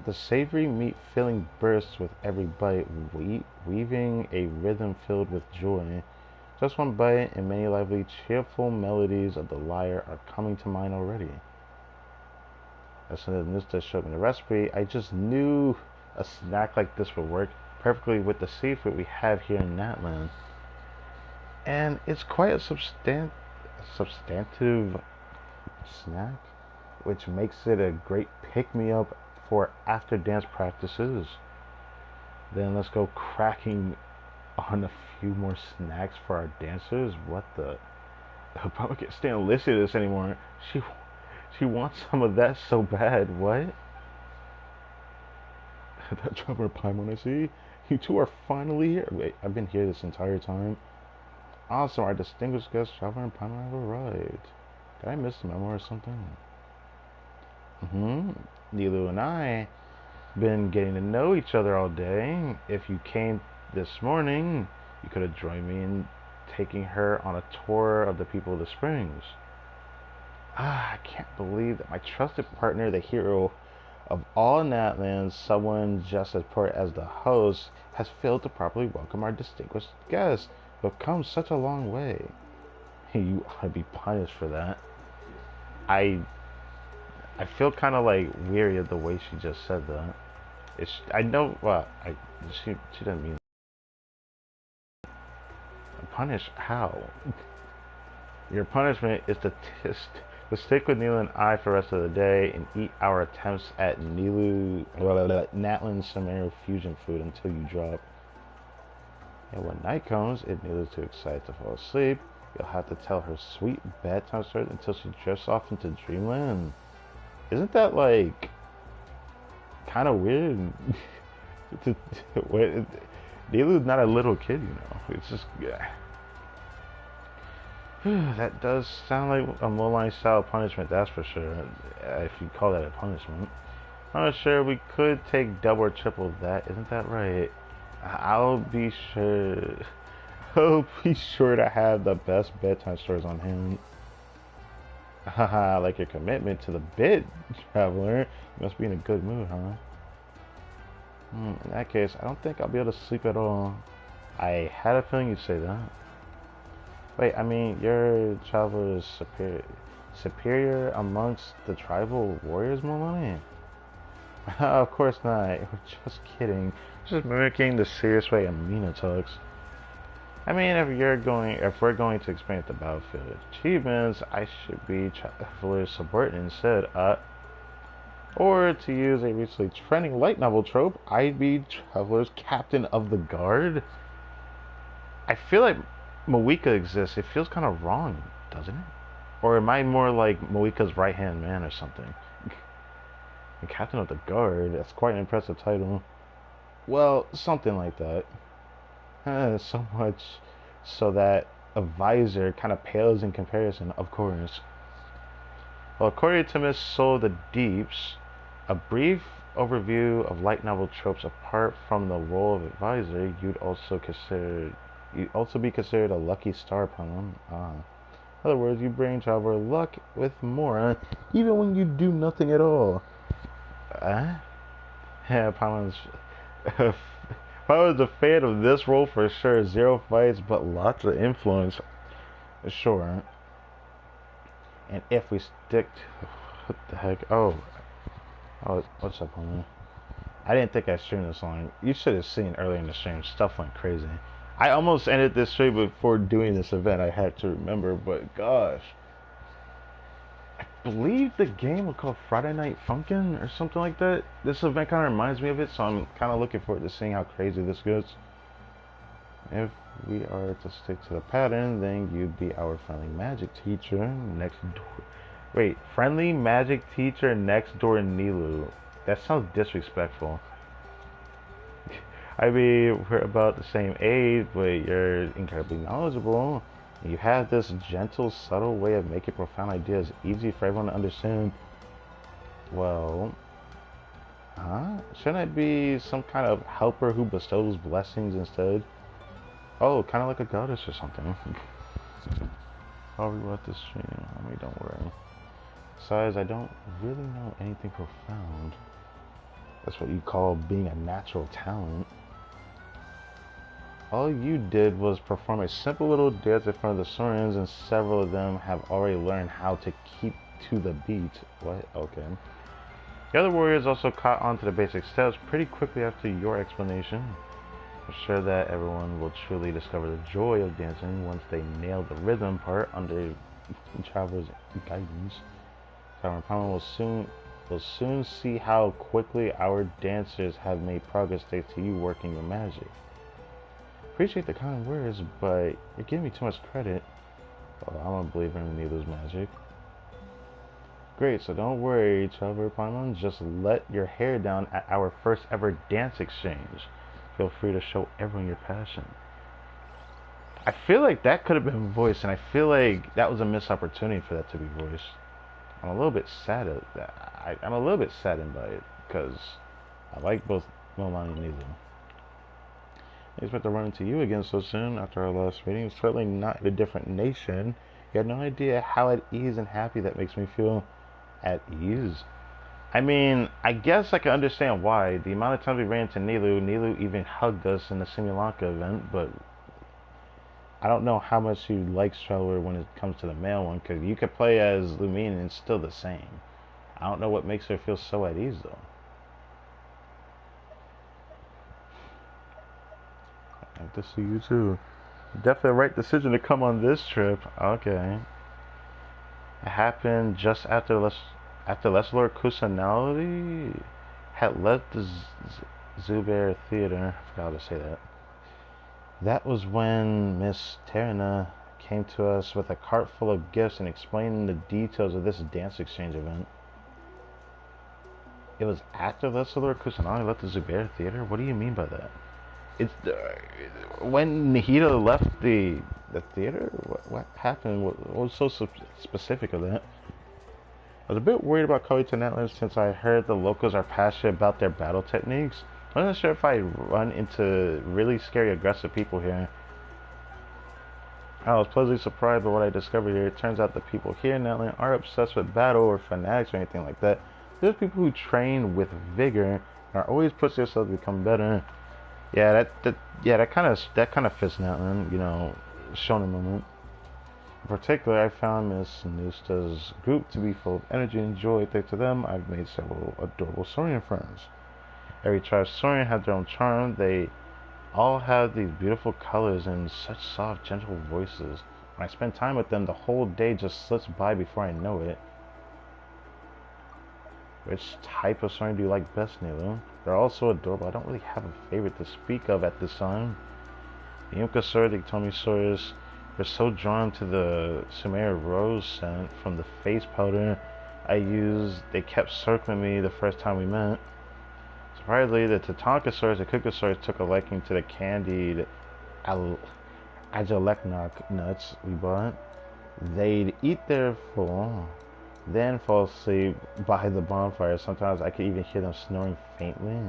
the savory meat filling bursts with every bite, weaving a rhythm filled with joy. Just one bite, and many lively, cheerful melodies of the lyre are coming to mind already. As soon as Nista showed me the recipe, I just knew a snack like this would work perfectly with the seafood we have here in Natlan. And it's quite a substantive snack, which makes it a great pick-me-up for after-dance practices. Then let's go cracking on a few more snacks for our dancers. What the? I probably can't stand listening to this anymore. She wants some of that so bad. What? That Trevor Paimon I see. You two are finally here. Wait, I've been here this entire time. Awesome, our distinguished guests, Trevor and Paimon, have arrived. Did I miss the memo or something? Nilu and I been getting to know each other all day. If you came this morning, you could have joined me in taking her on a tour of the people of the springs. I can't believe that my trusted partner, the hero of all Natlands, someone just as important as the host, has failed to properly welcome our distinguished guests who have come such a long way. You ought to be punished for that. I feel kind of like weary of the way she just said that. I know. Well, she didn't mean. Punish how? Your punishment is to stick with Nilu and I for the rest of the day and eat our attempts at Natlan Sumeru fusion food until you drop. And when night comes, if Nilu's too excited to fall asleep, you'll have to tell her sweet bedtime stories until she drifts off into dreamland. Isn't that like kind of weird? Nilu's not a little kid, you know. It's just that does sound like a Mulan style punishment, that's for sure. If you call that a punishment. I'm not sure we could take double or triple that, isn't that right? I'll be sure to have the best bedtime stories on hand. Haha, like your commitment to the bit, traveler. You must be in a good mood, huh? In that case, I don't think I'll be able to sleep at all. I had a feeling you'd say that. Wait, I mean, your traveler is superior amongst the tribal warriors, Maloney? Of course not. We're just kidding. Just mimicking the serious way Amina talks. I mean, if we're going to experience the battlefield achievements, I should be traveler's subordinate instead. Or to use a recently trending light novel trope, I'd be traveler's captain of the guard. I feel like Moika exists. It feels kind of wrong, doesn't it? Or am I more like Moika's right-hand man or something? And captain of the guard, that's quite an impressive title. Well, something like that. So much so that a visor kind of pales in comparison, of course. Well, according to Miss Soul of the Deeps, a brief overview of light novel tropes apart from the role of advisor, you'd also be considered a lucky star pawn. In other words, you bring traveler luck with more, even when you do nothing at all. Yeah, Paimon was a fan of this role for sure. Zero fights, but lots of influence. Sure. And if we stick to... What the heck? Oh, what's up, homie? I didn't think I streamed this long. You should have seen earlier in the stream. Stuff went crazy. I almost ended this stream before doing this event. I had to remember, but gosh. I believe the game was called Friday Night Funkin' or something like that. This event kind of reminds me of it, so I'm kind of looking forward to seeing how crazy this goes. If we are to stick to the pattern, then you'd be our friendly magic teacher next door. Wait, friendly magic teacher next door Nilu. That sounds disrespectful. I mean, we're about the same age, but you're incredibly knowledgeable. You have this gentle, subtle way of making profound ideas easy for everyone to understand. Well, shouldn't I be some kind of helper who bestows blessings instead? Oh, kind of like a goddess or something. I'll rewrite this stream. I mean, don't worry. Besides, I don't really know anything profound. That's what you call being a natural talent. All you did was perform a simple little dance in front of the Saurians, and several of them have already learned how to keep to the beat. What? Okay. The other warriors also caught on to the basic steps pretty quickly after your explanation. I'm sure that everyone will truly discover the joy of dancing once they nail the rhythm part under Traveler's guidance. Tower Palmer will soon see how quickly our dancers have made progress thanks to you working your magic. Appreciate the kind words, but you're giving me too much credit. Well, I'm a believer in Nilu's magic. Great, so don't worry, Traveler Paimon. Just let your hair down at our first ever dance exchange. Feel free to show everyone your passion. I feel like that could have been voiced, and I feel like that was a missed opportunity for that to be voiced. I'm a little bit sad at that. I'm a little bit saddened by it, because I like both Milani and Nilu. I expect to run into you again so soon after our last meeting. Certainly not in a different nation. You have no idea how at ease and happy that makes me feel. At ease? I mean, I guess I can understand why. The amount of times we ran into Nilu even hugged us in the Simulanka event, but I don't know how much she likes Traveler when it comes to the male one, because you could play as Lumine and it's still the same. I don't know what makes her feel so at ease, though. I have to see you, too. Definitely the right decision to come on this trip. Okay. It happened just after Leslor Kusanali had left the Zubair Theater. I forgot how to say that. That was when Miss Terna came to us with a cart full of gifts and explained the details of this dance exchange event. It was after Leslor Kusanali left the Zubair Theater? What do you mean by that? It's when Nihida left the theater? What happened? What was so specific of that? I was a bit worried about Koito Netlands since I heard the locals are passionate about their battle techniques. I wasn't sure if I'd run into really scary, aggressive people here. I was pleasantly surprised by what I discovered here. It turns out the people here in Netland aren't obsessed with battle or fanatics or anything like that. There's people who train with vigor and are always pushing themselves to become better. Yeah, that kind of fits Netland, you know, shonen moment. In particular, I found Miss Nusta's group to be full of energy and joy. Thanks to them, I've made several adorable Saurian friends. Every tribe Saurian has their own charm. They all have these beautiful colors and such soft, gentle voices. When I spend time with them, the whole day just slips by before I know it. Which type of Saurian do you like best, Nilu? They're all so adorable. I don't really have a favorite to speak of at this time. The Imkasaur, the Tomisaurus, they're so drawn to the Sumeria rose scent from the face powder I used. They kept circling me the first time we met. Surprisingly, the Tatankasaurus and Kukasaurus took a liking to the candied Ajaleknock nuts we bought. They'd eat their full, then fall asleep by the bonfire. Sometimes I could even hear them snoring faintly.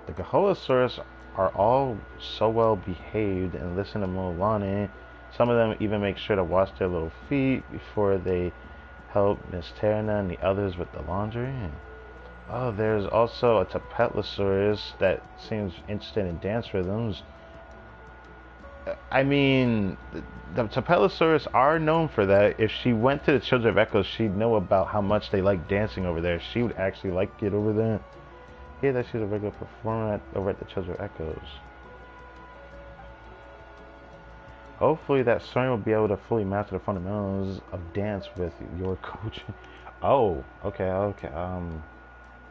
The Gaholosaurus are all so well behaved and listen to Mulani. Some of them even make sure to wash their little feet before they help Miss Terna and the others with the laundry. Oh, there's also a Tapetlosaurus that seems interested in dance rhythms. I mean, the Tapetlosaurus are known for that. If she went to the Children of Echoes, she'd know about how much they like dancing over there. She would actually like it over there. Hear that she's a regular performer over at the Children of Echoes. Hopefully that Soren will be able to fully master the fundamentals of dance with your coaching. Oh, okay.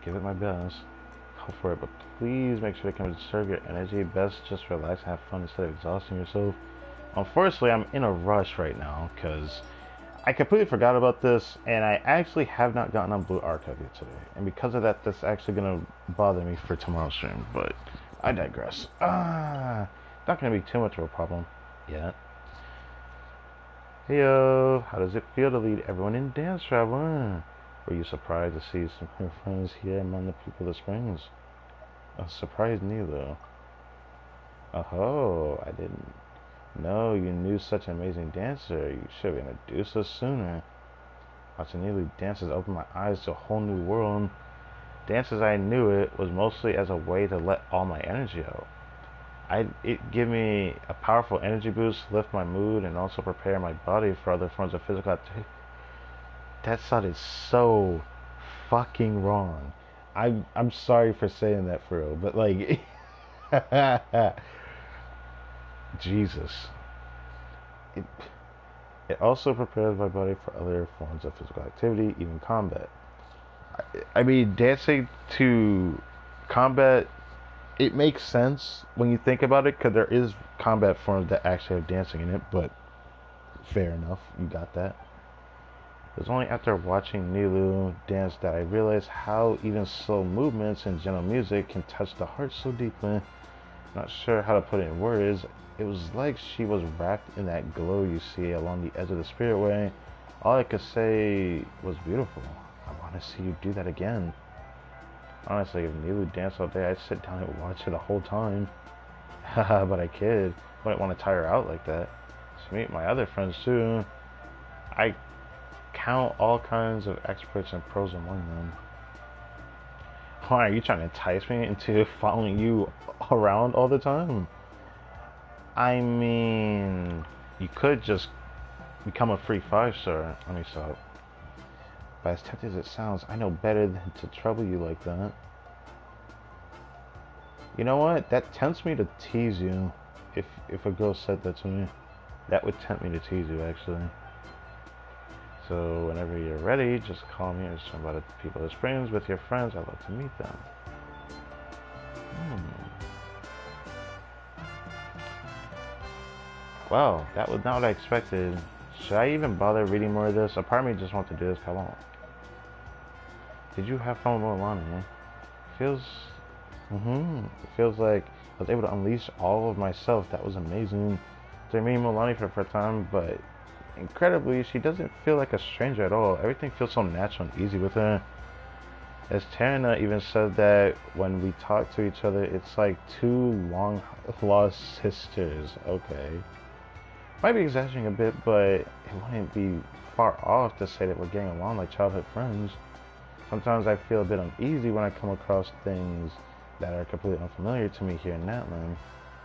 Give it my best. Go for it, but please make sure to conserve your energy. Best just relax and have fun instead of exhausting yourself. Unfortunately, I'm in a rush right now because I completely forgot about this, and I actually have not gotten on Blue Archive yet today. And because of that, that's actually going to bother me for tomorrow's stream, but I digress. Not going to be too much of a problem yet. Heyo, how does it feel to lead everyone in dance travel? Were you surprised to see some of your friends here among the people of the Springs? Surprised me, though. Oh, I didn't know you knew such an amazing dancer. You should have introduced us sooner. Watching Neelu dances opened my eyes to a whole new world. Dance as I knew it was mostly as a way to let all my energy out. It gave me a powerful energy boost, lift my mood, and also prepare my body for other forms of physical activity. That sounded so fucking wrong. I'm sorry for saying that for real, but like Jesus. It also prepares my body for other forms of physical activity, even combat. I mean, dancing to combat, it makes sense when you think about it, because there is combat forms that actually have dancing in it, but fair enough, you got that. It was only after watching Neelu dance that I realized how even slow movements and gentle music can touch the heart so deeply. Not sure how to put it in words. It was like she was wrapped in that glow you see along the edge of the spirit way. All I could say was beautiful. I want to see you do that again. Honestly, if Neelu danced all day, I'd sit down and watch her the whole time. Haha, but I kid. Wouldn't want to tire her out like that. So meet my other friends too. I count all kinds of experts and pros among them. Why are you trying to entice me into following you around all the time? I mean, you could just become a free 5-star. Let me stop. But as tempting as it sounds, I know better than to trouble you like that. You know what? That tempts me to tease you. If a girl said that to me, that would tempt me to tease you, actually. So whenever you're ready, just call me or swim by the people of the Springs with your friends. I'd love to meet them. Well, that was not what I expected. Should I even bother reading more of this? A part of me just wants to do this. Come on. Did you have fun with Milani? Feels... It feels like I was able to unleash all of myself. That was amazing. So I meeting Milani for the first time, but incredibly, she doesn't feel like a stranger at all. Everything feels so natural and easy with her. As Tarina even said that when we talk to each other, it's like two long-lost sisters. Okay. Might be exaggerating a bit, but it wouldn't be far off to say that we're getting along like childhood friends. Sometimes I feel a bit uneasy when I come across things that are completely unfamiliar to me here in Natlan.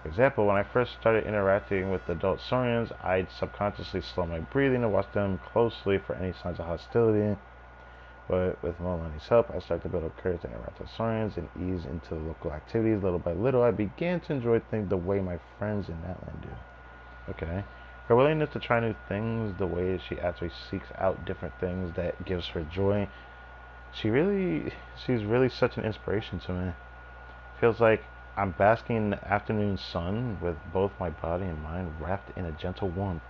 For example, when I first started interacting with adult Saurians, I'd subconsciously slow my breathing to watch them closely for any signs of hostility. But with Molani's help, I started to build up courage to interact with Saurians and ease into the local activities. Little by little, I began to enjoy things the way my friends in Natlan do. Okay. Her willingness to try new things, the way she actually seeks out different things that gives her joy. She's really such an inspiration to me. Feels like I'm basking in the afternoon sun with both my body and mind wrapped in a gentle warmth.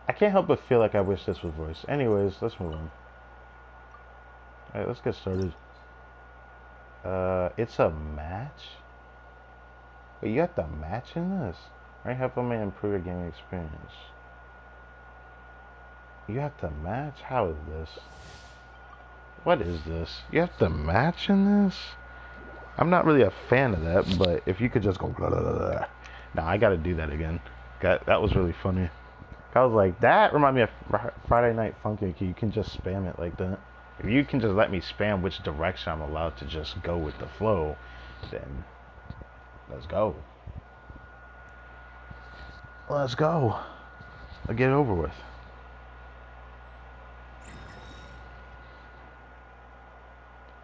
I can't help but feel like I wish this was voice. Anyways, let's move on. Alright, let's get started. It's a match? Wait, you have to match in this? Right, help them improve your gaming experience. You have to match? How is this? What is this? You have to match in this? I'm not really a fan of that, but if you could just go blah, blah, blah, blah. Nah, I gotta do that again. That was really funny. I was like, that reminded me of Friday Night Funkin'. You can just spam it like that. If you can just let me spam which direction I'm allowed to just go with the flow, then let's go. Let's go. I'll get it over with.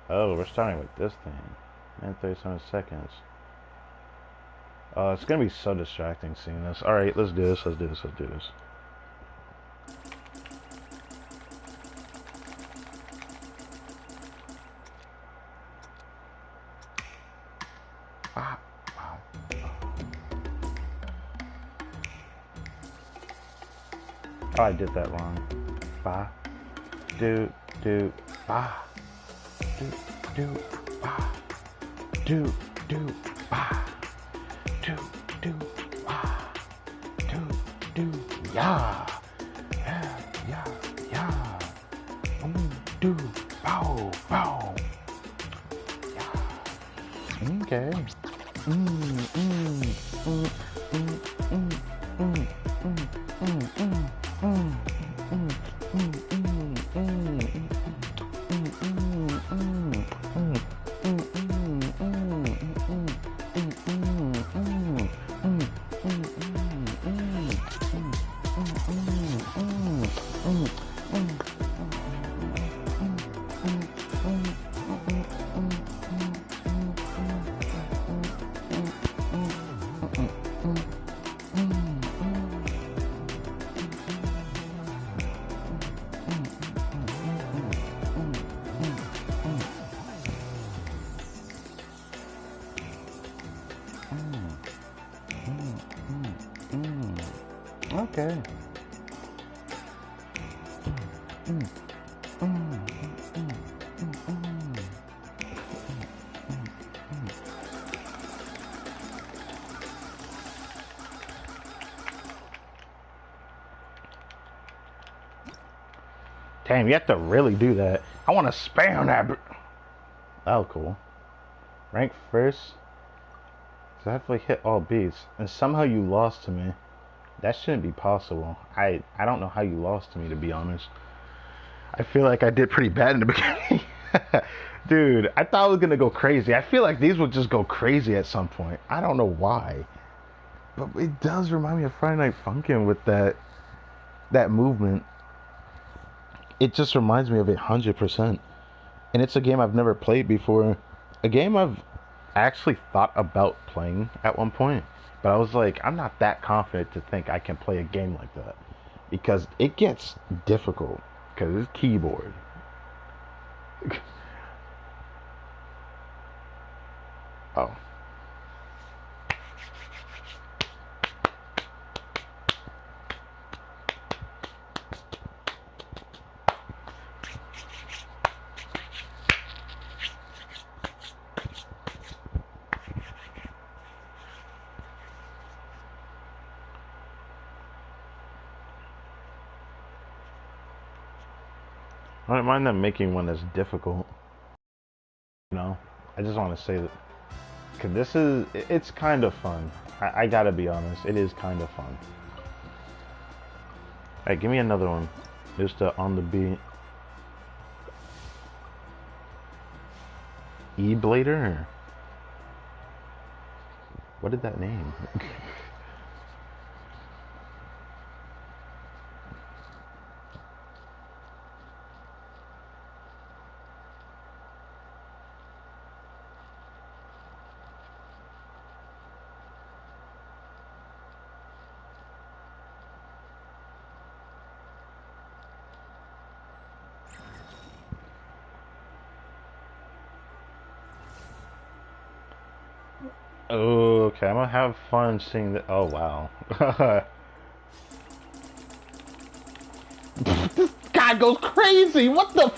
Oh, we're starting with this thing. And 37 seconds. Oh, it's gonna be so distracting seeing this. Alright, let's do this, let's do this, let's do this. Ah, wow. Oh, I did that wrong. Ba, do, ba, do, ba, do, ba, do, ba, do, yeah, yeah, yeah, do, bow, bow, yeah, okay, okay. Damn, you have to really do that. I want to spam that. Oh, cool. Rank first. So I have to like hit all beats, and somehow you lost to me. That shouldn't be possible. I don't know how you lost to me, to be honest. I feel like I did pretty bad in the beginning. Dude, I thought I was gonna go crazy. I feel like these would just go crazy at some point. I don't know why. But it does remind me of Friday Night Funkin' with that movement. It just reminds me of it 100%. And it's a game I've never played before. A game I've actually thought about playing at one point. But I was like, I'm not that confident to think I can play a game like that. Because it gets difficult. Because it's keyboard. Oh. I don't mind them making one that's difficult. You know? I just want to say that. Because it's kind of fun. I gotta be honest, it is kind of fun. Alright, give me another one. Just on the beat. E-Blader? What did that name? Oh, okay, I'm gonna have fun seeing that. Oh, wow. This guy goes crazy! What the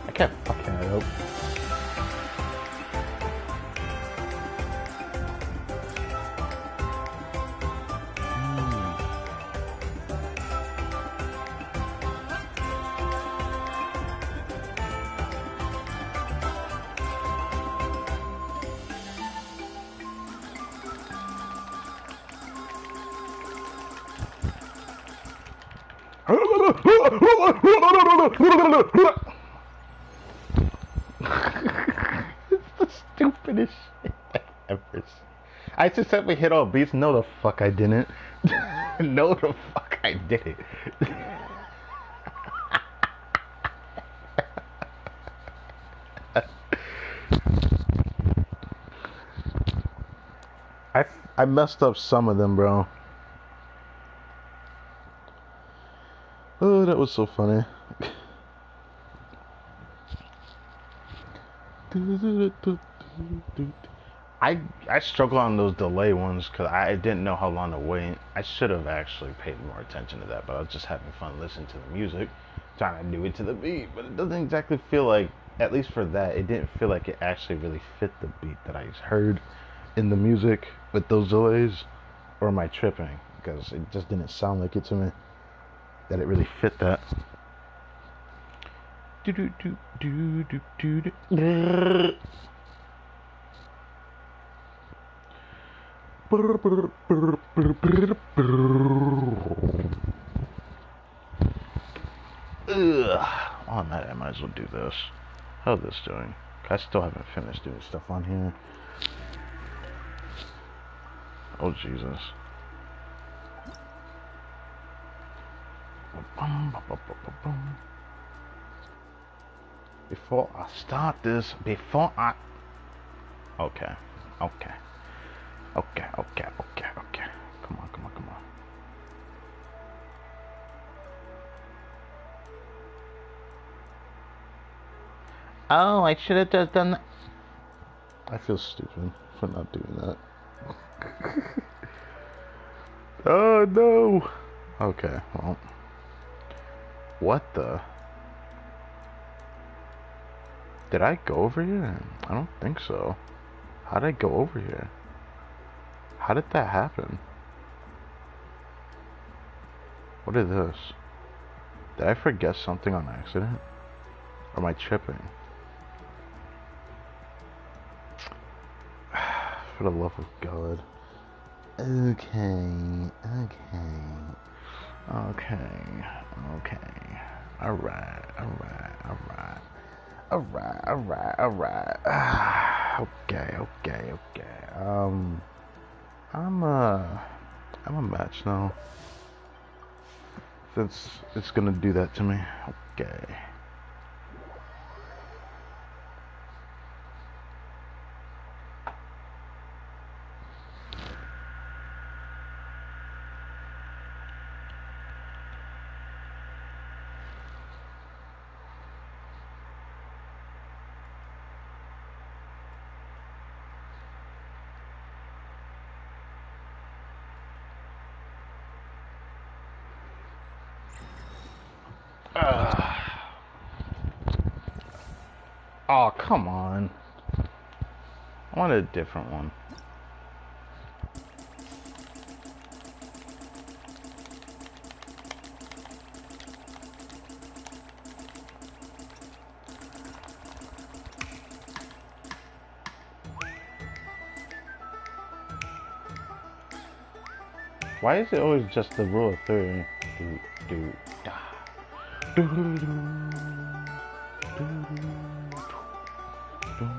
I can't fucking help. It's the stupidest shit ever. I successfully hit all beats. No, the fuck I didn't. No, the fuck I didn't. I messed up some of them, bro. Oh, that was so funny. I struggle on those delay ones because I didn't know how long to wait. I should have actually paid more attention to that, but I was just having fun listening to the music, trying to do it to the beat. But it doesn't exactly feel like, at least for that, it didn't feel like it actually really fit the beat that I heard in the music with those delays. Or am I tripping? Because it just didn't sound like it to me that it really fit that. Ugh. On that, I might as well do this. How's this doing? I still haven't finished doing stuff on here. Oh, Jesus. Before I start this, okay, okay. Come on. Oh, I should have just done that. I feel stupid for not doing that. Oh, no. Okay, well. What the? Did I go over here? I don't think so. How did I go over here? How did that happen? What is this? Did I forget something on accident? Or am I tripping? For the love of God. Okay. Alright. Okay. I'm a match now. Since it's gonna do that to me. Okay. Oh, come on. I want a different one. Why is it always just the rule of third? Do, do, da. Do, do, do, do, do, do,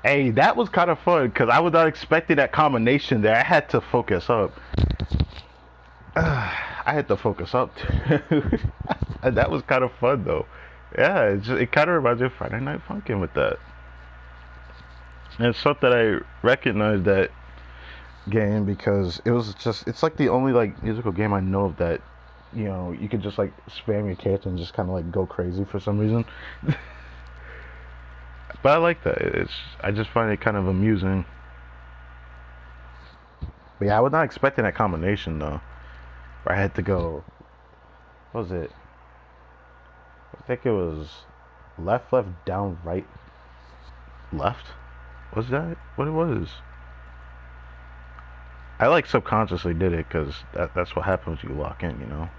Hey, that was kind of fun because I was not expecting that combination there. I had to focus up. I had to focus up too. And that was kind of fun though. Yeah, it kind of reminds me of Friday Night Funkin' with that. And it's something I recognized that game because it's like the only like musical game I know of that, you know, you could just like spam your character and just kind of like go crazy for some reason. But I like that. I just find it kind of amusing. But yeah, I was not expecting that combination though. Where I had to go. What was it? I think it was left, left, down, right, left. Was that what it was? I like subconsciously did it because that's what happens when you lock in, you know.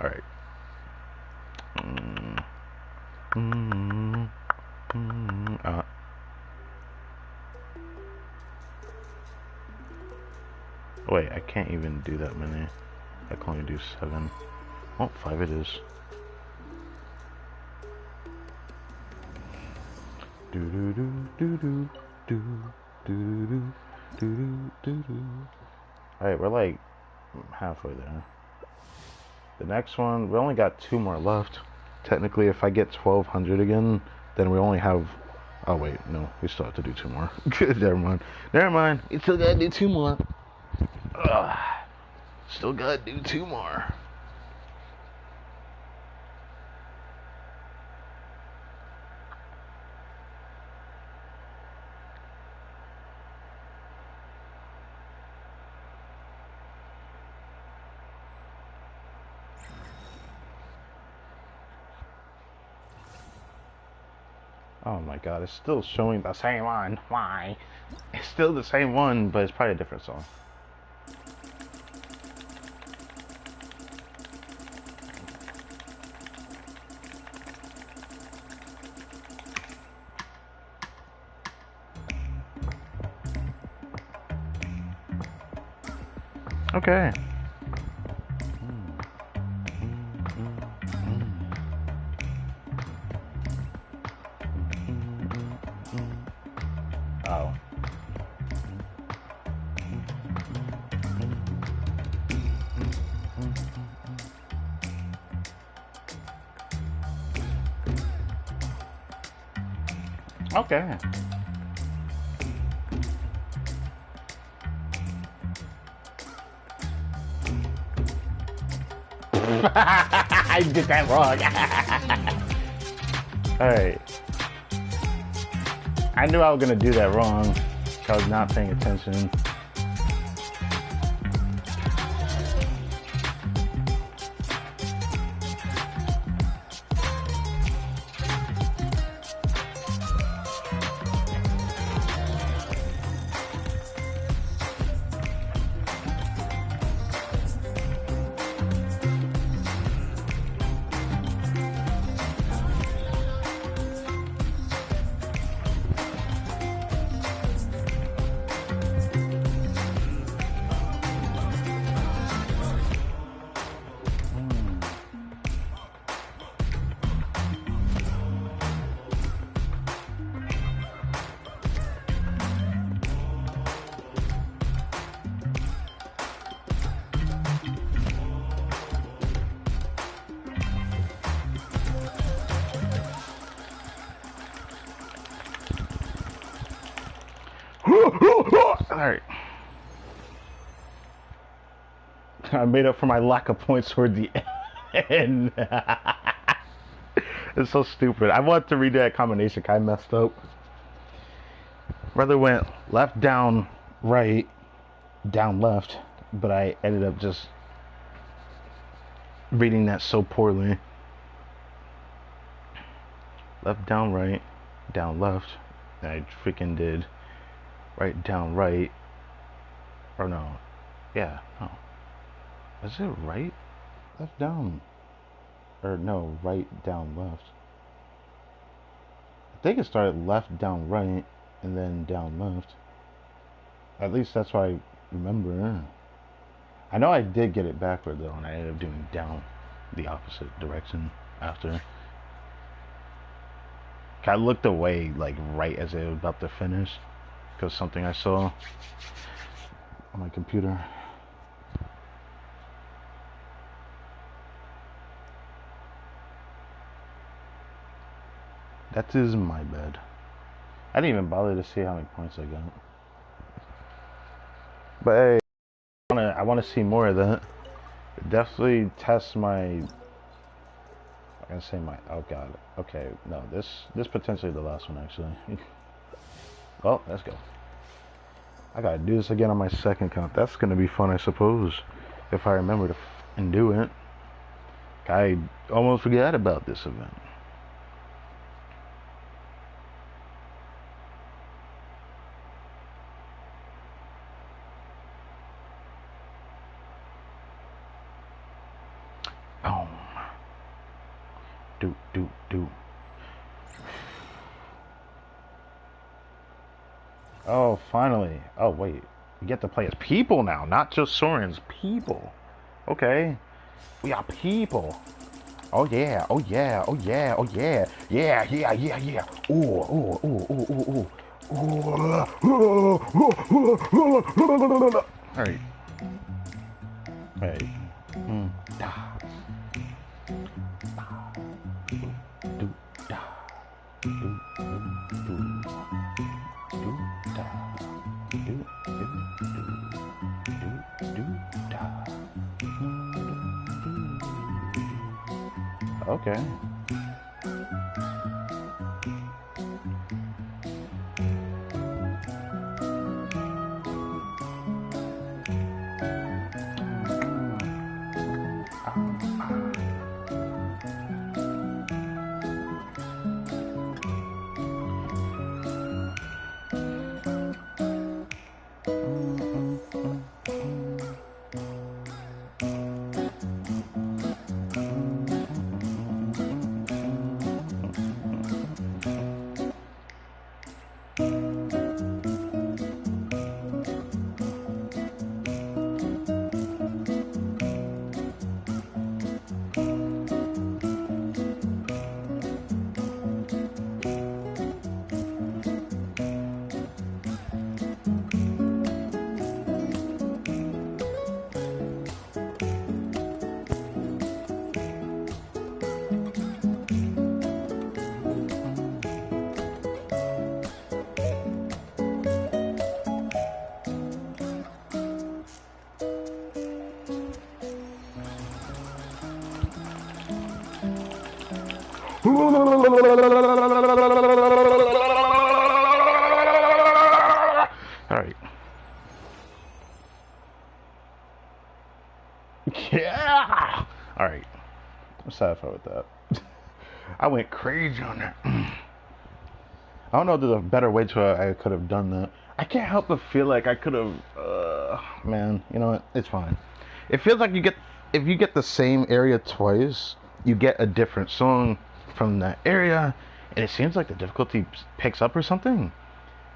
All right. Wait, I can't even do that many. I can only do 7. Oh, 5 it is. Do do do do do do do do do do do. Alright, we're like halfway there. The next one, we only got 2 more left. Technically, if I get 1200 again, then we only have. Oh wait, no, we still have to do 2 more. Never mind. Never mind. We still gotta do 2 more. Ugh. Still gotta do 2 more. Oh my god, it's still showing the same one. Why? It's still the same one, but it's probably a different song. Okay. Oh. Okay. I did that wrong. Alright. I knew I was gonna do that wrong. I was not paying attention. Alright. I made up for my lack of points toward the end. It's so stupid. I wanted to redo that combination. I messed up. Rather went left, down, right, down, left, but I ended up just reading that so poorly. Left, down, right, down, left. And I freaking did right, down, right. Or no. Yeah, no. Is it right? Left, down. Or no, right, down, left. I think it started left, down, right, and then down, left. At least that's what I remember. I know I did get it backward though, and I ended up doing down the opposite direction after. I looked away like right as it was about to finish because something I saw on my computer. That is my bad. I didn't even bother to see how many points I got. But hey, I want to see more of that. Definitely test my. I'm gonna say my. Oh god. Okay, no. This potentially the last one actually. Well, let's go. I gotta do this again on my second count. That's gonna be fun, I suppose, if I remember to and do it. I almost forgot about this event. Oh. Do. Oh, finally. Oh, wait. We get to play as people now, not just Sorens. People. Okay. We are people. Oh, yeah. Oh, yeah. Oh, yeah. Oh, yeah. Yeah. Ooh. Alright. Hey. Da. Do. Da. Do. Okay. Alright. Yeah! Alright. I'm satisfied with that. I went crazy on that. I don't know if there's a better way to I could have done that. I can't help but feel like I could have man, you know what? It's fine. It feels like if you get the same area twice, you get a different song from that area, and it seems like the difficulty picks up or something.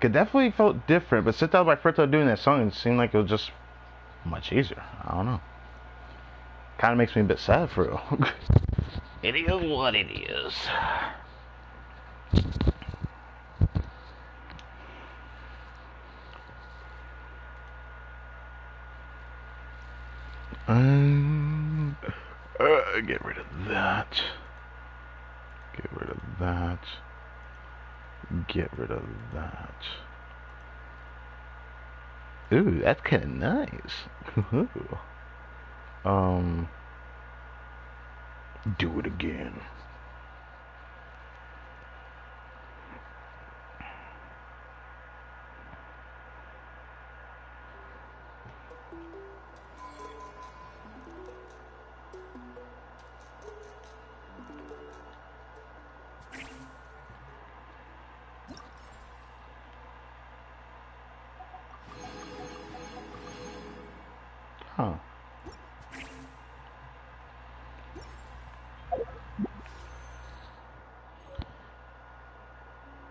It definitely felt different, but since that was my first time doing that song, it seemed like it was just much easier. I don't know. Kind of makes me a bit sad for real. It is what it is. Get rid of that. Get rid of that. Get rid of that. Ooh, that's kind of nice. um, do it again. Huh.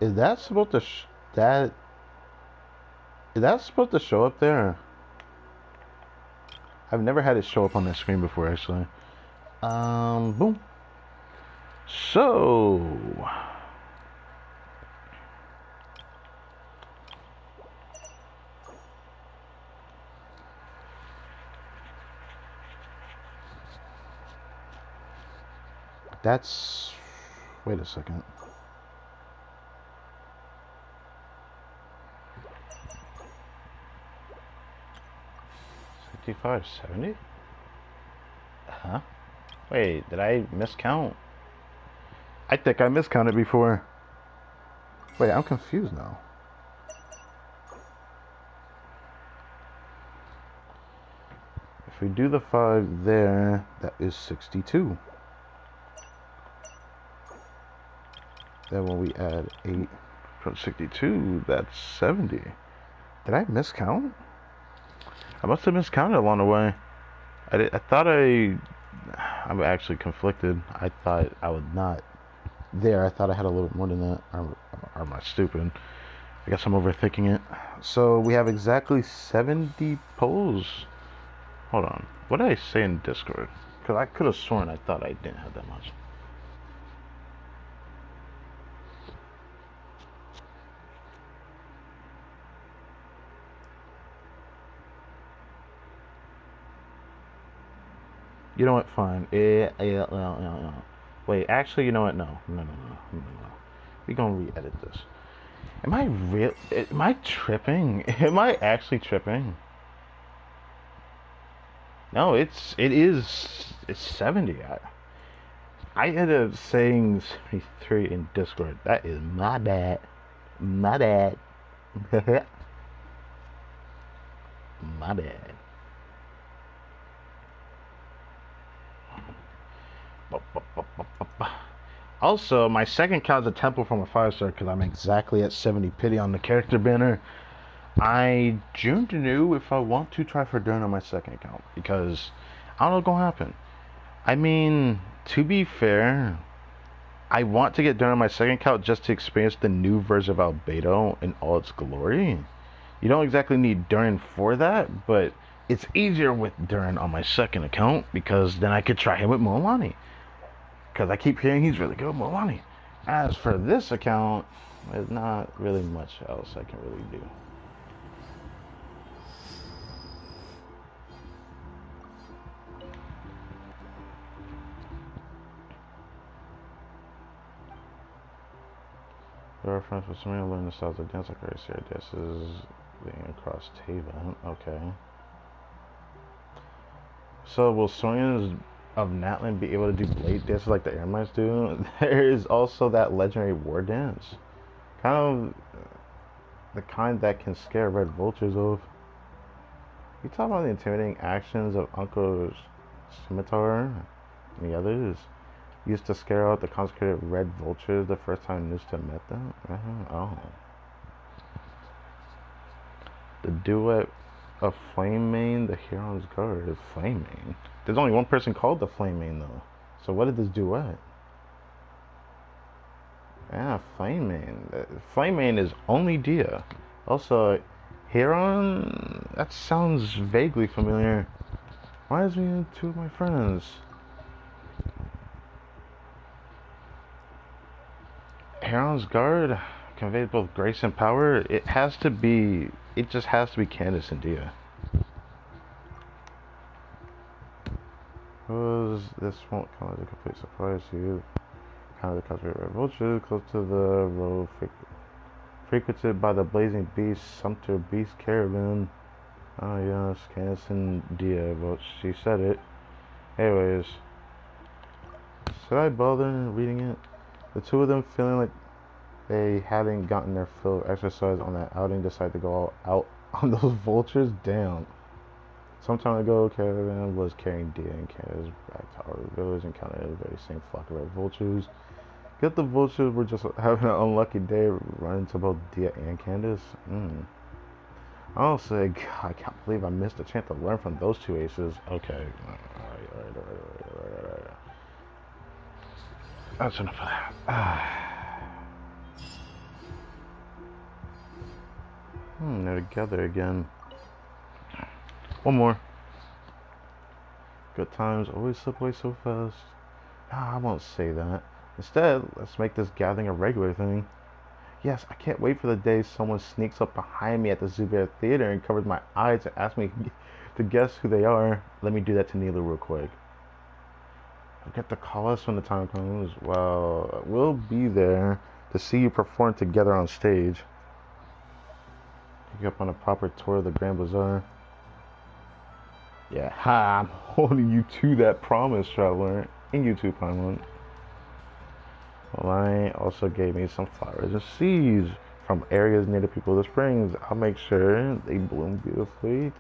Is that supposed to that is that supposed to show up there? I've never had it show up on that screen before, actually. Boom. So, that's. Wait a second. $65, 70? Huh? Wait, did I miscount? I think I miscounted before. Wait, I'm confused now. If we do the 5 there, that is 62. Then when we add 8 from 62, that's 70. Did I miscount? I must have miscounted along the way. I'm actually conflicted. I thought I would not. There, I thought I had a little bit more than that. Or am I stupid? I guess I'm overthinking it. So we have exactly 70 polls. Hold on. What did I say in Discord? Because I could have sworn I thought I didn't have that much. You know what? Fine. No. Wait, actually, you know what? No. We gonna re-edit this. Am I real? Am I tripping? Am I actually tripping? No, it's 70. I ended up saying 73 in Discord. That is my bad. My bad. My bad. Also, my second count is a temple from a 5-star because I'm exactly at 70 pity on the character banner. I June to know if I want to try for Dern on my second account because I don't know what's gonna happen. I mean, to be fair, I want to get Dern on my second account just to experience the new version of Albedo in all its glory. You don't exactly need Dern for that, but it's easier with Dern on my second account because then I could try him with Molani. Because I keep hearing he's really good with Molani. As for this account, there's not really much else I can really do. The reference for some learn the styles of dance like race here. This is being across Taven. Okay. So will Sorians of Natlan be able to do blade dances like the Airmites do? There is also that legendary war dance. Kind of the kind that can scare red vultures off. You talk about the intimidating actions of Uncle Scimitar and the others. Used to scare out the consecrated red vultures the first time Nusta met them? Oh. The duet of Flame Mane, the Heron's Guard is Flame Mane. There's only one person called the Flame Mane though. So what is this duet? Yeah, Flame Mane. Flame Mane is only Dia. Also, Heron, that sounds vaguely familiar. Reminds me of two of my friends. Heron's Guard conveys both grace and power. It just has to be Candace and Dia. This won't come as a complete surprise to you. Kind of the country of Red Vulture, close to the road frequented by the Blazing Beast, Sumter Beast Caravan. Oh yes, Candace and Dia, but she said it. Anyways, should I bother reading it? The two of them feeling like they hadn't gotten their fill of exercise on that outing decided to go out on those vultures? Damn. Some time ago, Caravan was carrying Dia and Candace back to our village and encountered the very same flock of red vultures. Yet the vultures were just having an unlucky day running into both Dia and Candace. Honestly, God, I can't believe I missed a chance to learn from those two aces. Okay. Alright. That's enough of that. They're together again. One more. Good times always slip away so fast. Nah, I won't say that. Instead, let's make this gathering a regular thing. Yes, I can't wait for the day someone sneaks up behind me at the Zubair Theater and covers my eyes and asks me to guess who they are. Let me do that to Neela real quick. Forget to call us when the time comes. Well, we'll be there to see you perform together on stage. Pick you up on a proper tour of the Grand Bazaar. Yeah, I'm holding you to that promise, traveler. And you too, Paimon. Lion also gave me some flowers and seeds from areas near the people of the springs. I'll make sure they bloom beautifully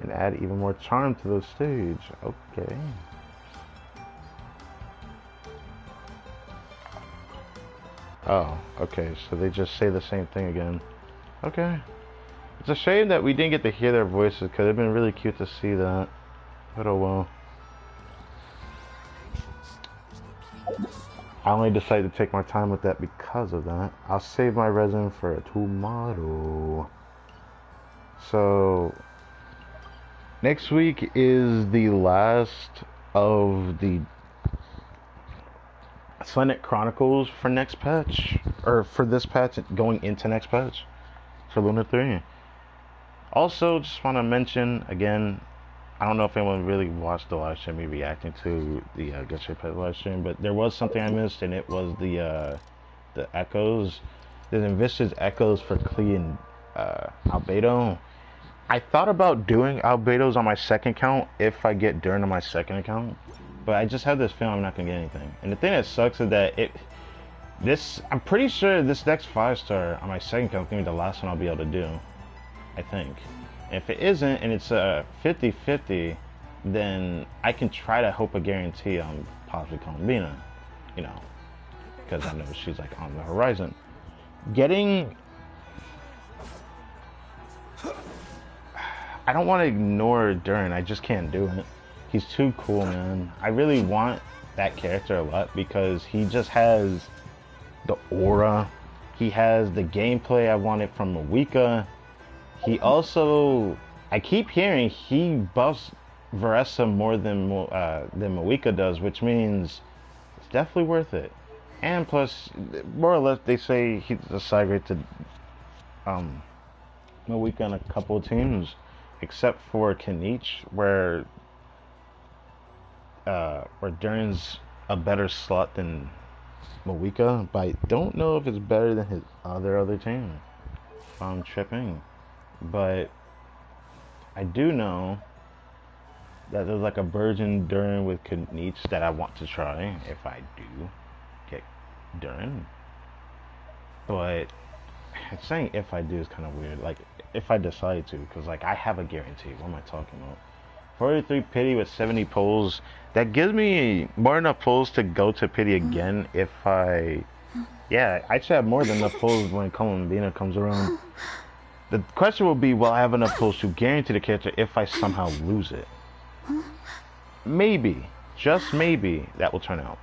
and add even more charm to the stage. Okay. Oh, okay, so they just say the same thing again. Okay. It's a shame that we didn't get to hear their voices, because it'd been really cute to see that. But oh well. I only decided to take my time with that because of that. I'll save my resin for tomorrow. So, next week is the last of the Slanet Chronicles for next patch. Or for this patch going into next patch. For Luna 3. Also, just want to mention, again, I don't know if anyone really watched the live stream me reacting to the Genshin Pet live stream, but there was something I missed, and it was the echoes. The envisaged echoes for Klee and Albedo. I thought about doing Albedos on my second account if I get Durin on my second account, but I just have this feeling I'm not gonna get anything. And the thing that sucks is that I'm pretty sure this next 5-star on my second account is gonna be the last one I'll be able to do. I think. If it isn't, and it's a 50-50, then I can try to hope a guarantee on possibly Columbina, you know, because I know she's like on the horizon. I don't want to ignore Durin, I just can't do it. He's too cool, man. I really want that character a lot because he just has the aura, he has the gameplay I wanted from Mawika. He also, I keep hearing he buffs Veressa more than Mawika does, which means it's definitely worth it. And plus, more or less, they say he's a side grade to Mawika on a couple of teams, except for Kanich, where Durin's a better slot than Mawika, but I don't know if it's better than his other team. If I'm tripping. But I do know that there's like a virgin Durin with Kanich that I want to try if I do get Durin. But saying if I do is kind of weird. Like if I decide to, because like I have a guarantee. What am I talking about? 43 pity with 70 pulls. That gives me more than enough pulls to go to pity again if I... Yeah, I should have more than enough pulls when Columbina comes around. The question will be, will I have enough pulls to guarantee the character if I somehow lose it? Maybe, just maybe, that will turn out.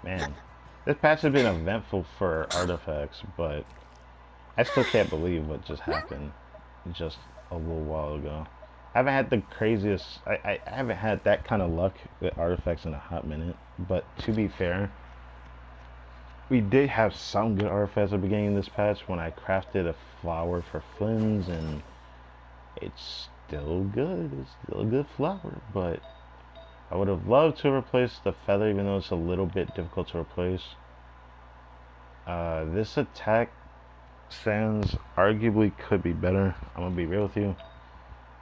Man, this patch has been eventful for artifacts, but I still can't believe what just happened just a little while ago. I haven't had the craziest, I haven't had that kind of luck with artifacts in a hot minute, but to be fair, we did have some good artifacts at the beginning of this patch when I crafted a flower for Flynn's, and it's still good, it's still a good flower, but I would have loved to replace the feather, even though it's a little bit difficult to replace. This attack sans arguably could be better. I'm gonna be real with you.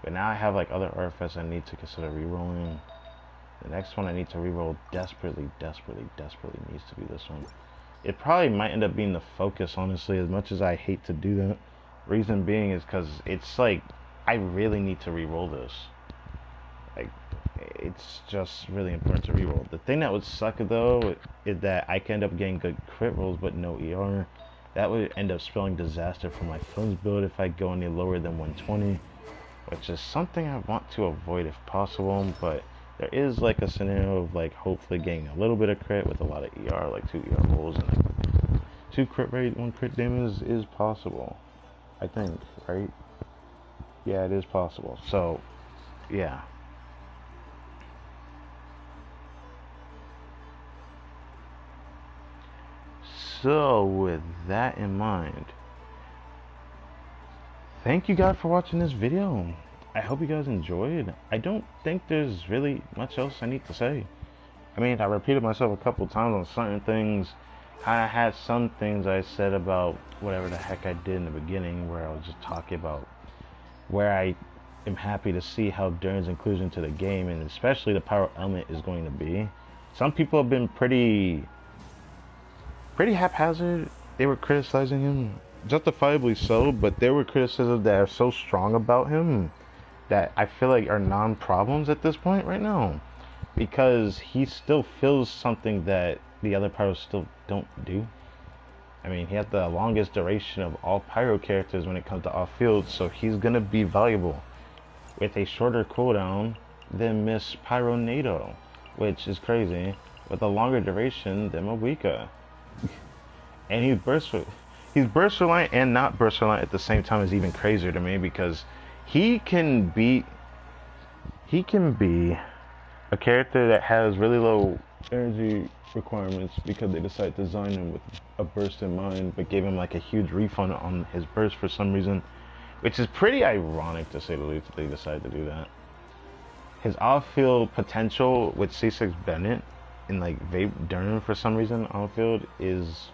But now I have like other artifacts I need to consider rerolling. The next one I need to reroll desperately needs to be this one. It probably might end up being the focus, honestly, as much as I hate to do that. Reason being is because it's like, I really need to reroll this. Like, it's just really important to reroll. The thing that would suck though is that I can end up getting good crit rolls but no ER. That would end up spelling disaster for my films build if I go any lower than 120, which is something I want to avoid if possible. But there is like a scenario of like hopefully getting a little bit of crit with a lot of ER, like 2 ER rolls and like 2 crit rate, 1 crit damage is possible. I think, right? Yeah, it is possible. So, yeah. So, with that in mind, thank you guys for watching this video. I hope you guys enjoyed. I don't think there's really much else I need to say. I mean, I repeated myself a couple times on certain things. I had some things I said about whatever the heck I did in the beginning, where I was just talking about where I am happy to see how Durin's inclusion to the game, and especially the power element, is going to be. Some people have been pretty haphazard. They were criticizing him, justifiably so, but there were criticisms that are so strong about him that I feel like are non-problems at this point right now, because he still fills something that the other pyros still don't do. I mean, he had the longest duration of all pyro characters when it comes to off-field, so he's gonna be valuable with a shorter cooldown than Miss Pyronado, which is crazy, with a longer duration than Mawika. And he's burst reliant and not burst reliant at the same time is even crazier to me, because he can be a character that has really low energy requirements because they decided to design him with a burst in mind, but gave him like a huge refund on his burst for some reason, which is pretty ironic to say the least that they decided to do that. His off-field potential with C6 Bennett and like Vape Durn for some reason on-field is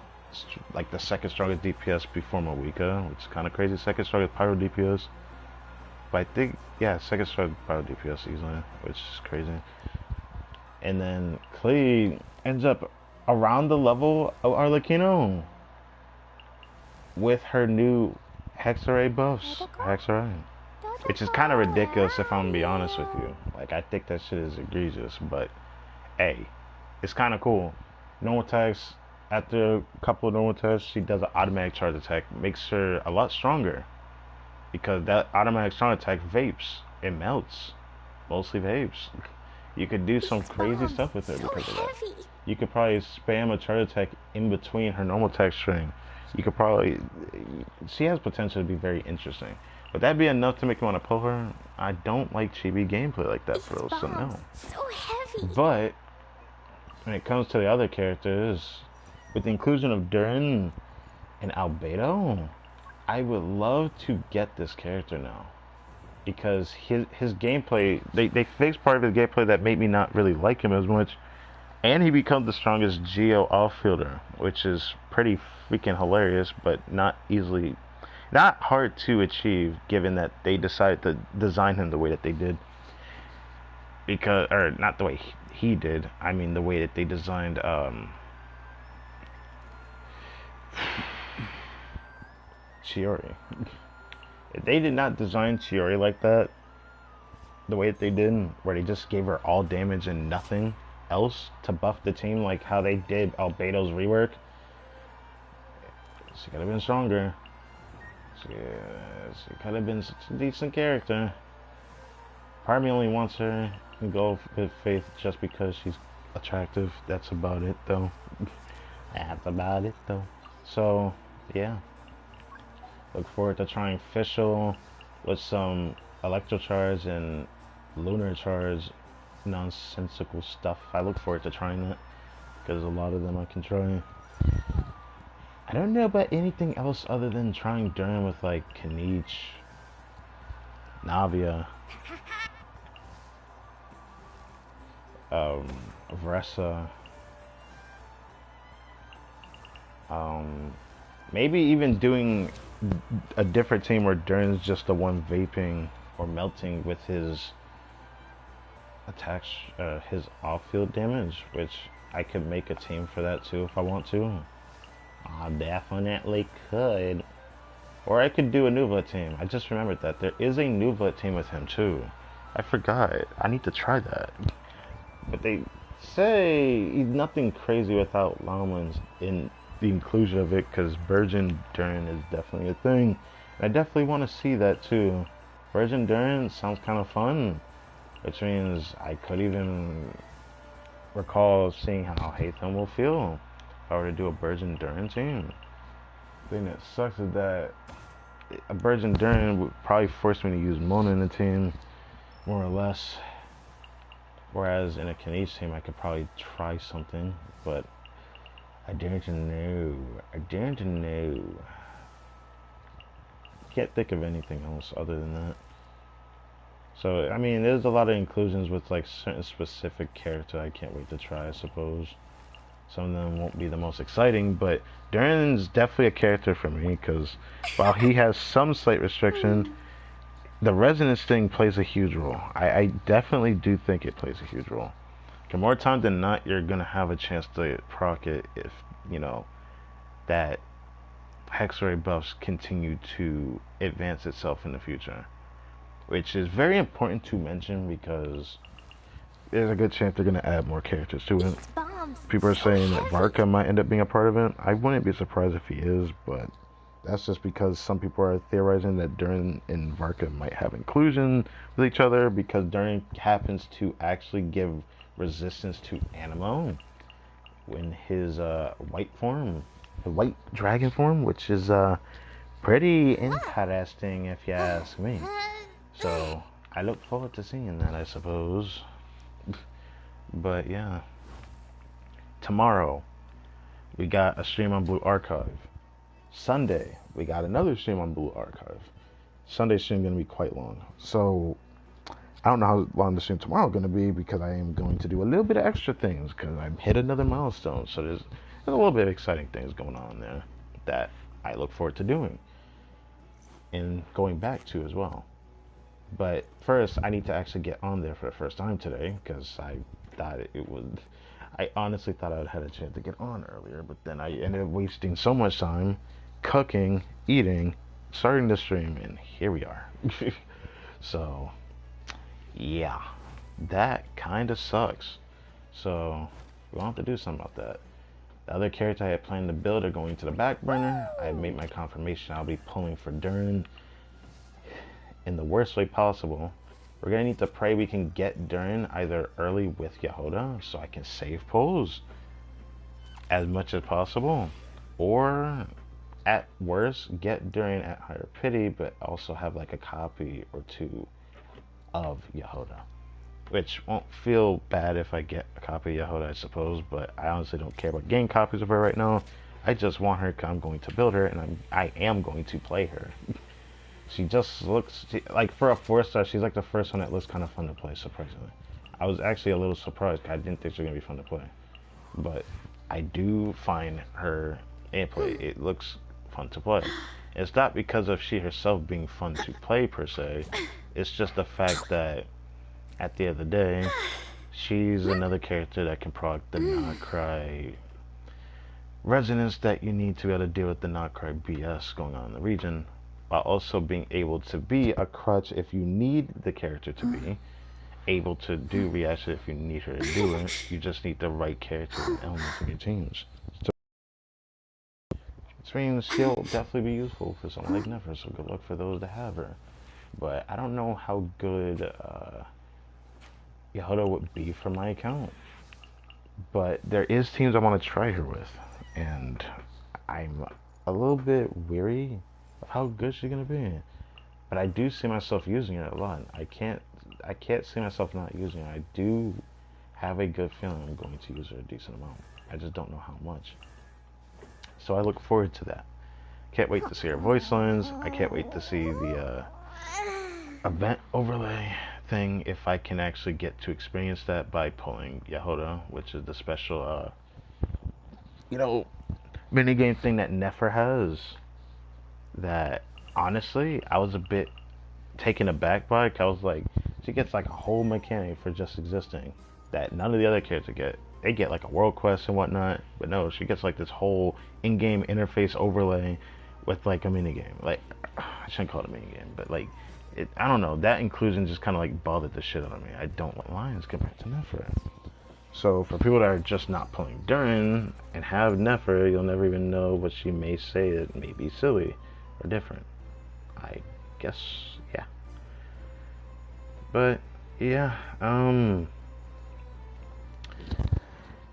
like the second strongest DPS before Mawika, which is kind of crazy. Second strongest Pyro DPS. But I think, yeah, second strongest Pyro DPS easily, which is crazy. And then Clay ends up around the level of Arlecchino with her new Hexarray buffs. Hexarray. Which is kind of ridiculous if I'm gonna be honest with you. Like, I think that shit is egregious, but hey, it's kind of cool. Normal attacks, after a couple of normal attacks, she does an automatic charge attack. Makes her a lot stronger, because that automatic strong attack vapes. It melts. Mostly vapes. You could do some crazy stuff with her because of that. You could probably spam a charge attack in between her normal attack string. You could probably... She has potential to be very interesting. Would that be enough to make me want to pull her? I don't like chibi gameplay like that, bro, so no. But when it comes to the other characters, with the inclusion of Durin and Albedo, I would love to get this character now. Because his gameplay, they fixed part of his gameplay that made me not really like him as much. And he becomes the strongest Geo off-fielder, which is pretty freaking hilarious, but not hard to achieve, given that they decided to design him the way that they did. Because, or not the way he did, I mean the way that they designed, Chiori. If they did not design Chiori like that, the way that they did, where they just gave her all damage and nothing else to buff the team, like how they did Albedo's rework, she could have been stronger. She could have been such a decent character. Part of me only wants her to go with Faith just because she's attractive. That's about it, though. So, yeah. Look forward to trying Fischl with some Electro Charge and Lunar Charge nonsensical stuff. I look forward to trying that, because a lot of them I can try. I don't know about anything else other than trying Durin with like Kanich, Navia. um, Vressa, um, maybe even doing a different team where Durin's just the one vaping or melting with his attacks, his off-field damage, which I could make a team for that too if I want to. I definitely could. Or I could do a Nuva team. I just remembered that there is a Nuva team with him too. I forgot. I need to try that. But they say nothing crazy without Llamas in the inclusion of it, because Virgin Durin is definitely a thing. And I definitely want to see that too. Virgin Durin sounds kind of fun, which means I could even recall seeing how Haytham will feel if I were to do a Virgin Durin team. The thing that sucks is that a Virgin Durin would probably force me to use Mona in the team, more or less. Whereas in a Canadian team, I could probably try something, but I daren't know. I daren't know. Can't think of anything else other than that. So, I mean, there's a lot of inclusions with like certain specific character I can't wait to try, I suppose. Some of them won't be the most exciting, but Durin's definitely a character for me, because while he has some slight restriction, the resonance thing plays a huge role. I definitely do think it plays a huge role. And more time than not, you're gonna have a chance to proc it if, you know, that Hexray buffs continue to advance itself in the future. Which is very important to mention, because there's a good chance they're gonna add more characters to it. People are saying that Varka might end up being a part of it. I wouldn't be surprised if he is, but that's just because some people are theorizing that Durin and Varka might have inclusion with each other, because Durin happens to actually give resistance to Anemo in his white form, the white dragon form, which is pretty interesting if you ask me. So I look forward to seeing that, I suppose. But yeah, tomorrow we got a stream on Blue Archive. Sunday we got another stream on Blue Archive. Sunday's stream gonna be quite long, so I don't know how long the stream tomorrow is gonna be, because I am going to do a little bit of extra things because I've hit another milestone. So there's a little bit of exciting things going on there that I look forward to doing and going back to as well. But first, I need to actually get on there for the first time today, because I thought it would. I honestly thought I would have had a chance to get on earlier, but then I ended up wasting so much time cooking, eating, starting the stream, and here we are. So, yeah, that kind of sucks. So, we'll have to do something about that. The other character I had planned to build are going to the back burner. I made my confirmation I'll be pulling for Durin in the worst way possible. We're gonna need to pray we can get Durin either early with Yehoda, so I can save pulls as much as possible, or at worst get Durin at higher pity, but also have like a copy or two of Yehoda, which won't feel bad if I get a copy of Yehoda, I suppose. But I honestly don't care about getting copies of her right now. I just want her because I'm going to build her, and I am going to play her. She just looks like, for a 4-star, she's like the first one that looks kind of fun to play, surprisingly. I was actually a little surprised. I didn't think she was going to be fun to play. But I do find her gameplay, it looks fun to play. It's not because of she herself being fun to play, per se. It's just the fact that, at the end of the day, she's another character that can proc the not cry resonance that you need to be able to deal with the not cry BS going on in the region, while also being able to be a crutch if you need the character to be able to do reaction if you need her to do it. You just need the right character and elements in your teams. So, which means she'll definitely be useful for someone like Never, so good luck for those that have her. But I don't know how good Yehoda would be for my account. But there is teams I want to try her with, and I'm a little bit weary of how good she's gonna be. But I do see myself using her a lot. I can't see myself not using her. I do have a good feeling I'm going to use her a decent amount. I just don't know how much. So I look forward to that. Can't wait to see her voice lines. I can't wait to see the event overlay thing if I can actually get to experience that by pulling Yahoda, which is the special, you know, minigame thing that Nefer has. That honestly, I was a bit taken aback by. I was like, she gets like a whole mechanic for just existing that none of the other characters get. They get like a world quest and whatnot, but no, she gets like this whole in-game interface overlay with like a minigame. Like, I shouldn't call it a minigame, but like, I don't know. That inclusion just kind of like bothered the shit out of me. I don't like Lions compared to Nefer. So for people that are just not playing Durin and have Nefer, you'll never even know what she may say that may be silly or different. I guess, yeah. But yeah,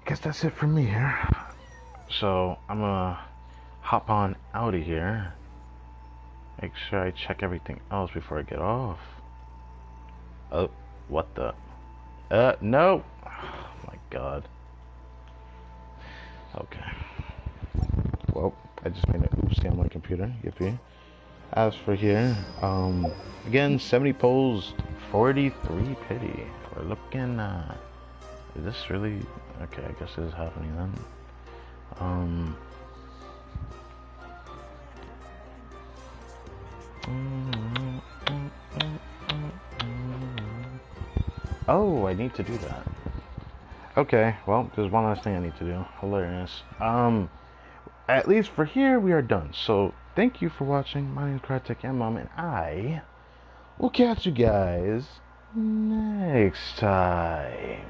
guess that's it for me here. So I'm gonna hop on out of here. Make sure I check everything else before I get off. Oh, what the? No. Oh my god. Okay. Well, I just made an oopsie on my computer. Yippee. As for here, again, 70 polls, 43 pity. We're looking, is this really, okay, I guess this is happening then. Oh, I need to do that. Okay, well, there's one last thing I need to do. Hilarious. At least for here, we are done. So, thank you for watching. My name is Crytek and Mom, and I will catch you guys next time.